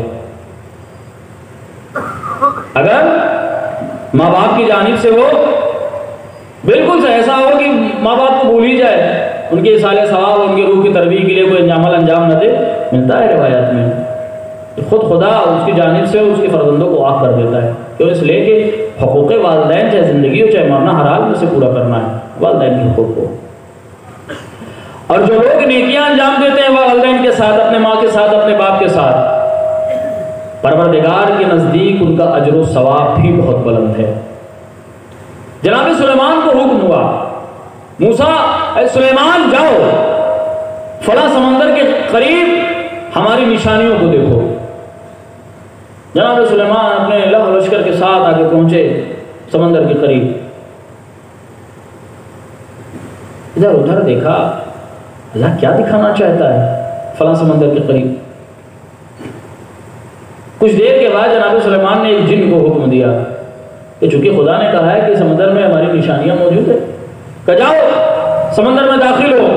[SPEAKER 1] اگر ماں باپ کی جانب سے وہ بالکل سے ایسا ہو کہ ماں باپ کو بھول ہی جائے، ان کے اصال ثواب، ان کی روح کی تربیت کے لیے کوئی انجام نہ دے، ملتا ہے روایات میں خود خدا اس کی جانب سے اس کے فرزندوں کو آگ کر دیتا ہے، کیوں؟ اس لیے کہ حقوق والدین چاہے زندگی ہو چاہے مرنا ہر حال میں سے پورا کرنا ہے والدین کے حقوق کو۔ اور جو لوگ نیکیاں انجام دیتے ہیں والدین کے ساتھ، اپنے ماں کے ساتھ، اپنے باپ کے ساتھ، پروردگار کے نزدیک ان کا اجر و ثواب بھی بہت بلند ہے۔ جناب سلیمان کو حکم ہوا، موسیٰ اے سلیمان جاؤ فلاں سمندر کے قریب ہماری نشانیوں کو دیکھو۔ جناب سلیمان اپنے لہو لشکر کے ساتھ آگے پہنچے سمندر کے قریب، ادھر ادھر دیکھا، اللہ کیا دکھانا چاہتا ہے فلاں سمندر کے قریب۔ کچھ دیر کے بعد جناب سلیمان نے ایک جن کو حکم دیا کہ چونکہ خدا نے کہا ہے کہ سمندر میں ہماری نشانیاں موجود ہیں، کہ جاؤ سمندر میں داخل ہو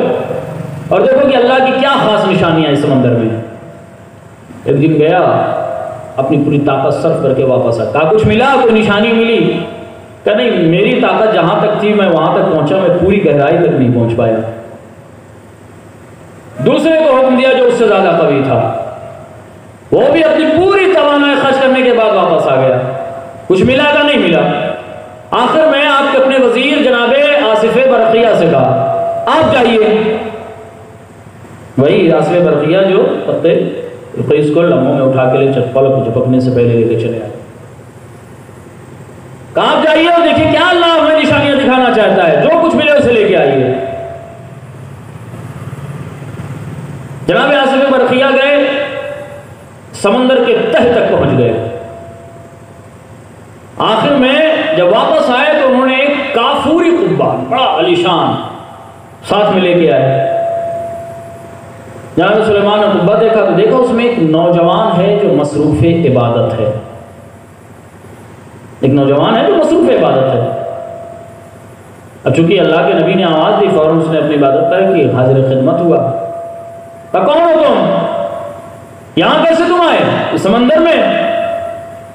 [SPEAKER 1] اور دیکھو کہ اللہ کی کیا خاص نشانیاں اس سمندر میں۔ ایک دن گیا، اپنی پوری طاقت صرف کر کے واپس آیا، کہا کچھ ملا، کوئی نشانی ملی؟ کہ نہیں، میری طاقت جہاں تک تھی میں وہاں تک پہنچا، میں پوری گہرائی تک نہیں پہنچ پایا۔ دوسرے کو حکم دیا جو اس سے زیادہ قوی تھا، وہ بھی اپنی پوری توانائی خرچ کرنے کے بعد واپس آ گیا، کچھ ملا کا نہیں ملا۔ آخر میں آپ کے اپنے وزیر جناب آصف برقیہ سے کہا آپ جائیے، وہی آصف برقیہ جو پتے اس کو لمحوں میں اٹھا کے لے پلک کو چپکنے سے پہلے لے کے چلے آئے، کہا آپ جائیے اور دیکھیں کیا اللہ ہمیں نشانیاں دکھانا چاہتا ہے، جو کچھ ملے اسے لے کے آئیے۔ جناب آصف برقیہ گئے، سمندر کے تہ تک پہنچ گئے۔ آخر میں جب واپس آئے تو انہوں نے ایک کافوری قبہ بڑا عالیشان ساتھ میں لے کے آئے۔ جناب سلیمان نے قبہ دیکھا تو دیکھا اس میں ایک نوجوان ہے جو مصروف عبادت ہے، ایک نوجوان ہے جو مصروف عبادت ہے۔ اب چونکہ اللہ کے نبی نے آواز دی، فوراً اس نے اپنی عبادت پر کی، حاضر خدمت ہوا۔ کون ہو تم؟ یہاں کیسے تم آئے؟ اس سمندر میں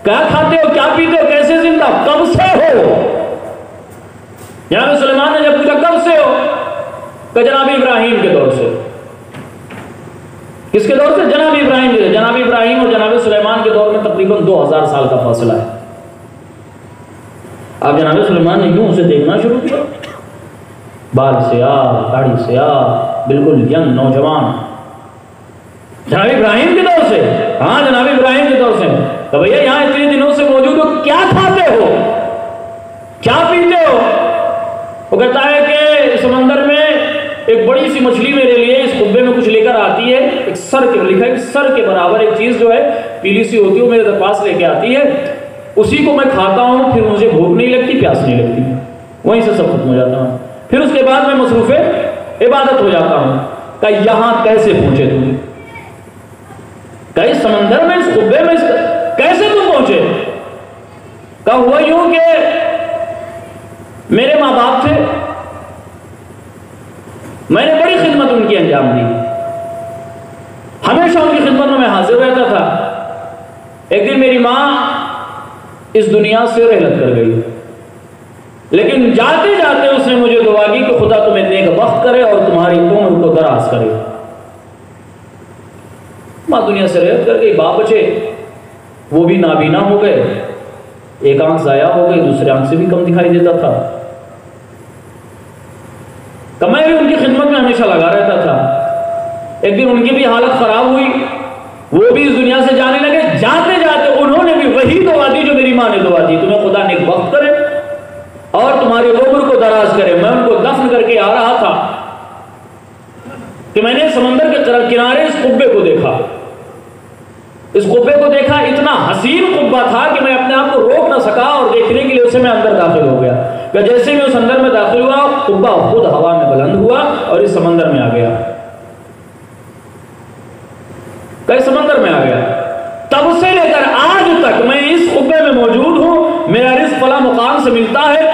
[SPEAKER 1] کیا کھاتے ہو، کیا پیتے ہو، کیسے زندہ، کب سے ہو؟ جناب سلیمان نے جب پوچھا کب سے ہو، کہ جناب ابراہیم کے دور سے۔ کس کے دور سے؟ جناب ابراہیم کے۔ جناب ابراہیم اور جناب سلیمان کے دور میں تقریباً 2000 سال کا فاصلہ ہے۔ اب جناب سلیمان نے یوں اسے دیکھنا شروع کیا، بال سیاہ، داڑھی سیاہ، بالکل ینگ نوجوان۔ جناب ابراہیم کے دور سے؟ ہاں جناب ابراہیم کے دور سے۔ تو بھیا یہاں اتنے دنوں سے موجود ہو، کیا کھاتے ہو، کیا پیتے ہو؟ وہ کہتا ہے کہ سمندر میں ایک بڑی سی مچھلی میرے لیے اس قبے میں کچھ لے کر آتی ہے، ایک سر کے لکھا ہے سر کے برابر ایک چیز جو ہے پیلی سی ہوتی ہے، وہ میرے پاس لے کے آتی ہے، اسی کو میں کھاتا ہوں، پھر مجھے بھوک نہیں لگتی، پیاس نہیں لگتی، وہیں سے سب ختم ہو جاتا ہوں، پھر اس کے بعد میں مصروف عبادت ہو جاتا ہوں۔ کہ یہاں کیسے پہنچے تم؟ کہ اس سمندر میں، اس قبے میں کیسے تم پہنچے؟ کہ ہوا یوں کہ میرے ماں باپ تھے، میں نے بڑی خدمت ان کی انجام دی، ہمیشہ ان کی خدمت میں حاضر رہتا تھا۔ ایک دن میری ماں اس دنیا سے رحلت کر گئی، لیکن جاتے جاتے اس نے مجھے دعا کی کہ خدا تمہیں نیک بخت کرے اور تمہاری عمر کو دراز کرے۔ ماں دنیا سے رحلت کر گئی، باپ بچے وہ بھی نابینا ہو گئے۔ ایک آنکھ ضائع ہو گئی، دوسری آنکھ سے بھی کم دکھائی دیتا تھا. تو میں بھی ان کی خدمت میں ہمیشہ لگا رہتا تھا. ایک دن ان کی بھی حالت خراب ہوئی، وہ بھی اس دنیا سے جانے لگے. جاتے جاتے انہوں نے بھی وہی دعا دی جو میری ماں نے دعا دی، تمہیں خدا نیک وقت کرے اور تمہاری عمر کو دراز کرے. میں ان کو دفن کر کے آ رہا تھا کہ میں نے سمندر کے کنارے اس قبے کو دیکھا. اس قبے کو دیکھا، اتنا حسین قبہ تھا کہ میں اپنے آپ کو روک نہ سکا اور دیکھنے کے لیے اسے میں اندر داخل ہو گیا. کہ جیسے میں اس اندر میں داخل ہوا، قبہ خود ہوا میں بلند ہوا اور اس سمندر میں آ گیا. کہ سمندر میں آ گیا. تب سے لے کر آج تک میں اس قبے میں موجود ہوں. میرا رزق فلاں مقام سے ملتا ہے،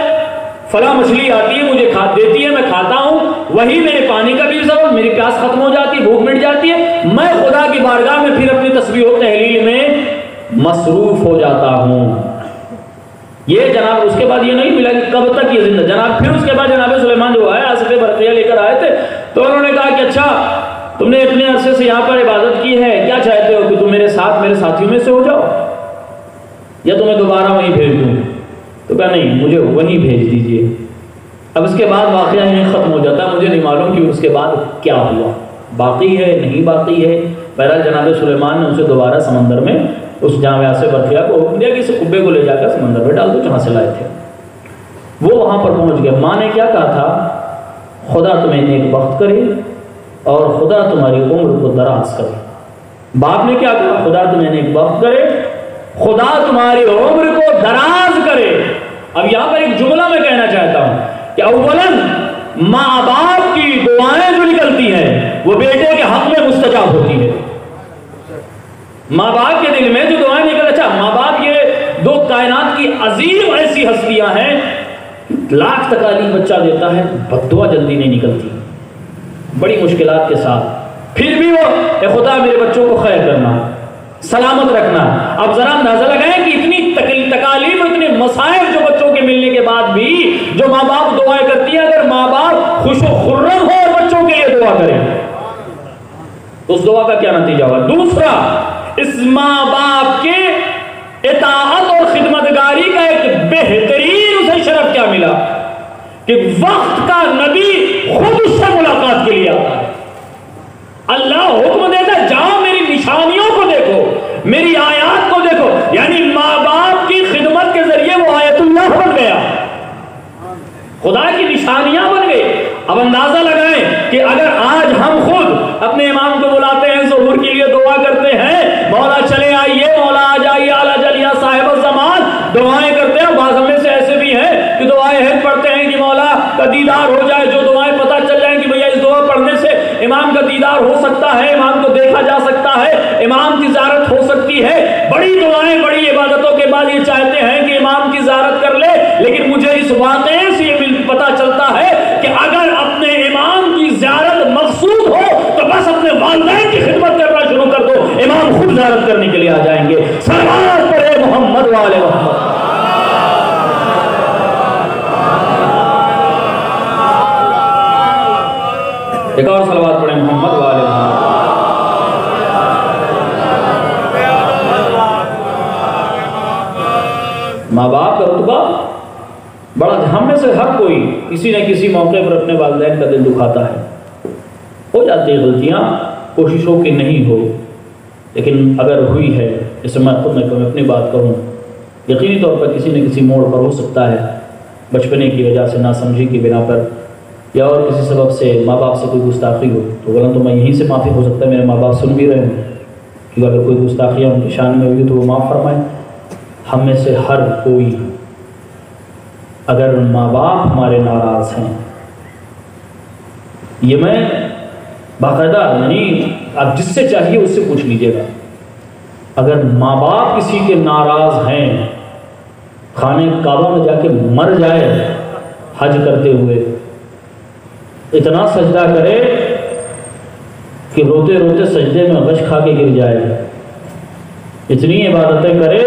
[SPEAKER 1] فلاں مچھلی آتی ہے مجھے دیتی ہے، میں کھاتا ہوں، وہی میرے پانی کا بھی سبب، میری پیاس ختم ہو جاتی ہے، بھوک مٹ جاتی ہے. میں خدا کی بارگاہ میں پھر اپنی تسبیح و تحلیل میں مصروف ہو جاتا ہوں. یہ جناب اس کے بعد یہ نہیں ملا کہ کب تک یہ زندہ. جناب پھر اس کے بعد جناب سلیمان جو آئے آصف برقیہ لے کر آئے تھے، تو انہوں نے کہا کہ اچھا تم نے اتنے عرصے سے یہاں پر عبادت کی ہے، کیا چاہتے ہو کہ تم میرے ساتھ میرے ساتھیوں میں سے ہو جاؤ یا تمہیں دوبارہ وہیں بھیج دوں؟ تو کہا نہیں، مجھے وہیں بھیج دیجئے. اب اس کے بعد واقعہ یہیں ختم ہو جاتا ہے. مجھے نہیں معلوم کہ اس کے بعد کیا ہوا، باقی ہے نہیں باقی ہے. بہرحال جناب سلیمان نے اسے دوبارہ سمندر میں اس جامع آصف برقیہ کو حکم دیا کہ اس قبے کو لے جا کر سمندر میں ڈال دو جہاں سے لائے تھے. وہ وہاں پر پہنچ گیا. ماں نے کیا کہا تھا؟ خدا تمہیں نیک بخت کرے اور خدا تمہاری عمر کو دراز کرے. باپ نے کیا کہا؟ خدا تمہیں نیک بخت کرے، خدا تمہاری عمر کو دراز کرے. اب یہاں پر ایک جملہ میں کہنا چاہتا ہوں کہ اولاً ماں باپ کی دعائیں جو نکلتی ہیں وہ بیٹے کے حق میں مستجاب ہوتی ہے. ماں باپ کے دل میں جو دعائیں نکل، اچھا ماں باپ یہ دو کائنات کی عظیم ایسی ہستیاں ہیں، لاکھ تکالیف بچہ دیتا ہے، بد دعا جلدی نہیں نکلتی، بڑی مشکلات کے ساتھ. پھر بھی وہ اے خدا میرے بچوں کو خیر کرنا، سلامت رکھنا. اب ذرا اندازہ لگائیں کہ اتنی تکالیف، اتنے مسائل جو بچوں کے ملنے کے بعد بھی جو ماں باپ دعائیں کرتی ہیں، اگر ماں باپ خوش و خرم ہو اور بچوں کے لیے دعا کریں تو اس دعا کا کیا نتیجہ ہوگا؟ دوسرا، اس ماں باپ کے اطاعت اور خدمتگاری کا ایک بہترین اسے شرف کیا ملا کہ وقت کا نبی خود اس سے ملاقات کے لیے آتا ہے. اللہ حکم دیتا ہے جاؤ میری نشانیوں کو دیکھو، میری آیات کو دیکھو. یعنی ماں باپ کی خدمت کے ذریعے وہ آیت اللہ بن گیا، خدا کی نشانیاں بن گئی. اب اندازہ لگائیں کہ اگر آج ہم خود اپنے امام کو بلاتے ہیں، ظہور کے لیے دعا کرتے ہیں، مولا چلے آئیے، مولا آ جائیے، اعلیٰ جلیا صاحب الزمان، دعائیں کرتے ہیں. بعض ہمیں سے ایسے بھی ہیں کہ دعائیں ہیں پڑھتے ہیں کہ مولا کا دیدار ہو جائے، جو دعائیں پتہ چل جائیں کہ بھیا اس دعا پڑھنے سے امام کا دیدار ہو سکتا ہے، امام کو دیکھا جا سکتا ہے، امام کی زیارت ہو سکتی ہے. بڑی دعائیں بڑی عبادتوں کے بعد یہ چاہتے ہیں کہ امام کی زیارت کر لے. لیکن مجھے اس واقعے سے یہ پتہ چلتا ہے کہ اگر اپنے امام کی زیارت مقصود ہو تو بس اپنے والدین کی خدمت کرنا شروع کر دو، امام خود زیارت کرنے کے لیے آ جائیں گے. صلوات پڑھے محمد وآل محمد. ایک اور صلوات پڑھیں محمد وآل محمد. ماں باپ کا رتبہ بڑا، ہم میں سے ہر کوئی کسی نہ کسی موقع پر اپنے والدین کا دل دکھاتا ہے. ہو جاتی ہیں غلطیاں، کوشش ہو کہ نہیں ہو، لیکن اگر ہوئی ہے، جیسے میں خود میں اپنی بات کروں، یقینی طور پر کسی نہ کسی موڑ پر ہو سکتا ہے بچپنے کی وجہ سے، ناسمجھی کی بنا پر، یا اور کسی سبب سے ماں باپ سے کوئی گستاخی ہو، تو غلط تو میں یہیں سے معافی ہو سکتا ہے، میرے ماں باپ سن بھی رہے ہوں، کہ اگر کوئی گستاخیاں ان کی شان میں ہوئی تو وہ معاف فرمائیں. ہم میں سے ہر کوئی اگر ماں باپ ہمارے ناراض ہیں، یہ میں باقاعدہ، یعنی آپ جس سے چاہیے اس سے پوچھ لیجیے گا، اگر ماں باپ کسی کے ناراض ہیں، خانے کعبہ میں جا کے مر جائے حج کرتے ہوئے، اتنا سجدہ کرے کہ روتے روتے سجدے میں غش کھا کے گر جائے، اتنی عبادتیں کرے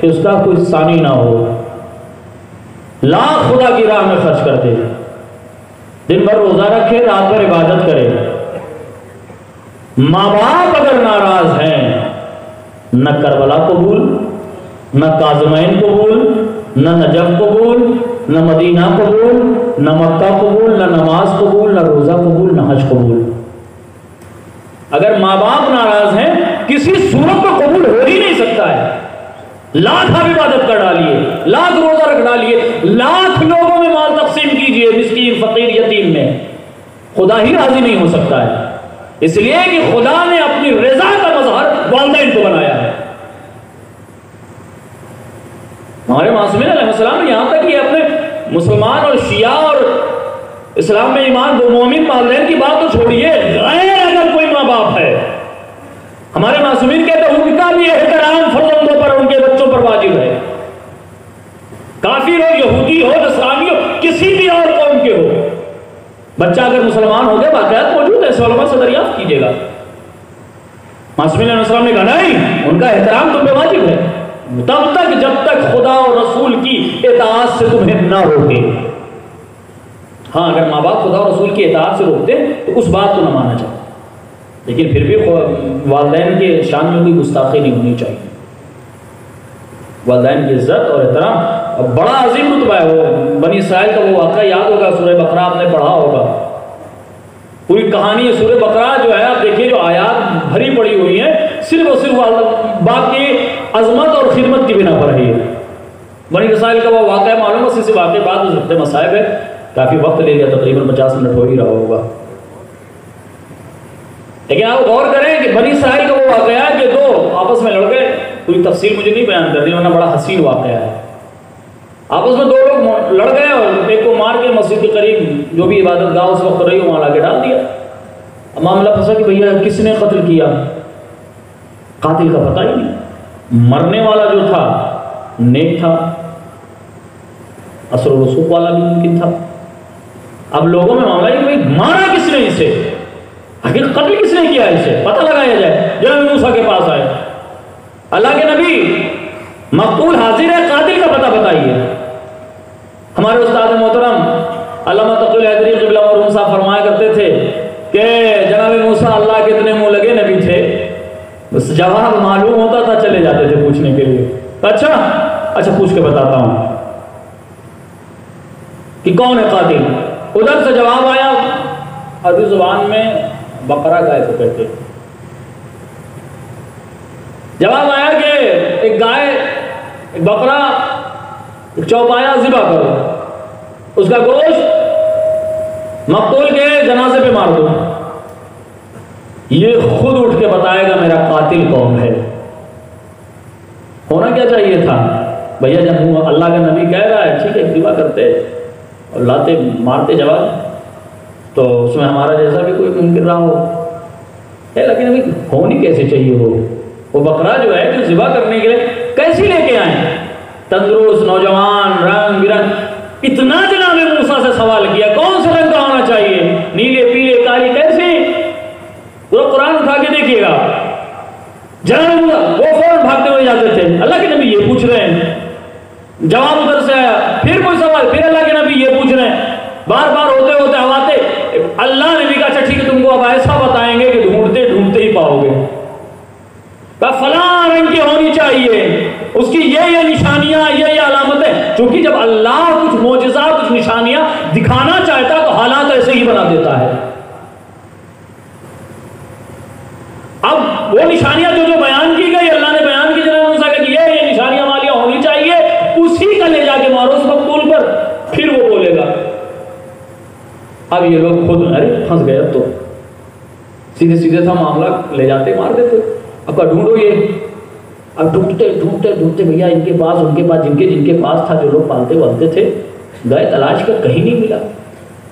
[SPEAKER 1] کہ اس کا کوئی ثانی نہ ہو، لاکھ خدا کی راہ میں خرچ کر دے، دن بھر روزہ رکھے، رات بھر عبادت کرے. ماں باپ اگر ناراض ہیں، نہ کربلا قبول، نہ کاظمین قبول، نہ نجف قبول، نہ مدینہ قبول، نہ مکہ قبول، نہ نماز قبول، نہ روزہ قبول، نہ حج قبول۔ اگر ماں باپ ناراض ہیں کسی صورت کو قبول ہو ہی نہیں سکتا ہے۔ لاکھ آپ عبادت کر ڈالیے، لاکھ روزہ رکھ ڈالیے، لاکھ لوگوں میں مال تقسیم کیجئے، مسکین فقیر یتیم میں، خدا ہی راضی نہیں ہو سکتا ہے۔ اس لیے کہ خدا نے اپنی رضا کا مظہر والدین کو بنایا ہے۔ ہمارے معصومین علیہ السلام نے یہاں تک کہ اپنے مسلمان اور شیعہ اور اسلام میں ایمان دو مومن والدین کی بات تو چھوڑیے، غیر اگر کوئی ماں باپ ہے، ہمارے معصومین کہتے ہیں ان کا بھی احترام فرزندوں پر، ان کے بچوں پر واجب ہے۔ کافر ہو، یہودی ہو، نصرانی ہو، کسی بھی اور قوم کے ہو، بچہ اگر مسلمان ہو گیا، باقیات موجود ہے، علماء سے دریافت کیجیے گا۔ معصومین علیہ السلام نے کہا نہیں، ان کا احترام تم پہ واجب ہے تب تک جب تک خدا اور رسول کی اطاعت سے تمہیں نہ روکے۔ ہاں اگر ماں باپ خدا اور رسول کی اطاعت سے روکتے تو اس بات کو نہ مانا چاہیے، لیکن پھر بھی والدین کے شان میں کوئی گستاخی نہیں ہونی چاہیے۔ والدین کی عزت اور احترام بڑا عظیم رتبہ ہے۔ وہ بنی اسرائیل کا وہ واقعہ یاد ہوگا، سورہ بقرہ آپ نے پڑھا ہوگا، پوری کہانی ہے سورہ بقرہ جو ہے، آپ دیکھیے جو آیات بھری پڑی ہوئی ہیں صرف اور صرف باپ کی عظمت اور خدمت کی بنا پر ہے۔ بنی اسرائیل کا وہ واقعہ معلوم ہے، اسی واقعے بعد اس ہفتے مصائب ہے، کافی وقت لے گیا، تقریباً 50 منٹ ہو ہی رہا ہوگا، لیکن آپ غور کریں کہ بنی اسرائیل کا وہ واقعہ ہے کہ دو آپس میں لڑ گئے، پوری تفصیل مجھے نہیں بیان کرنی ورنہ بڑا حسین واقعہ ہے۔ آپس میں دو لوگ لڑ گئے اور ایک کو مار کے مسجد کے قریب جو بھی عبادت گاہ اس وقت رہی وہاں لا کے ڈال دیا۔ اب معاملہ پھنسا کہ بھیا کس نے قتل کیا، قاتل کا پتہ ہی نہیں، مرنے والا جو تھا نیک تھا، اثر و رسوخ والا بھی ممکن تھا۔ اب لوگوں میں معاملہ ہے کہ مارا کس نے اسے، آخر قتل کس نے کیا اسے، پتہ لگایا جائے۔ جناب موسیٰ کے پاس آئے، اللہ کے نبی مقتول حاضر ہے، قاتل کا پتہ بتائیے۔ ہمارے استاد محترم علامہ تقی الحیدری قبلہ مرحوم صاحب فرمایا کرتے تھے کہ جناب موسیٰ اللہ کے اتنے منہ لگے نبی تھے، بس جواب معلوم ہوتا تھا چلے جاتے تھے پوچھنے کے لیے۔ اچھا پوچھ کے بتاتا ہوں کہ کون ہے قاتل۔ ادھر سے جواب آیا، عربی زبان میں بقرہ گائے کو کہتے ہیں، جواب آیا کہ ایک گائے، ایک بقرہ، ایک چوپایا ذبح کرو، اس کا گوشت مقتول کے جنازے پہ مار دو۔ یہ خود اٹھ کے بتائے گا میرا قاتل کون ہے۔ ہونا کیا چاہیے تھا بھیا، جب اللہ کا نبی کہہ رہا ہے ٹھیک ہے ذبح کرتے اور لاتے مارتے جواب، تو اس میں ہمارا جیسا بھی کوئی ممکن رہا ہو، لیکن ابھی ہونی کیسے چاہیے ہو۔ وہ بقرہ جو ہے جو ذبح کرنے کے لیے کیسی لے کے آئے، تندرست نوجوان رنگ برنگ، اتنا جناب موسیٰ سے سوال کیا کون سے رنگ کا ہونا چاہیے، نیلے پیلے کالی کیسے، پورا قرآن اٹھا کے دیکھیے گا۔ جناب موسیٰ وہ فوراً بھاگتے ہوئے جاتے تھے، اللہ کے نبی یہ پوچھ رہے ہیں، جواب ادھر سے آیا، پھر کوئی سوال، پھر اللہ کے نبی یہ پوچھ رہے ہیں، بار بار ہوتے ہوتے آواتے، اللہ نے بھی کہا اچھا ٹھیک ہے تم کو اب ایسا بتائیں گے کہ ڈھونڈتے ڈھونڈتے ہی پاؤ گے، فلاں رنگ کی ہونی چاہیے، اس کی یہ نشانیاں یہ علامتیں، چونکہ جب اللہ کچھ معجزات کچھ نشانیاں دکھانا چاہتا ہے تو حالات ایسے ہی بنا دیتا ہے۔ اب وہ نشانیاں جو بیان کی گئی، اللہ نے بیان کی جناب موسیٰ کہ یہ نشانیاں مالیاں ہونی چاہیے، اسی کا لے جا کے مارو اس مقتول پر، پھر وہ بولے گا۔ اب یہ لوگ خود ارے پھنس گئے، اب تو سیدھے سیدھے تھا معاملہ، لے جاتے مار دیتے، اب کا ڈھونڈو یہ، اب ڈھونڈتے ڈھونڈتے ڈھونڈتے بھیا ان کے پاس ان کے پاس جن کے پاس تھا، جو لوگ پالتے والتے تھے، گئے تلاش کر کہیں نہیں ملا،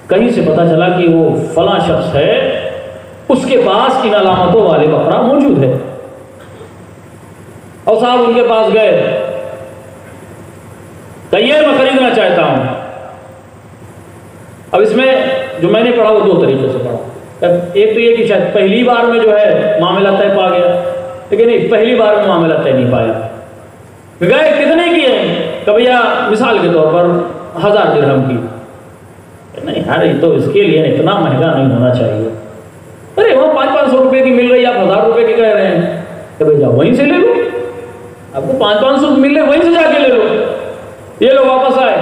[SPEAKER 1] کہیں سے پتہ چلا کہ وہ فلاں شخص ہے، اس کے پاس ان علامتوں والے بقرہ موجود ہے، اور صاحب ان کے پاس گئے، کہ یہ میں خریدنا چاہتا ہوں۔ اب اس میں جو میں نے پڑھا وہ دو طریقے سے پڑھا، ایک تو یہ کہ شاید پہلی بار میں جو ہے معاملہ طے پا گیا، لیکن نہیں، پہلی بار میں معاملہ طے نہیں پایا۔ گئے کتنے کی ہے کہ بھیا مثال کے طور پر 1000 درہم کی، نہیں یار یہ تو اس کے لیے اتنا مہنگا نہیں ہونا چاہیے، ارے وہ 500-500 روپے کی مل رہی ہے، آپ 1000 روپے کی کہہ رہے ہیں، کہ بھائی جاؤ وہیں سے لے لو۔ آپ کو 500 مل رہے وہیں سے جا کے لے لو. یہ لوگ واپس آئے,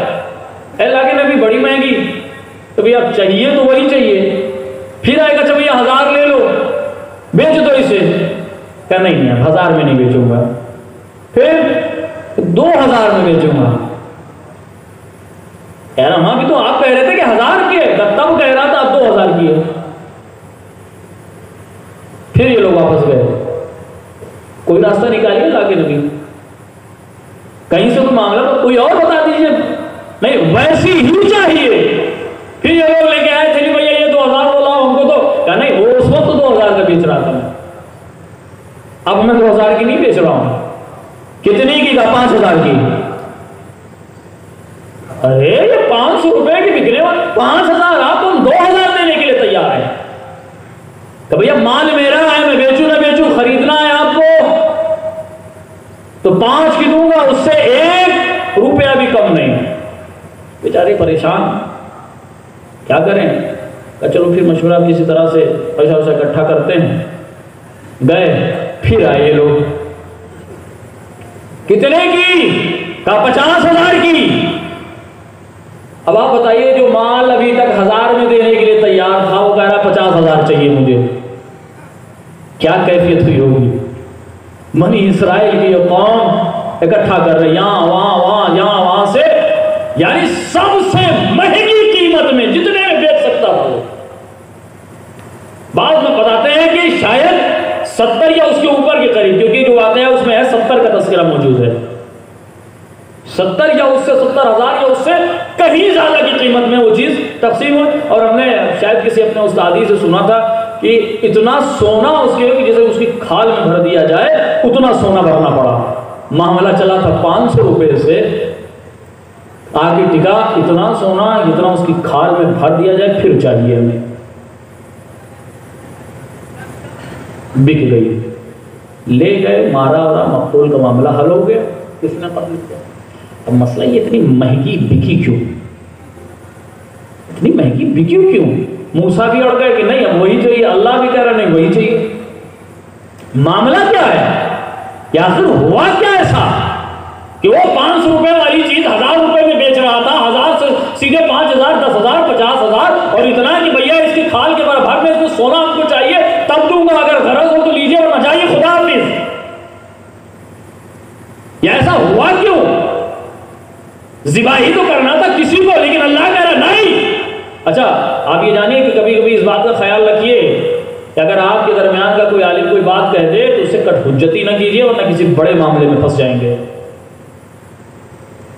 [SPEAKER 1] اے اللہ کے نبی بڑی مہنگی, تو بھئی اب چاہیے تو وہی چاہیے. پھر آئے گا اچھا بھیا 1000 لے لو, بیچ دو اسے. کہ نہیں اب 1000 میں نہیں بیچوں گا, پھر 2000 میں بیچوں گا. یار ہاں بھی تو آپ کہہ رہے تھے کہ 1000 کی ہے, تب کہہ رہا تھا اب 2000 کی ہے. پھر یہ لوگ واپس گئے. کوئی راستہ نکالیے اللہ کے نبی, کہیں سے کوئی معاملہ تو کوئی اور بتا دیجیے. نہیں ویسی ہی چاہیے. پھر یہ لوگ لے کے آئے تھے بھیا یہ 2000 بولا ہم کو, تو کہا نہیں وہ اس وقت 2000 کا بیچ رہا تھا میں, اب میں 2000 کی نہیں بیچ رہا ہوں. کتنی کی؟ کہا 5000 کی. ارے یہ 500 روپے کی بکنے والی 5000, آپ تم 2000 دینے کے لیے تیار ہیں. کہ بھیا مال میرا ہے, میں بیچوں نہ بیچوں, خریدنا ہے آپ کو تو 5 کی دوں گا, اس سے 1 روپیہ بھی کم نہیں. بیچارے پریشان, کیا کریں. کہ چلو پھر مشورہ کسی طرح سے پیسہ ویسا اکٹھا کرتے ہیں. گئے, پھر آئے لوگ. کتنے کی؟ کہا 50,000 کی. اب آپ بتائیے جو مال ابھی تک 1000 میں دینے کے لیے تیار تھا وہ کہہ رہا 50,000 چاہیے مجھے. کیا کیفیت ہوئی ہوگی. بنی اسرائیل کی یہ قوم اکٹھا کر رہے, یہاں وہاں یہاں وہاں سے, یعنی سب سے مہنگی قیمت میں جتنے میں بیچ سکتا تھا. بعض میں بتاتے ہیں کہ شاید 70 یا اس کے اوپر کے قریب, کیونکہ جو واقعہ ہے اس میں ہے 70 کا تذکرہ موجود ہے. 70 یا اس سے 70,000 یا اس سے کہیں زیادہ کی قیمت میں وہ چیز تقسیم ہوئی. اور ہم نے شاید کسی اپنے استادی سے سنا تھا کہ اتنا سونا اس کے کہ جیسے اس کی کھال میں بھر دیا جائے اتنا سونا بھرنا پڑا. معاملہ چلا تھا 500 روپے سے, آگے ٹکا اتنا سونا اتنا اس کی کھال میں بھر دیا جائے پھر چاہیے ہمیں. بک گئی, لے گئے, مارا اور مقتول کا معاملہ حل ہو گیا. کس نے قتل کیا؟ اب مسئلہ یہ اتنی مہنگی بکی کیوں, اتنی مہنگی بکی کیوں؟ موسیٰ بھی اڑ گئے کہ نہیں اب وہی چاہیے, اللہ بھی کہہ رہا نہیں وہی چاہیے. معاملہ کیا ہے, یا آخر ہوا کیا ایسا کہ وہ 500 روپے والی چیز 1000 روپے میں بیچ رہا تھا, 1000 سے سیدھے 5000, 10,000, 50,000, اور اتنا کہ بھیا اس کی کھال کے برابر میں اس کو سونا آپ کو چاہیے تب دوں گا, اگر غرض ہو تو لیجیے اور نہ چاہیے خدا حافظ. یہ ایسا ہوا کیوں؟ ذبح ہی تو کرنا تھا کسی کو, لیکن اللہ کہہ رہا نہیں. اچھا آپ یہ جانیے کہ کبھی کبھی اس بات کا خیال رکھیے کہ اگر آپ کے درمیان کا کوئی عالم کوئی بات کہہ دے تو اسے کٹ حجتی نہ کیجیے ورنہ کسی بڑے معاملے میں پھنس جائیں گے.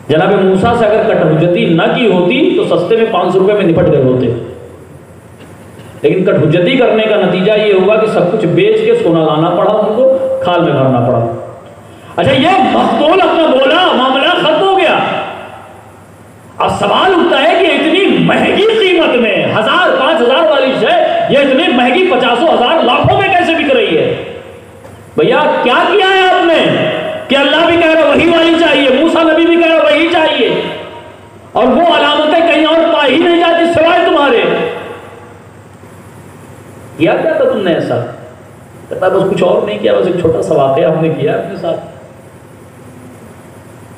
[SPEAKER 1] جناب موسیٰ سے اگر کٹ حجتی نہ کی ہوتی تو سستے میں 500 روپے میں نپٹ گئے ہوتے, لیکن کٹ حجتی کرنے کا نتیجہ یہ ہوا کہ سب کچھ بیچ کے سونا لانا پڑا, ان کو کھال میں بھرنا پڑا. اچھا یہ مقتول اپنا بولا, معاملہ ختم ہو گیا. اب سوال اٹھتا ہے کہ اتنی مہنگی قیمت میں 1000 5000 والی شے یہ اتنی مہنگی 50,000 لاکھوں میں کیسے بک رہی ہے؟ بھیا کیا کیا ہے آپ نے کہ اللہ بھی کہہ رہا وہی والی چاہیے, موسیٰ نبی بھی کہہ رہا وہی چاہیے, اور وہ علامتیں کہیں اور پائی ہی نہیں جاتی سوائے تمہارے. کیا کیا تھا تم نے ایسا؟ کہتا بس کچھ اور نہیں کیا, بس ایک چھوٹا سا واقعہ ہم نے کیا اپنے ساتھ.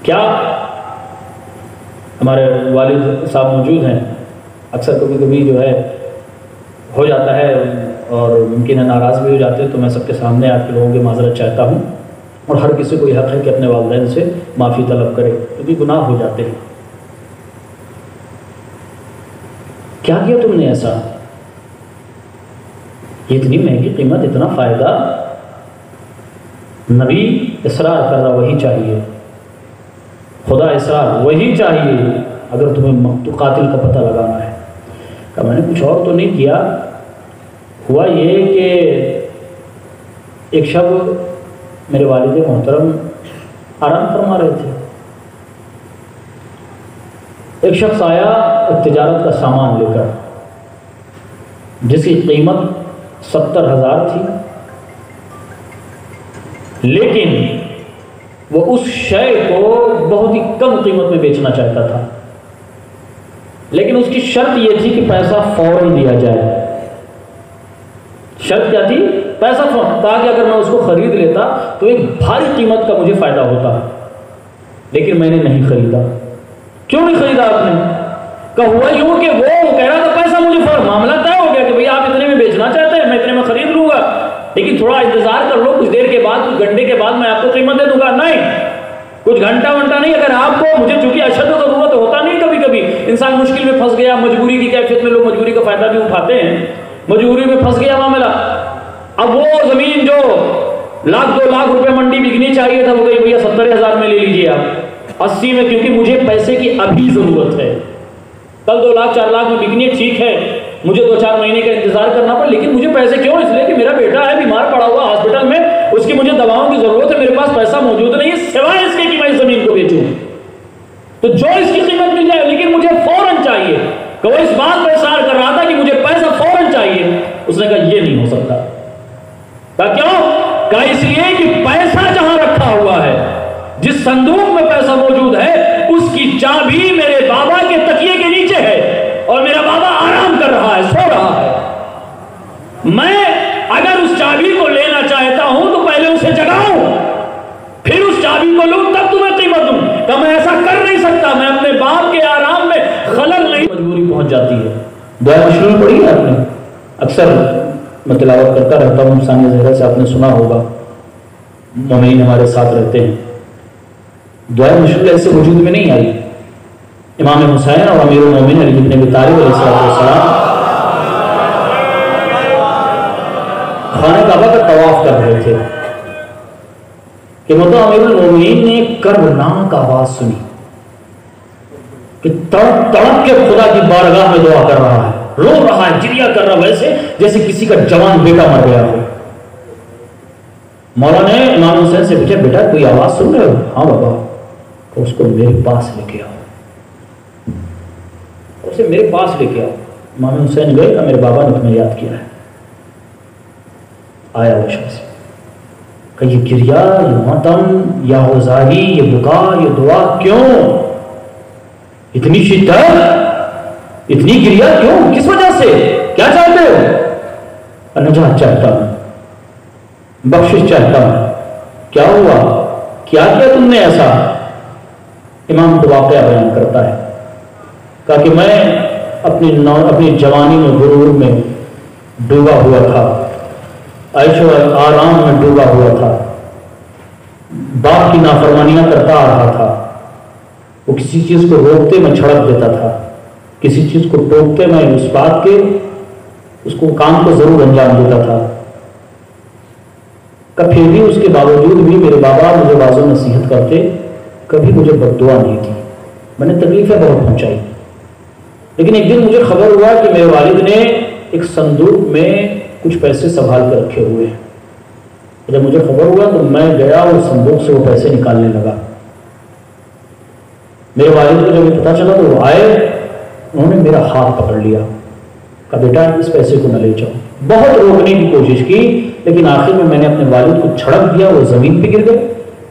[SPEAKER 1] کیا ہمارے والد صاحب موجود ہیں, اکثر کبھی کبھی جو ہے ہو جاتا ہے اور ممکن ہے ناراض بھی ہو جاتے ہیں, تو میں سب کے سامنے آپ کے لوگوں کی معذرت چاہتا ہوں, اور ہر کسی کو یہ حق ہے کہ اپنے والدین سے معافی طلب کرے کیونکہ گناہ ہو جاتے ہیں. کیا کیا تم نے ایسا؟ یہ اتنی مہنگی قیمت, اتنا فائدہ, نبی اصرار کر رہا وہی چاہیے, خدا اصرار وہی چاہیے اگر تمہیں قاتل کا پتہ لگانا ہے. کہ میں نے کچھ اور تو نہیں کیا, ہوا یہ کہ ایک شب میرے والد محترم آرام فرما رہے تھے, ایک شخص آیا تجارت کا سامان لے کر جس کی قیمت 70,000 تھی, لیکن وہ اس شے کو بہت ہی کم قیمت میں بیچنا چاہتا تھا, لیکن اس کی شرط یہ تھی کہ پیسہ فوراً دیا جائے. شرط کیا تھی؟ پیسہ تاکہ اگر میں اس کو خرید لیتا تو ایک بھاری قیمت کا مجھے فائدہ ہوتا، لیکن میں نے نہیں خریدا۔ کیوں نہیں خریدا آپ نے؟ کہ ہوا یوں کہ وہ کہہ رہا تھا پیسہ مجھے معاملہ طے ہو گیا کہ بھئی آپ اتنے میں بیچنا چاہتے ہیں، میں اتنے میں خرید لوں گا، لیکن تھوڑا انتظار کر لو، کچھ دیر کے بعد، کچھ گھنٹے کے بعد میں آپ کو قیمت دے دوں گا۔ نہیں، کچھ گھنٹہ نہیں، اگر آپ کو، مجھے چونکہ اشد ضرورت ہوتا نہیں، کبھی کبھی انسان مشکل میں پھنس گیا، مجبوری کی کیفیت میں، لوگ مجبوری کا فائدہ بھی اٹھاتے ہیں، مجبوری میں پھنس گیا معاملہ، اب وہ زمین جو 1,00,000-2,00,000 روپے منڈی بکنی چاہیے تھا، وہ کہی بھیا 70,000 میں لے لیجیے آپ، 80 میں، کیونکہ مجھے پیسے کی ابھی ضرورت ہے، کل 2,00,000-4,00,000 میں بکنی ہے، ٹھیک ہے مجھے 2-4 مہینے کا انتظار کرنا پڑا، لیکن مجھے پیسے کیوں؟ اس لیے کہ میرا بیٹا ہے بیمار پڑا ہوا ہاسپٹل میں، اس کی مجھے دواؤں کی ضرورت ہے، میرے پاس پیسہ موجود نہیں ہے سوائے اس کے کہ میں اس زمین کو بیچوں، تو جو اس کی قیمت مل جائے، لیکن مجھے فوراً چاہیے، کہ وہ اس بات پر اصرار کر رہا تھا کہ مجھے پیسہ فوراً چاہیے، اس نے کہا یہ نہیں ہو سکتا۔ کہا کیوں؟ کہا اس لیے کہ پیسہ جہاں رکھا ہوا ہے، جس صندوق میں پیسہ موجود ہے، اس کی چابی میرے بابا کے تکیے کے نیچے ہے، اور میرا بابا آرام کر رہا ہے، سو رہا ہے، میں اگر اس چابی کو لینا چاہتا ہوں تو پہلے اسے جگاؤں، پھر اس چابی کو لوں، تب تمہیں قیمت دوں۔ کہ میں ایسا کر نہیں سکتا، میں اپنے باپ کے آرام میں خلل نہیں، مجبوری پہنچ جاتی ہے۔ دعا مشروع پڑھی ہے آپ نے؟ اکثر میں تلاوت کرتا رہتا ہوں، ثانیہ زہرا سے آپ نے سنا ہوگا، مومنین ہمارے ساتھ رہتے ہیں، دعا مشروع ایسے وجود میں نہیں آئی۔ امام حسین اور امیر المومنین علی بن ابی طالب علیہ السلام خانہ کعبہ کا طواف کر رہے تھے کہ مطلب امیر المومنین نے کربناک آواز سنی کہ تڑپ تڑپ کے خدا کی بارگاہ میں دعا کر رہا ہے، رو رہا ہے، جریا کر رہا ہے، ویسے جیسے کسی کا جوان بیٹا مر گیا ہو۔ مولا نے امام حسین سے پوچھا بیٹا کوئی آواز سن رہے ہو؟ ہاں بابا۔ اس کو میرے پاس لے کے آؤ، اسے میرے پاس لے کے آؤ۔ امام حسین گئے کہ میرے بابا نے تمہیں یاد کیا ہے۔ آیا وہ شخص کہ یہ گریا، یہ ماتم، یا غزاری، یہ بکا، یہ دعا کیوں؟ اتنی شدت، اتنی گریا کیوں؟ کس وجہ سے؟ کیا چاہتے ہو؟ نجات چاہتا ہوں، بخشش چاہتا ہوں۔ کیا ہوا؟ کیا کیا تم نے ایسا؟ امام کو واقعہ بیان کرتا ہے، کہا کہ میں اپنی جوانی میں غرور میں ڈوبا ہوا تھا، عیش و آرام میں ڈوبا ہوا تھا، باپ کی نافرمانیاں کرتا آ رہا تھا، وہ کسی چیز کو روکتے میں چھڑک دیتا تھا، کسی چیز کو ٹوکتے میں اس بات کے اس کو کام کو ضرور انجام دیتا تھا، کہ پھر بھی اس کے باوجود بھی میرے بابا مجھے واضح نصیحت کرتے، کبھی مجھے بد دعا نہیں تھی، میں نے تکلیفیں بہت پہنچائی، لیکن ایک دن مجھے خبر ہوا کہ میرے والد نے ایک صندوق میں کچھ پیسے سنبھال کر رکھے ہوئے ہیں۔ جب مجھے خبر ہوا تو میں گیا اور صندوق سے وہ پیسے نکالنے لگا۔ میرے والد کو جب یہ پتا چلا تو وہ آئے، انہوں نے میرا ہاتھ پکڑ لیا، کہا بیٹا اس پیسے کو نہ لے جاؤ۔ بہت روکنے کی کوشش کی، لیکن آخر میں نے اپنے والد کو چھڑک دیا، وہ زمین پہ گر گئے،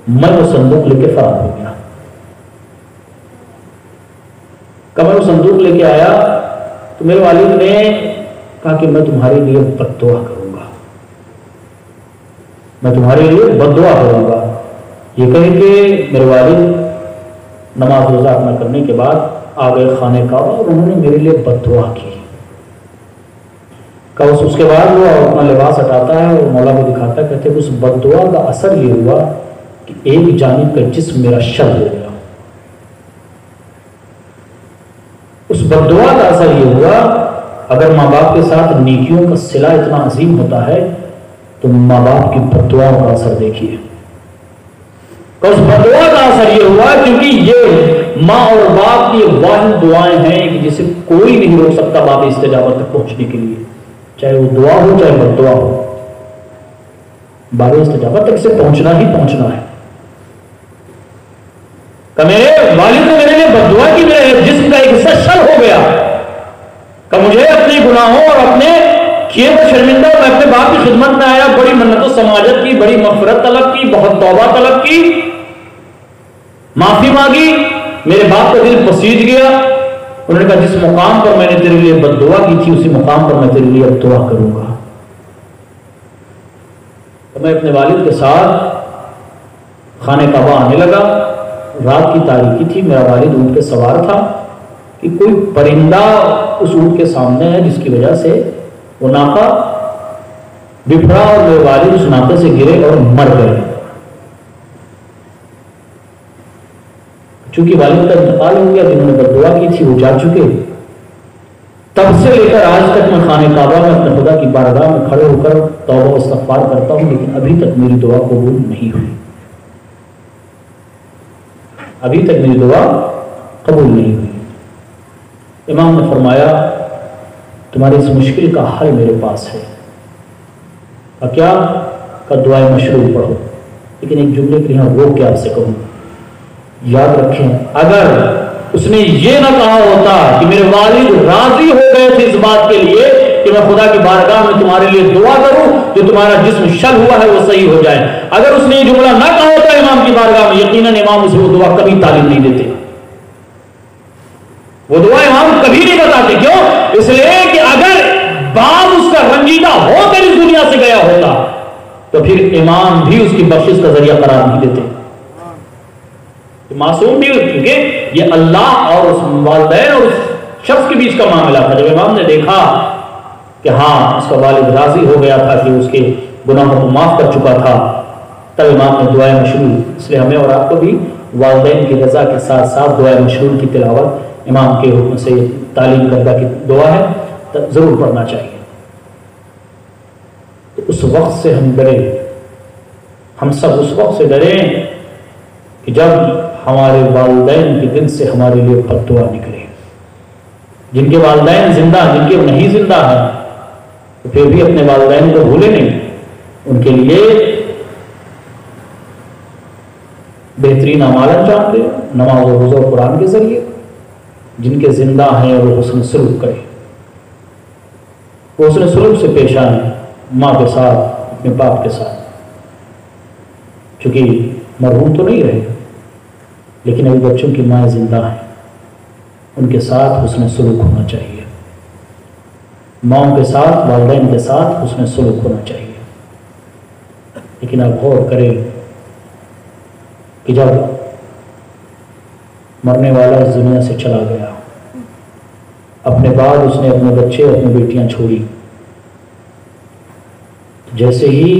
[SPEAKER 1] میں وہ صندوق لے کے فرار ہو گیا۔ کہ میں وہ صندوق لے کے آیا تو میرے والد نے کہا کہ میں تمہارے لیے بد دعا کروں گا، میں تمہارے لیے بد دعا کروں گا۔ یہ کہے کہ میرے والد نماز روزہ اپنا کرنے کے بعد آ گئے خانے کعبہ اور انہوں نے میرے لیے بد دعا کی۔ کہ اس کے بعد وہ اپنا لباس ہٹاتا ہے اور مولا کو دکھاتا ہے، کہتے ہیں اس بد دعا کا اثر یہ ہوا کہ ایک جانب کا جسم میرا شل ہو گیا۔ اس بد دعا کا اثر یہ ہوا، اگر ماں باپ کے ساتھ نیکیوں کا صلہ اتنا عظیم ہوتا ہے تو ماں باپ کی بد دعاؤں کا اثر دیکھیے۔ اس بد دعا کا اثر یہ ہوا کیونکہ یہ ماں اور باپ کی واحد دعائیں ہیں کہ جسے کوئی نہیں روک سکتا باب استجابت تک پہنچنے کے لیے، چاہے وہ دعا ہو چاہے بد دعا ہو، باب استجابت تک سے پہنچنا ہی پہنچنا ہے۔ کہ میرے والد نے میرے لیے بد دعا کی، میرے جسم کا ایک حصہ شل ہو گیا، کہ مجھے اپنے گناہوں اور اپنے کیے ہوئے شرمندہ، میں اپنے باپ کی خدمت میں آیا، بڑی منت و سماجت کی، بڑی مغفرت طلب کی، بہت توبہ طلب کی، معافی مانگی، میرے باپ کا دل پسیج گیا۔ انہوں نے کہا جس مقام پر میں نے تیرے لیے بد دعا کی تھی اسی مقام پر میں تیرے لیے اب دعا کروں گا۔ تو میں اپنے والد کے ساتھ خانہ کعبہ آنے لگا. رات کی تاریکی تھی. میرا والد اونٹ پہ سوار تھا کہ کوئی پرندہ اس اونٹ کے سامنے ہے جس کی وجہ سے وہ ناکا بپھرا اور میرے والد اس ناکے سے گرے اور مر گئے. چونکہ والد کا انتقال ہو گیا، جنہوں نے بد دعا کی تھی وہ جا چکے. تب سے لے کر آج تک میں خانہ کعبہ میں اپنے خدا کی بارگاہ میں کھڑے ہو کر توبہ و استغفار کرتا ہوں، لیکن ابھی تک میری دعا قبول نہیں ہوئی. ابھی تک میری دعا قبول نہیں ہوئی. امام نے فرمایا تمہاری اس مشکل کا حل میرے پاس ہے. اور کیا؟ کہ دعائیں مشروع پڑھو. لیکن ایک جملے کے لیے روک کے آپ سے کہوں، یاد رکھیں اگر اس نے یہ نہ کہا ہوتا کہ میرے والد راضی ہو گئے تھے اس بات کے لیے کہ میں خدا کی بارگاہ میں تمہارے لیے دعا کروں جو تمہارا جسم شل ہوا ہے وہ صحیح ہو جائے، اگر اس نے یہ جملہ نہ کہا ہوتا امام کی بارگاہ میں، یقیناً امام اسے وہ دعا کبھی تعلیم نہیں دیتے. وہ دعا امام کبھی نہیں بتاتے. کیوں؟ اس لیے کہ اگر باپ اس کا رنجیدہ ہو کر اس دنیا سے گیا ہوتا تو پھر امام بھی اس کی بخشش کا ذریعہ قرار نہیں دیتے. معصوم بھی، کیونکہ یہ اللہ اور اس والدین اور اس شخص کے بیچ کا معاملہ تھا. جب امام نے دیکھا کہ ہاں اس کا والد راضی ہو گیا تھا کہ اس کے گناہوں کو معاف کر چکا تھا، تب امام نے دعائیں مشروع. اس لیے ہمیں اور آپ کو بھی والدین کی رضا کے ساتھ ساتھ دعائیں مشروع کی تلاوت امام کے حکم سے تعلیم کردہ کی دعا ہے ضرور پڑھنا چاہیے. تو اس وقت سے ہم ڈریں، ہم سب اس وقت سے ڈریں کہ جب ہمارے والدین کے دل سے ہمارے لیے بد دعا نکلے. جن کے والدین زندہ، جن کے نہیں زندہ ہیں، تو پھر بھی اپنے والدین کو بھولے نہیں. ان کے لیے بہترین اعمال انجام دے، نماز و روزہ و قرآن کے ذریعے. جن کے زندہ ہیں وہ حسن سلوک کرے، وہ حسن سلوک سے پیش آئیں ماں کے ساتھ، اپنے باپ کے ساتھ. چونکہ مرحوم تو نہیں رہے لیکن ابھی بچوں کی مائیں زندہ ہیں، ان کے ساتھ حسن سلوک ہونا چاہیے. ماؤں کے ساتھ، والدین کے ساتھ حسن سلوک ہونا چاہیے. لیکن آپ غور کریں کہ جب مرنے والا اس دنیا سے چلا گیا، اپنے بعد اس نے اپنے بچے، اپنی بیٹیاں چھوڑی. جیسے ہی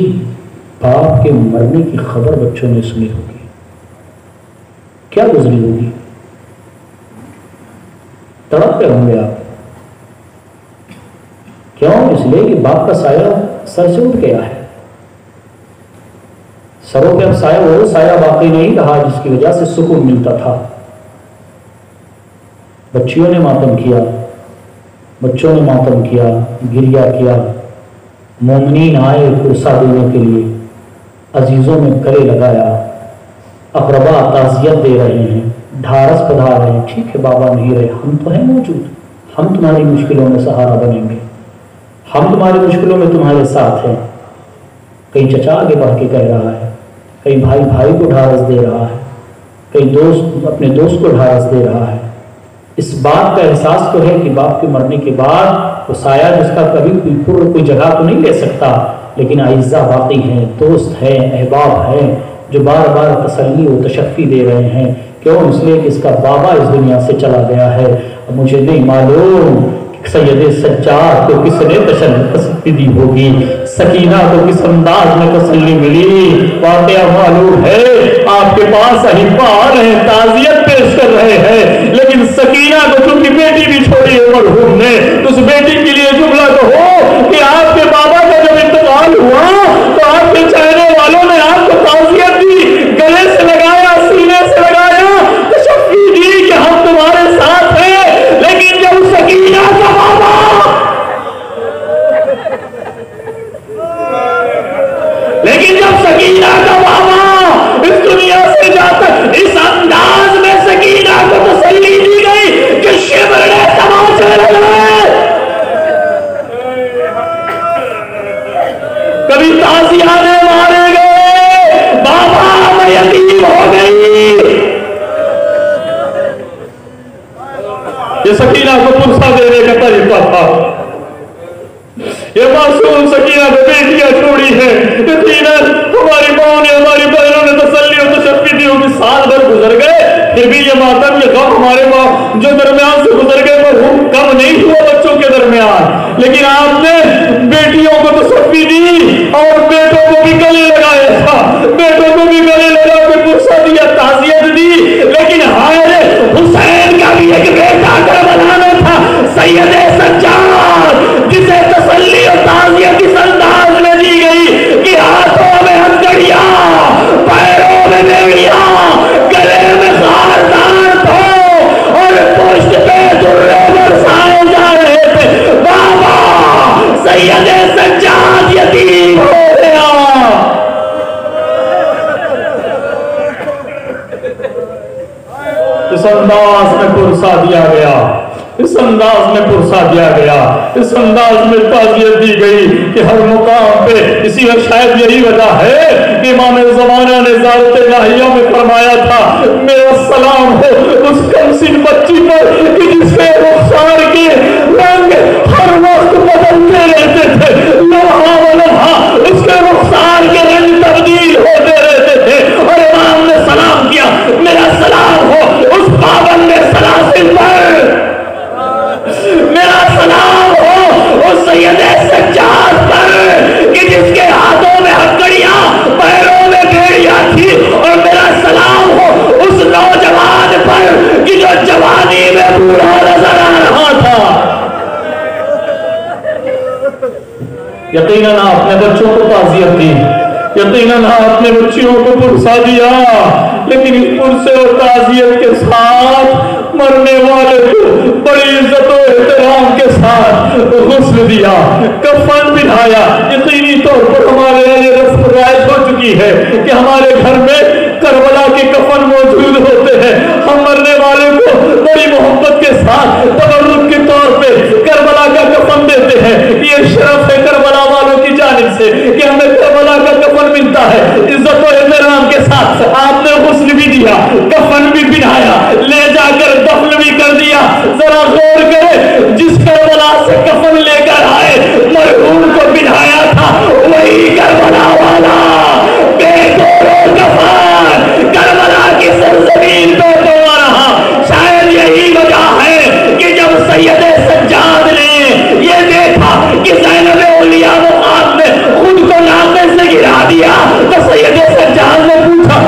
[SPEAKER 1] باپ کے مرنے کی خبر بچوں نے سنی ہوگی، کیا گزری ہوگی؟ تڑپ پہ ہوں گے آپ. کیوں؟ اس لیے کہ باپ کا سایہ سر سے اٹھ گیا ہے. سروں پہ اب سایہ وہ سایہ باقی نہیں رہا جس کی وجہ سے سکون ملتا تھا. بچیوں نے ماتم کیا، بچوں نے ماتم کیا، گریہ کیا. مومنین آئے پرسا دینے کے لیے، عزیزوں میں گلے لگایا، اقربا تعزیت دے رہے ہیں، ڈھارس بندھا رہے ہیں. ٹھیک ہے بابا نہیں رہے، ہم تو ہیں موجود، ہم تمہاری مشکلوں میں سہارا بنیں گے، ہم تمہاری مشکلوں میں تمہارے ساتھ ہیں. کئی چچا آگے بڑھ کے کہہ رہا ہے، کئی بھائی بھائی کو ڈھارس دے رہا ہے، کئی دوست اپنے دوست کو ڈھارس دے رہا ہے. اس بات کا احساس تو ہے کہ باپ کے مرنے کے بعد وہ سایہ جس کا کبھی کوئی جگہ تو نہیں لے سکتا، لیکن اعزاء باقی ہیں، دوست ہیں، احباب ہیں جو بار بار تسلی و تشفی دے رہے ہیں. کیوں؟ اس لیے کہ اس کا بابا اس دنیا سے چلا گیا ہے. مجھے نہیں معلوم سید سجاد کو کس نے تسلی دی ہوگی، سکینہ کو کس انداز میں تسلی ملی. واقعہ معلوم ہے آپ کے پاس احبا آ رہے ہیں، تعزیت پیش کر رہے ہیں، لیکن سکینہ کو چونکہ بیٹی بھی چھوڑی ہے مرحوم نے، تو اس بیٹی کے لیے جملہ کہو کہ آپ کے بابا کا جب انتقال ہوا تو آپ کے چہرے والوں نے آپ کو تعزیت دی، گلے سے لگایا، سینے سے لگایا، تشفی دی کہ ہم تمہارے ساتھ ہیں. لیکن جب سکینہ کا بابا اس دنیا سے جاتا، اس انداز میں سکینہ کو تسلی دی گئی کہ شبر نے تماشے لگائے. کبھی تازیانے مارے گئے، بابا میں یتیم ہو گئی. یہ سکینہ کو پرسا دینے کا طریقہ تھا.
[SPEAKER 2] یہ معصوم سکینہ نے بیٹیاں چھوڑی ہیں، یقیناً ہماری ماں نے ہماری بہنوں نے تسلی و تشفی دی ہوگی، سال بھر گزر گئے پھر بھی یہ ماتم یہ غم ہمارے ماں جو درمیان سے گزر گئے وہ کم نہیں ہوا بچوں کے درمیان، لیکن آپ نے بیٹیوں کو تشفی دی اور بیٹوں کو بھی گلے لگایا تھا، بیٹوں کو بھی گلے لگا کے پرسہ دیا، تعزیت دی، لیکن ہائے حسین کا بھی ایک بیٹا کربلا میں تھا، سید سجاد، جسے تسلی اور تعزیت اس انداز میں دی گئی کہ ہاتھوں میں ہتھکڑیاں، پیروں میں بیڑیاں، گلے میں خاردار تھو اور پشت پہ درے برسائے جا رہے تھے، بابا سید سجاد یتیم ہو گیا۔ اس انداز میں پرسہ دیا گیا، اس انداز میں پرسہ دیا گیا، اس انداز میں تعزیت دی گئی کہ ہر مقام پہ، اسی میں شاید یہی وجہ ہے کہ امام زمانہ نے زیارت الہیہ میں فرمایا تھا میرا سلام ہو اس کم سن بچی پر کہ جس کے رخسار کے رنگ ہر وقت بدلتے رہتے تھے، لمحہ و لمحہ اس کے رخسار کے رنگ تبدیل ہوتے رہتے تھے، اور امام نے سلام کیا میرا سلام ہو اس پابند سلاسل پر، میرا سلام ہو اس سید سجاد پر کہ جس کے ہاتھوں میں ہتھکڑیاں پیروں میں بیڑیاں تھی، اور میرا سلام ہو اس نوجوان پر کہ جو جوانی میں بوڑھا نظر آ رہا تھا۔ یقیناً آپ نے بچوں کو تعزیت دی، یقیناً آپ نے بچیوں کو پرسہ دیا، لیکن اس پرسے اور تعزیت کے ساتھ مرنے والے کو بڑی عزت و احترام کے ساتھ غسل دیا، کفن پہنایا۔ یقینی طور پر ہمارے یہ رسم رائج ہو چکی ہے کہ ہمارے گھر میں کربلا کے کفن موجود ہوتے ہیں، ہم مرنے والے کو بڑی محبت کے ساتھ تبرک کے طور پہ کربلا کا کفن دیتے ہیں۔ یہ شرف ہے کربلا والوں کی جانب سے کہ ہمیں کربلا کا کفن ملتا ہے، عزت و احترام کے ساتھ آپ نے غسل بھی دیا، کفن بھی پہنایا، لے جا کر دفن بھی کر دیا۔ ذرا غور کرے جس کربلا سے کفن لے کر آئے مرحوم کو پہنایا تھا وہی کربلا والا بے گور کفن کربلا کی سرزمین پہ تو رہا۔ شاید یہی وجہ ہے کہ جب سید سجاد نے یہ دیکھا کہ زینب اولیاء مقام نے خود کو ناقے سے گرا دیا تو سید سجاد نے پوچھا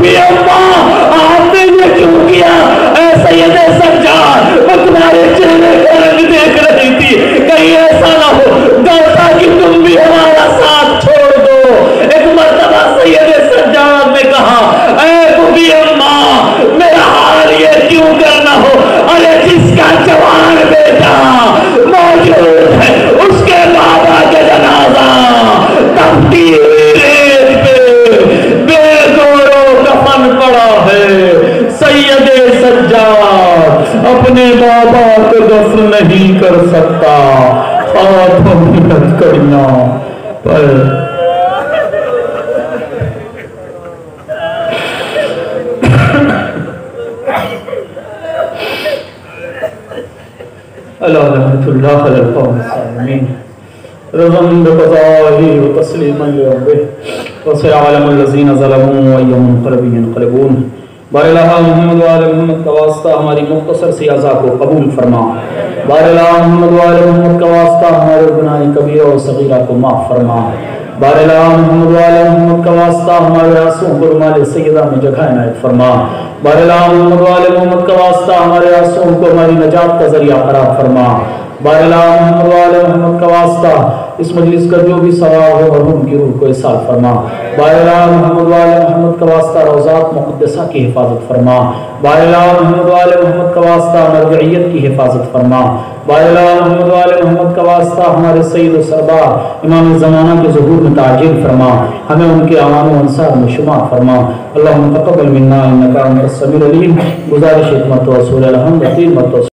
[SPEAKER 2] بی اماں آپ نے یہ کیوں کیا؟ اے سید سجاد وہ تمہارے چہرے کا رنگ دیکھ رہی تھی، کہیں ایسا نہ ہو ڈرتا کہ تم بھی ہمارا ساتھ چھوڑ دو۔ ایک مرتبہ سید سجاد نے کہا اے بی اماں میرا حال یہ کیوں کرنا ہو، ارے جس کا جوان بیٹا موجود ہے اس کے بابا کا جنازہ تپتی ہوئی ریت پہ بے گورو کفن پڑا ہے۔ سید سجاد اپنے بابا کو دفن نہیں کر سکتا، ہاتھوں میں ہتھکڑیاں پر رحمت اللہ علی القوم الظالمین رضا بقضائه وتسلیما لربه وسيعلم الذين ظلموا أي منقلب ينقلبون۔ بارلہ محمد و آل محمد کا واسطہ ہماری مختصر سی اعضاء کو قبول فرما، بارلہ محمد و آل محمد کا واسطہ ہمارے گناہ کبیرہ و صغیرہ کو معاف فرما، بارلہ محمد و آل محمد کا واسطہ ہمارے آنسوں کو رمال سیدہ میں جگہ عنایت فرما، بارلہ محمد و آل محمد کا واسطہ ہمارے آنسوں کو ہماری نجات کا ذریعہ قرار فرما، بارلہ محمد و آل محمد کا واسطہ اس مجلس کا جو بھی ثواب ہو مرحوم کی روح کو احسان فرما، بارلہ محمد و آل محمد کا واسطہ روضات مقدسہ کی حفاظت فرما، بارلہ محمد و آل محمد کا واسطہ مرجعیت کی حفاظت فرما، بارلہ محمد و آل محمد کا واسطہ ہمارے سید و سردار امام زمانہ کے ظہور میں تعجیل فرما، ہمیں ان کے اعوان و انصار میں شمار فرما۔ اللہم تقبل منا انکا انت السمیع العلیم۔ گزارش ایک مرتبہ سورہ الحمد 3 مرتبہ